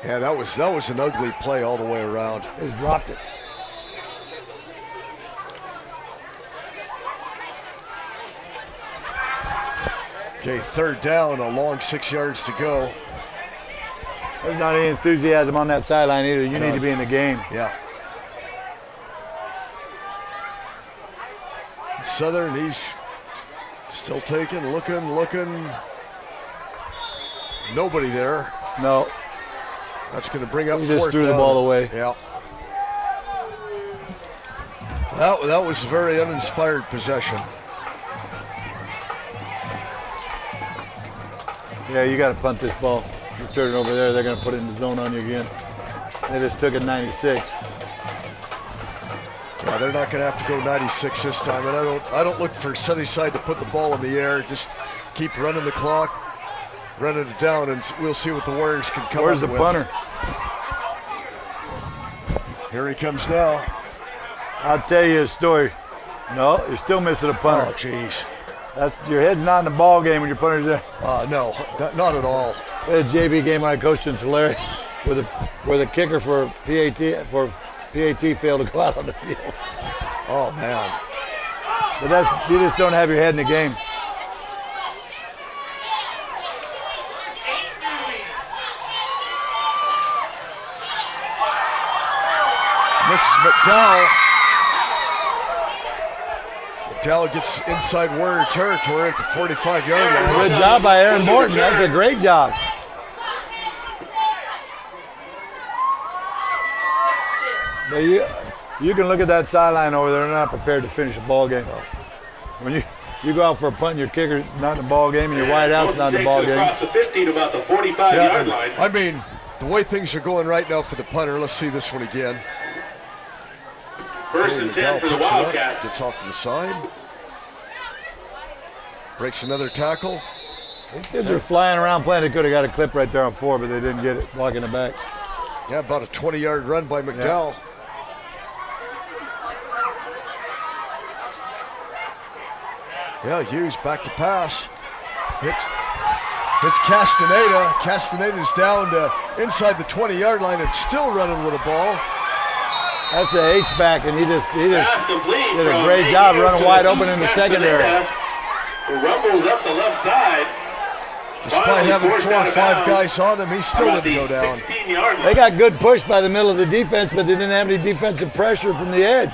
Yeah, that was an ugly play all the way around. Just dropped it. Okay, 3rd down, a long 6 yards to go. There's not any enthusiasm on that sideline either. You need to be in the game. Yeah. Southern, he's still taking, looking. Nobody there. No. That's going to bring up 4th down. He just threw the ball away. Yeah. That was a very uninspired possession. Yeah, you got to punt this ball. You turn it over there, they're going to put it in the zone on you again. They just took it 96. Yeah, they're not going to have to go 96 this time, and I don't look for Sunnyside to put the ball in the air. Just keep running the clock, running it down, and we'll see what the Warriors can come Where's up the with. punter? Here he comes now. I'll tell you a story. No, you're still missing a punter. Oh, jeez. Your head's not in the ball game when your punter's there. No, not at all. We had a JV game when I coached in Tulare, where the kicker for PAT failed to go out on the field. Oh man! But you just don't have your head in the game. Misses McDowell. McDowell gets inside Warrior territory at the 45-yard line. Good job by Aaron Morton. That's a great job. But you can look at that sideline over there. They're not prepared to finish a ball game. When you go out for a punt, and your kicker's not in the ball game, and your wide out's not in the ball game. Across the 50 to about the 45-yard line. I mean, the way things are going right now for the punter. Let's see this one again. 1st and 10 for the Wildcats. Gets off to the side. Breaks another tackle. These kids are flying around playing. They could have got a clip right there on 4, but they didn't get it, blocking the back. Yeah, about a 20-yard run by McDowell. Yeah, Hughes back to pass. Hits Castaneda. Castaneda's down to inside the 20-yard line and still running with the ball. That's the H-back, and he did a great job running wide open in the secondary. Rumbles up the left side. Despite having 4 or 5 guys on him, he still didn't go down. They got good push by the middle of the defense, but they didn't have any defensive pressure from the edge.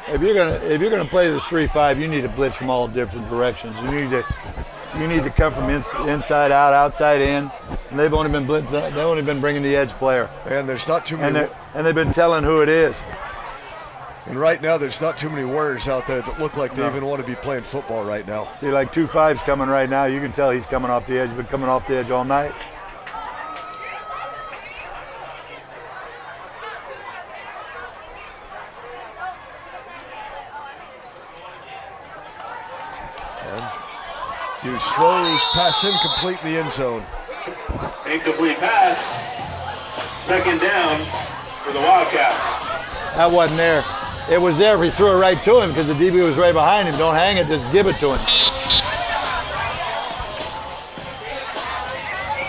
If you're gonna play this 3-5, you need to blitz from all different directions. You need to come from inside out, outside in. And they've only been blitzing. They've only been bringing the edge player. And there's not too many. And they've been telling who it is. And right now, there's not too many Warriors out there that look like they even want to be playing football right now. See, like 2-5's coming right now. You can tell he's coming off the edge. He's been coming off the edge all night. Hughes throws, pass incomplete in the end zone. Incomplete pass. 2nd down for the Wildcats. That wasn't there. It was there if he threw it right to him because the DB was right behind him. Don't hang it, just give it to him.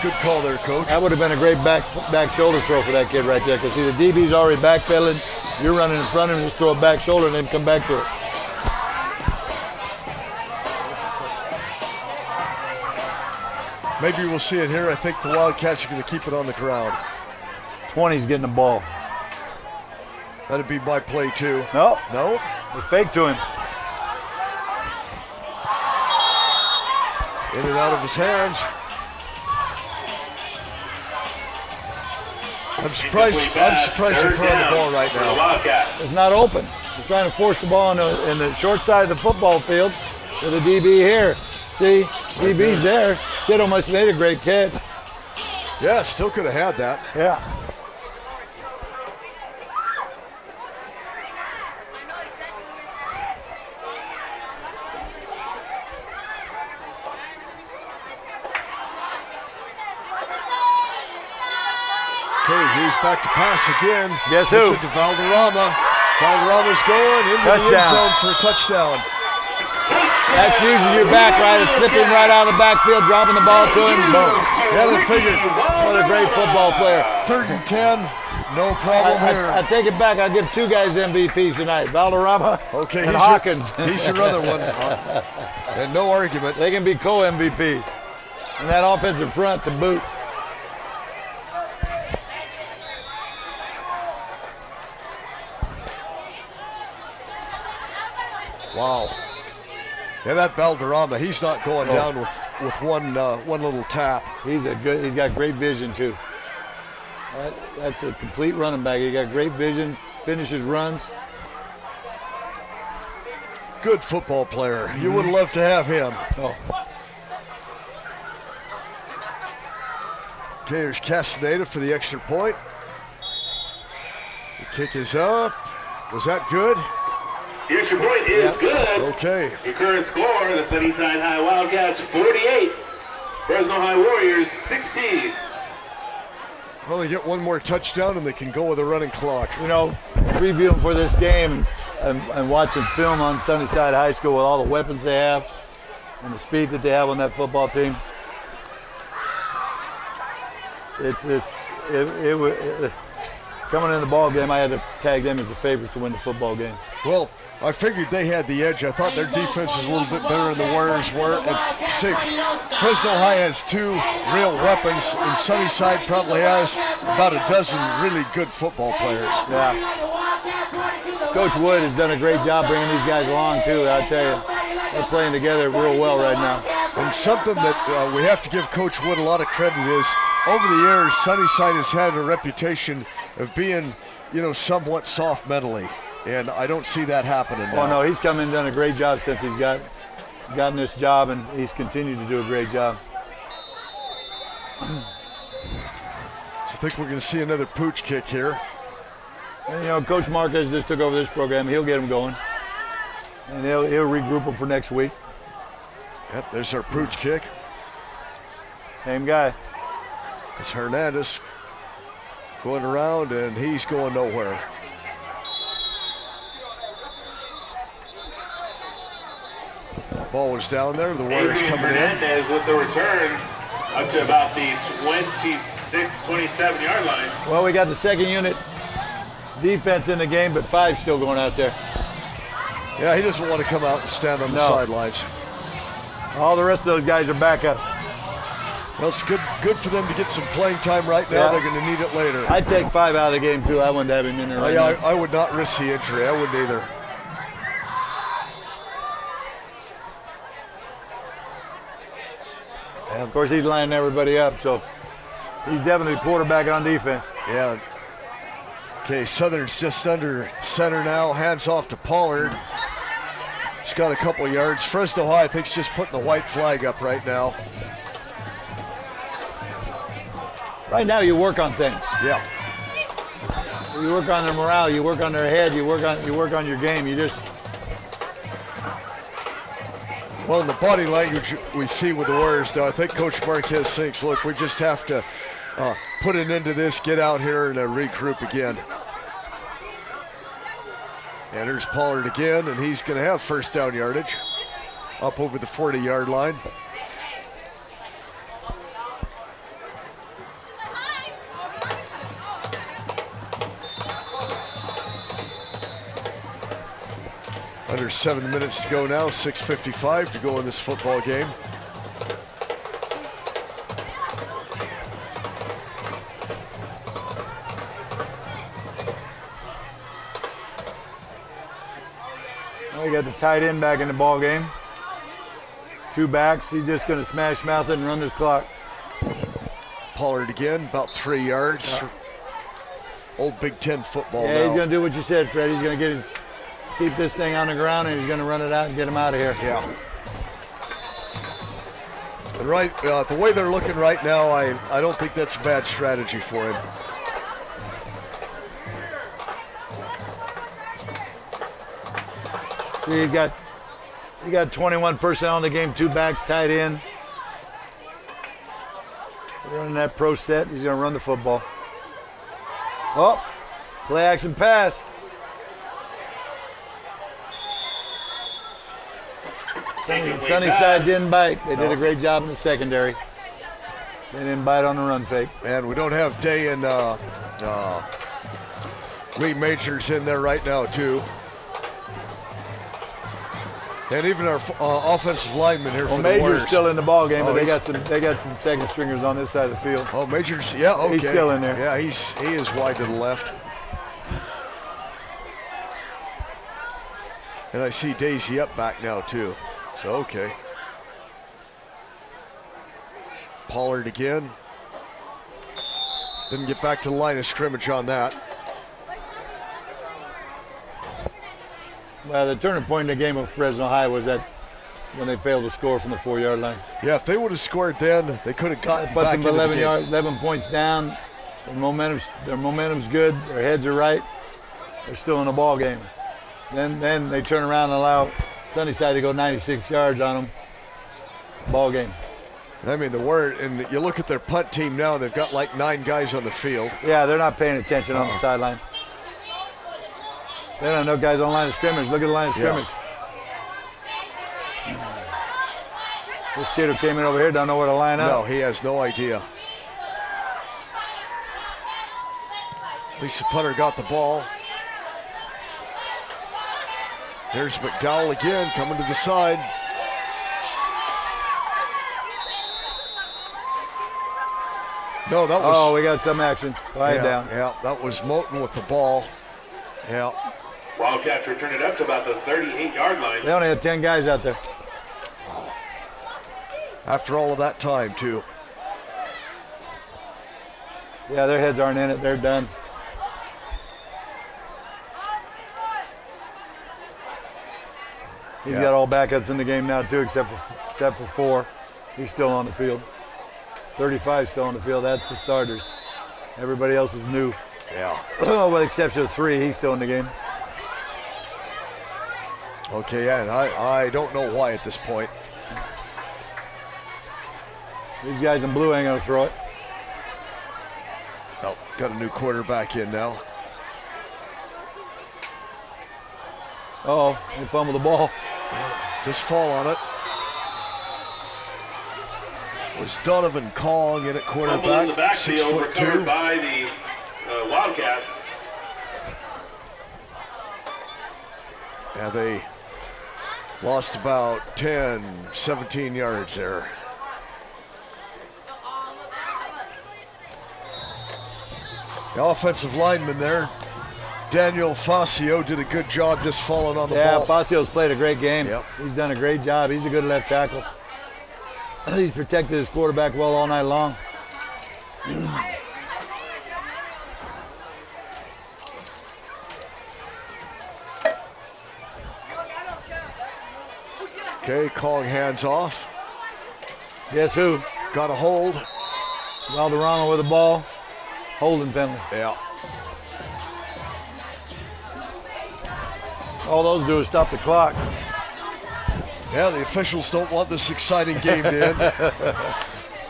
Good call there, Coach. That would have been a great back shoulder throw for that kid right there because see, the DB's already backpedaling. You're running in front of him, just throw a back shoulder and then come back to it. Maybe we'll see it here. I think the Wildcats are going to keep it on the ground. 20's getting the ball. That'd be my play too. No. No. They fake to him. In and out of his hands. I'm surprised they're throwing the ball right now. It's not open. They're trying to force the ball in the short side of the football field to the DB here. See, DB's there. Kid almost made a great catch. Yeah, still could have had that. Yeah. Okay, Hughes back to pass again. Guess who? It's to Valderrama. Valderrama's going into the end zone for a touchdown. That's usually your back, right? It's slipping right out of the backfield, dropping the ball to him. Boom. Yeah, they figured. What a great football player. 3rd and 10. No problem here. I take it back. I'll give 2 guys MVPs tonight, Valderrama and Hawkins. He's your other one. And no argument. They can be co-MVPs. And that offensive front to boot. Wow. Yeah, that Valderrama, he's not going down with one little tap. He's got great vision too. That's a complete running back. He got great vision, finishes runs. Good football player. You would love to have him. Oh. Okay, here's Castaneda for the extra point. The kick is up. Was that good? Yes, your point is good. Okay. Your current score, the Sunnyside High Wildcats 48, Fresno High Warriors 16. Well, they get one more touchdown and they can go with a running clock. You know, previewing for this game and watching film on Sunnyside High School with all the weapons they have and the speed that they have on that football team. Coming in the ball game, I had to tag them as a favorite to win the football game. Well, I figured they had the edge. I thought their defense was a little bit better than the Warriors were. And see, Fresno High has 2 real weapons, and Sunnyside probably has about a dozen really good football players. Yeah. Coach Wood has done a great job bringing these guys along too. I'll tell you, they're playing together real well right now. And something that we have to give Coach Wood a lot of credit is, over the years, Sunnyside has had a reputation of being, somewhat soft mentally. And I don't see that happening now. Oh, no, he's come in and done a great job since he's gotten this job, and he's continued to do a great job. So I think we're going to see another pooch kick here. And, Coach Marquez just took over this program. He'll get them going. And he'll regroup them for next week. Yep, there's our pooch kick. Same guy. It's Hernandez going around, and he's going nowhere. Ball was down there. The Warriors coming Hernandez with the return up to about the 26, 27 yard line. Well, we got the second unit defense in the game, but 5's still going out there. Yeah, he doesn't want to come out and stand on the sidelines. All the rest of those guys are backups. Well, it's good for them to get some playing time right now. Yeah. They're going to need it later. I'd take 5 out of the game too. I wouldn't have him in there right now. I would not risk the injury. I wouldn't either. And of course, he's lining everybody up, so he's definitely quarterbacking on defense. Yeah. Okay, Southern's just under center now. Hands off to Pollard. He's got a couple of yards. Fresno High, I think, is just putting the white flag up right now. Right now, you work on things. Yeah. You work on their morale. You work on their head. You work on your game. You just. Well, in the body language we see with the Warriors, though, I think Coach Marquez thinks, look, we just have to put an end to this, get out here and regroup again. And there's Pollard again, and he's going to have first down yardage up over the 40-yard line. Under 7 minutes to go now, 6:55 to go in this football game. Well, we got the tight end back in the ball game. 2 backs. He's just going to smash mouth it and run this clock. Pollard again, about 3 yards. Yeah. Old Big Ten football now. Yeah, he's going to do what you said, Fred. He's going to keep this thing on the ground, and he's going to run it out and get him out of here. Yeah. And right, the way they're looking right now, I don't think that's a bad strategy for him. So you got 21 personnel in the game, 2 backs, tight end. Running that pro set, he's going to run the football. Oh, play action pass. Sunnyside didn't bite. They did a great job in the secondary. They didn't bite on the run fake. And we don't have Day and Lee Major's in there right now too. And even our offensive lineman here for the Major's Warriors. still in the ball game, but they he's- got some second stringers on this side of the field. Oh, Major's, yeah, okay. He's still in there. Yeah, he is wide to the left. And I see Daisy up back now too. So okay. Pollard again. Didn't get back to the line of scrimmage on that. Well, the turning point in the game of Fresno High was that when they failed to score from the 4-yard line. Yeah, if they would have scored then, they could have gotten Puts back them into the game. 11 points down. Their momentum's good. Their heads are right. They're still in the ball game. Then they turn around and allow Sunnyside to go 96 yards on them. Ball game. I mean, and you look at their punt team now, they've got like 9 guys on the field. Yeah, they're not paying attention on the sideline. They don't know guys on the line of scrimmage. Look at the line of scrimmage. This kid who came in over here don't know where to line up. No, he has no idea. At least the punter got the ball. There's McDowell again coming to the side. No, that was. Oh, we got some action. Lie down. Yeah, that was Moten with the ball. Yeah. Wildcats return it up to about the 38-yard line. They only had 10 guys out there. After all of that time, too. Yeah, their heads aren't in it. They're done. He's got all backups in the game now too, except for 4. He's still on the field. 35 still on the field. That's the starters. Everybody else is new. Yeah. With the exception of 3, he's still in the game. Okay, yeah, and I don't know why at this point. These guys in blue ain't gonna throw it. Oh, got a new quarterback in now. Uh-oh, they fumbled the ball. Just fall on it. Was Donovan Kong in at Fumble in the quarterback, backfield, 6'2". recovered by the Wildcats. Yeah, they lost about 10, 17 yards there. The offensive lineman there, Daniel Fascio, did a good job just falling on the ball. Yeah, Fascio's played a great game. Yep. He's done a great job. He's a good left tackle. He's protected his quarterback well all night long. Okay, Kong hands off. Guess who? Got a hold. Valderrama with the ball. Holding penalty. Yeah. All those do is stop the clock. Yeah, the officials don't want this exciting game to end.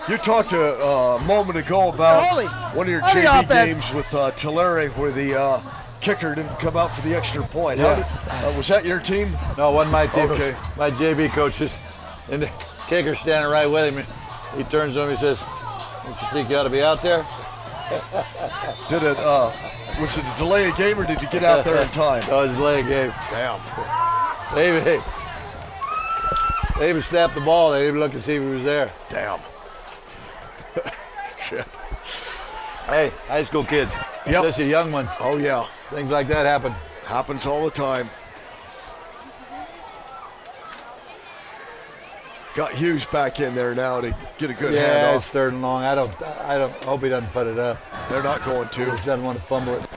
You talked a moment ago about one of your JV games with Tulare where the kicker didn't come out for the extra point. Yeah. Was that your team? No, it wasn't my team. Okay. My JV coaches. And the kicker's standing right with him. He turns to him, he says, "Don't you think you ought to be out there?" Was it a delay of game or did you get out there in time? No, it was a delay of game. Damn. They even snapped the ball. They didn't even look to see if he was there. Damn. Shit. Hey, high school kids, especially young ones. Oh, yeah. Things like that happen. Happens all the time. Got Hughes back in there now to get a good handoff. Yeah, it's 3rd and long. I hope he doesn't put it up. They're not going to. He just doesn't want to fumble it.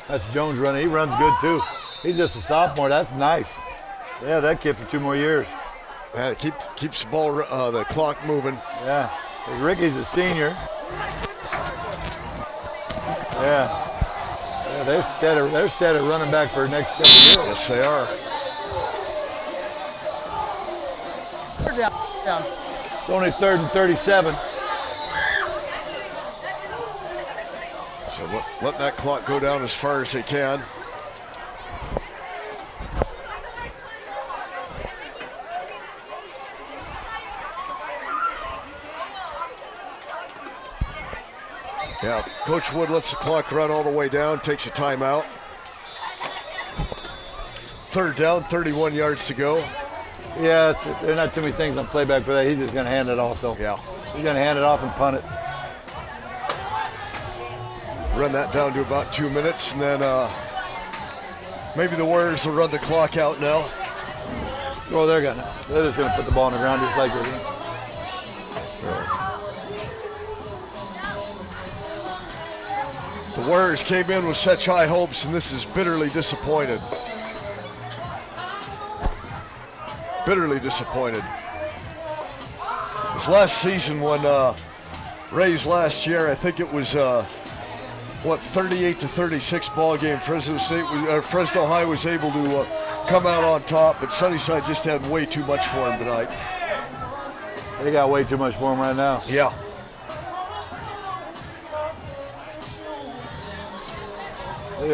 That's Jones running. He runs good too. He's just a sophomore. That's nice. Yeah, that kid for 2 more years. Yeah, it keeps the ball, the clock moving. Yeah. Ricky's a senior. Yeah. They're set at running back for next couple of years. Yes, they are. Down. It's only 3rd and 37. So let that clock go down as far as they can. Yeah, Coach Wood lets the clock run all the way down, takes a timeout. 3rd down, 31 yards to go. Yeah, there are not too many things on playback for that. He's just going to hand it off, though. Yeah. He's going to hand it off and punt it. Run that down to about 2 minutes, and then maybe the Warriors will run the clock out now. Well, they're just going to put the ball on the ground just like they do. The Warriors came in with such high hopes, and this is bitterly disappointed. Bitterly disappointed. This last season when Rays last year, I think it was 38-36 ball game. Fresno High was able to come out on top, but Sunnyside just had way too much for him tonight. They got way too much for him right now. Yeah.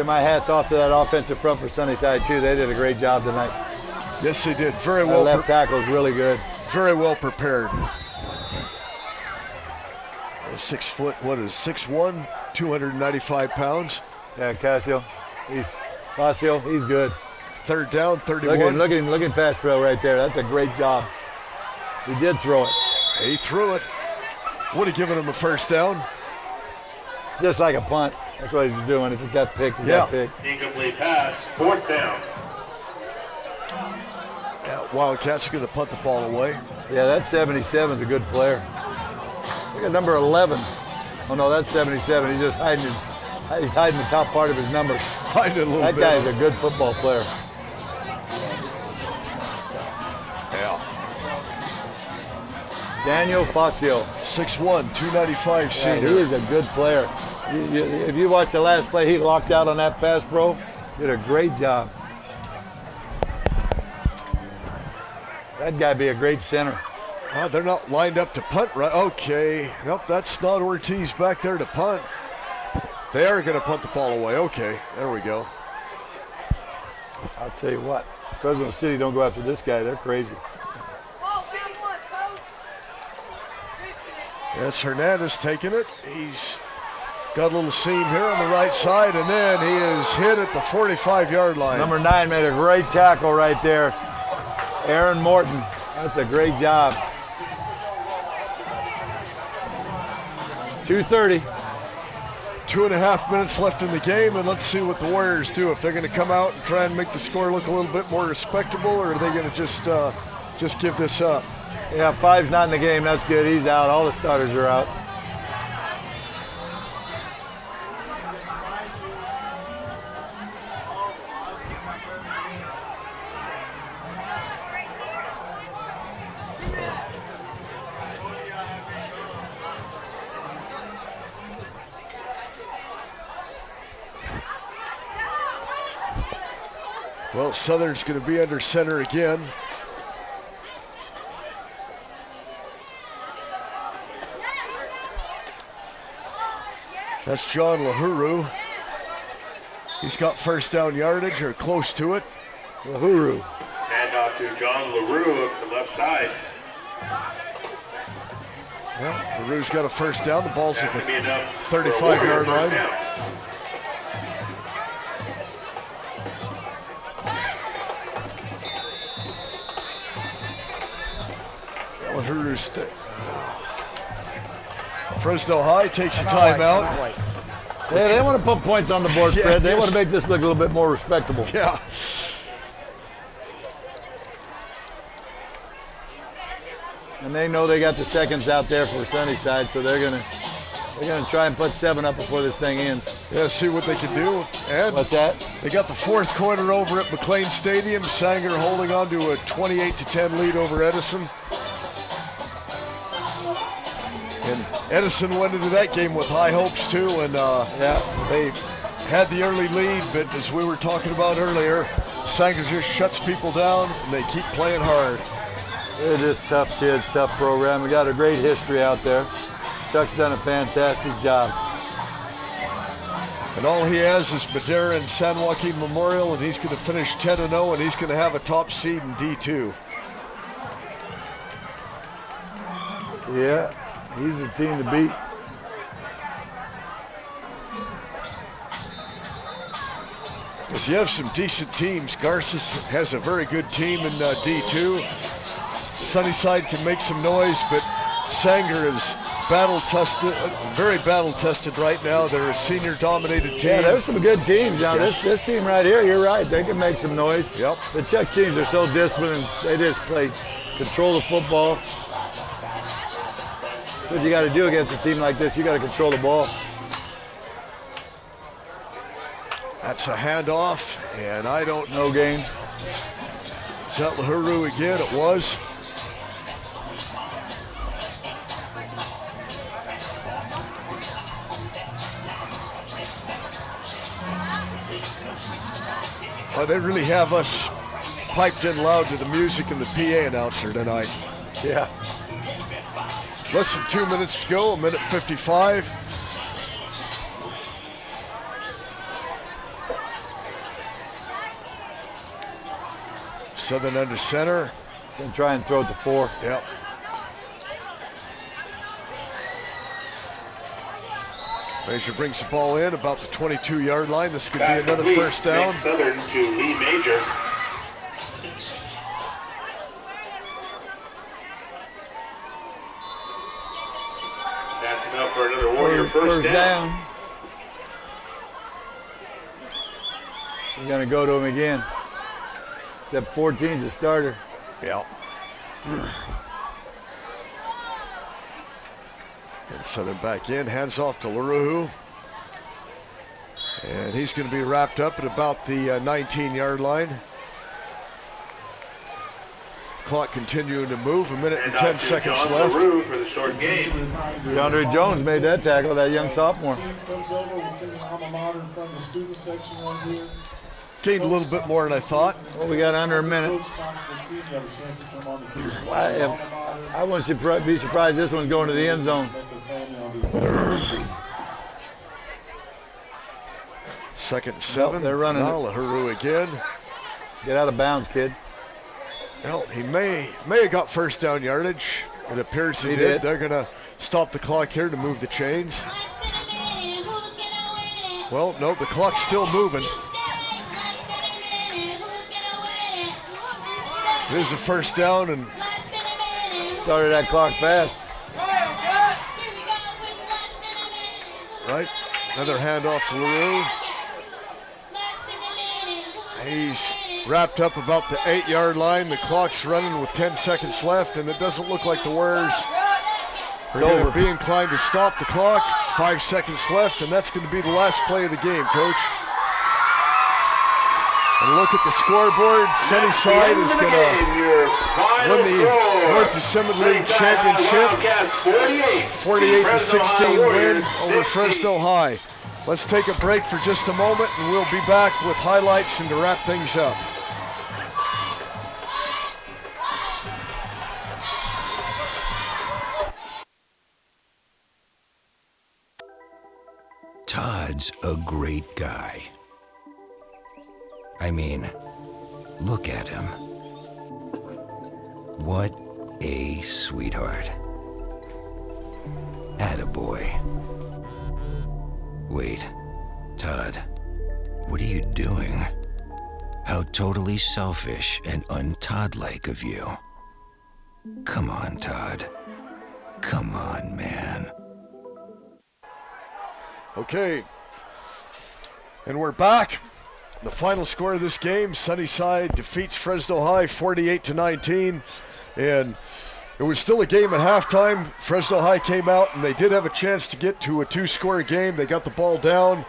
My hat's off to that offensive front for Sunnyside too. They did a great job tonight. Yes, they did. Very well. Left tackle is really good. Very well prepared. 6 foot, 6'1", 295 pounds. Yeah, Facio, he's good. 3rd down, 31. Looking pass trail right there. That's a great job. He did throw it. He threw it. Would have given him a 1st down. Just like a punt. That's what he's doing. If he got picked, he got picked. Incomplete pass, 4th down. Yeah, Wildcats are going to punt the ball away. Yeah, that 77 is a good player. Look at number 11. Oh no, that's 77. He's just hiding he's hiding the top part of his number. Hiding a little bit. That guy is a good football player. Yeah. Daniel Facio. 6'1", 295 senior. Yeah, he is a good player. If you watch the last play, he locked out on that pass, bro. Did a great job. That guy be a great center. Oh, they're not lined up to punt, right? Okay. Nope, that's not Ortiz back there to punt. They are going to punt the ball away. Okay, there we go. I'll tell you what, Fresno City don't go after this guy. They're crazy. Yes, Hernandez taking it. He's got a little seam here on the right side, and then he is hit at the 45-yard line. Number 9 made a great tackle right there. Aaron Morton. That's a great job. 2:30. 2.5 minutes left in the game, and let's see what the Warriors do. If they're going to come out and try and make the score look a little bit more respectable, or are they going to just give this up? Yeah, 5's not in the game. That's good. He's out. All the starters are out. Well, Southern's going to be under center again. That's John LaHuru. He's got 1st down yardage or close to it. LaHuru. Hand off to John LaRue up the left side. Well, LaRue's got a 1st down. The ball's at the 35-yard line. LaHuru's Fresno High takes a timeout. Hey, they want to put points on the board, Fred. They want to make this look a little bit more respectable. Yeah. And they know they got the seconds out there for Sunnyside, so they're gonna try and put 7 up before this thing ends. Yeah, see what they can do. And what's that? They got the 4th quarter over at McLean Stadium. Sanger holding on to a 28-10 lead over Edison. And Edison went into that game with high hopes too, and they had the early lead, but as we were talking about earlier, Sanger just shuts people down, and they keep playing hard. They're just tough kids, tough program. We got a great history out there. Chuck's done a fantastic job. And all he has is Madera and San Joaquin Memorial, and he's going to finish 10-0, and he's going to have a top seed in D2. Yeah, he's the team to beat. Because you have some decent teams. Garces has a very good team in D2. Sunnyside can make some noise, but Sanger is battle-tested, very battle-tested right now. They're a senior-dominated team. Yeah, there's some good teams. Now, this team right here, you're right, they can make some noise. Yep. The Czech teams are so disciplined. They just control the football. What you got to do against a team like this, you got to control the ball. That's a handoff, and I don't know. No gain. Is that Lahuru again? It was. Oh, they really have us piped in loud to the music and the PA announcer tonight. Yeah. Less than 2 minutes to go, 1:55. Southern under center. Then try and throw it to 4. Yep. Major brings the ball in about the 22-yard line. This could be another first down. Southern to Lee Major. That's enough for another Warrior first down. He's going to go to him again. Except 14's a starter. Yeah. And Southern back in, hands off to LaRue. And he's going to be wrapped up at about the 19-yard line. Clock continuing to move, 1 minute and 10 seconds left. LaRue for the short game. DeAndre Jones made that tackle, that young sophomore. Gained a little bit more than I thought. Well, we got under a minute. I wouldn't be surprised this one's going to the end zone. Second and 7. They're running now LaRue again. Get out of bounds, kid. Well, he may have got first down yardage. It appears he did. They're going to stop the clock here to move the chains. Well, no, the clock's still moving. It is a first down, and started that clock fast. Right, another handoff to LaRue. He's wrapped up about the 8-yard line. The clock's running with 10 seconds left, and it doesn't look like the Warriors are going to be inclined to stop the clock. 5 seconds left, and that's going to be the last play of the game, Coach. And look at the scoreboard. Sunnyside is going to win the North Assembly League Championship. 48-16 win over Fresno High. Let's take a break for just a moment, and we'll be back with highlights and to wrap things up. Todd's a great guy. I mean, look at him. What a sweetheart. Attaboy. Wait, Todd, what are you doing? How totally selfish and un-Todd-like of you. Come on, Todd. Come on, man. Okay, and we're back. The final score of this game, Sunnyside defeats Fresno High 48-19, and it was still a game at halftime. Fresno High came out, and they did have a chance to get to a 2-score game. They got the ball down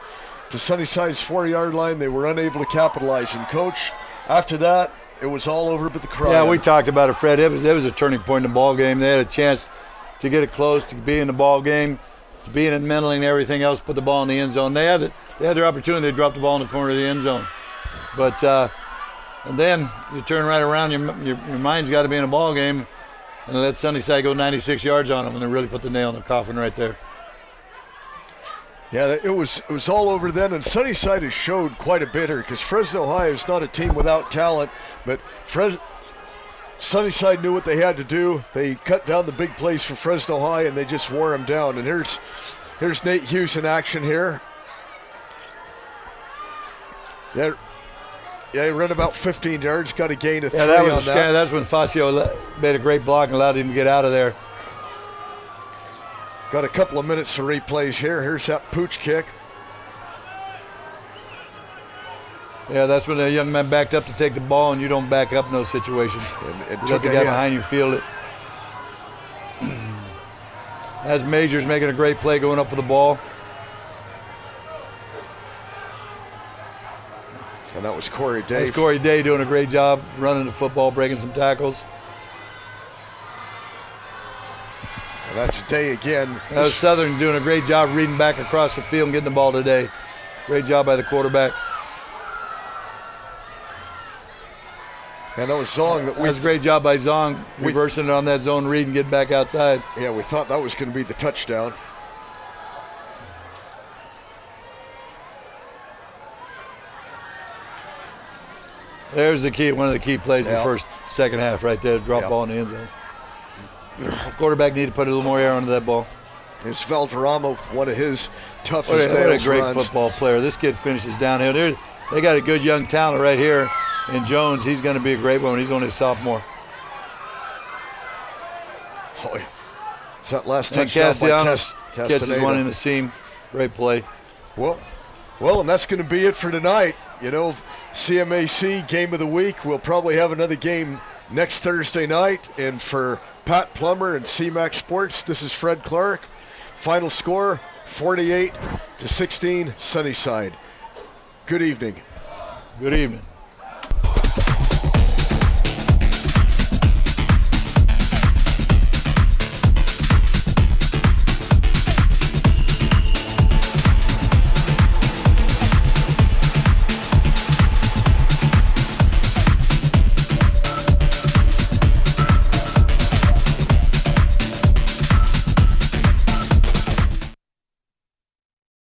to Sunnyside's 4-yard line. They were unable to capitalize. And, Coach, after that, it was all over but the crowd. Yeah, we talked about it, Fred. It was a turning point in the ball game. They had a chance to get it close, to be in the ball game, to be in it mentally and everything else, put the ball in the end zone. They had their opportunity. They dropped the ball in the corner of the end zone. But and then you turn right around, your mind's got to be in a ball game, and let Sunnyside go 96 yards on them, and they really put the nail in the coffin right there. Yeah, it was all over then, and Sunnyside has showed quite a bit here, because Fresno High is not a team without talent, but Sunnyside knew what they had to do. They cut down the big plays for Fresno High, and they just wore them down. And here's Nate Hughes in action here. Yeah, Yeah, he ran about 15 yards, got a gain of 3 that was on a scare. That's when Facio made a great block and allowed him to get out of there. Got a couple of minutes of replays here. Here's that pooch kick. Yeah, that's when the young man backed up to take the ball, and you don't back up in those situations. And you took let the a guy hit. behind you field it. As Major's making a great play going up for the ball. And that was Corey Day. That's Corey Day doing a great job running the football, breaking some tackles. And that's Day again. That was Southern doing a great job reading back across the field and getting the ball today. Great job by the quarterback. And that was Zong. That was a great job by Zong, reversing it on that zone read and getting back outside. Yeah, we thought that was going to be the touchdown. There's the key, one of the key plays in the first, second half right there, drop ball in the end zone. Quarterback needed to put a little more air onto that ball. It's Valderrama, one of his toughest What a nails great runs. football player. This kid finishes downhill. They got a good young talent right here in Jones. He's going to be a great one. He's only a sophomore. Oh, yeah. It's that last And touchdown by Castellanos catches Castaneda. one in the seam. Great play. Well, and that's going to be it for tonight. You know, CMAC Game of the Week. We'll probably have another game next Thursday night. And for Pat Plummer and CMAC Sports, this is Fred Clark. Final score, 48-16, Sunnyside. Good evening. Good evening.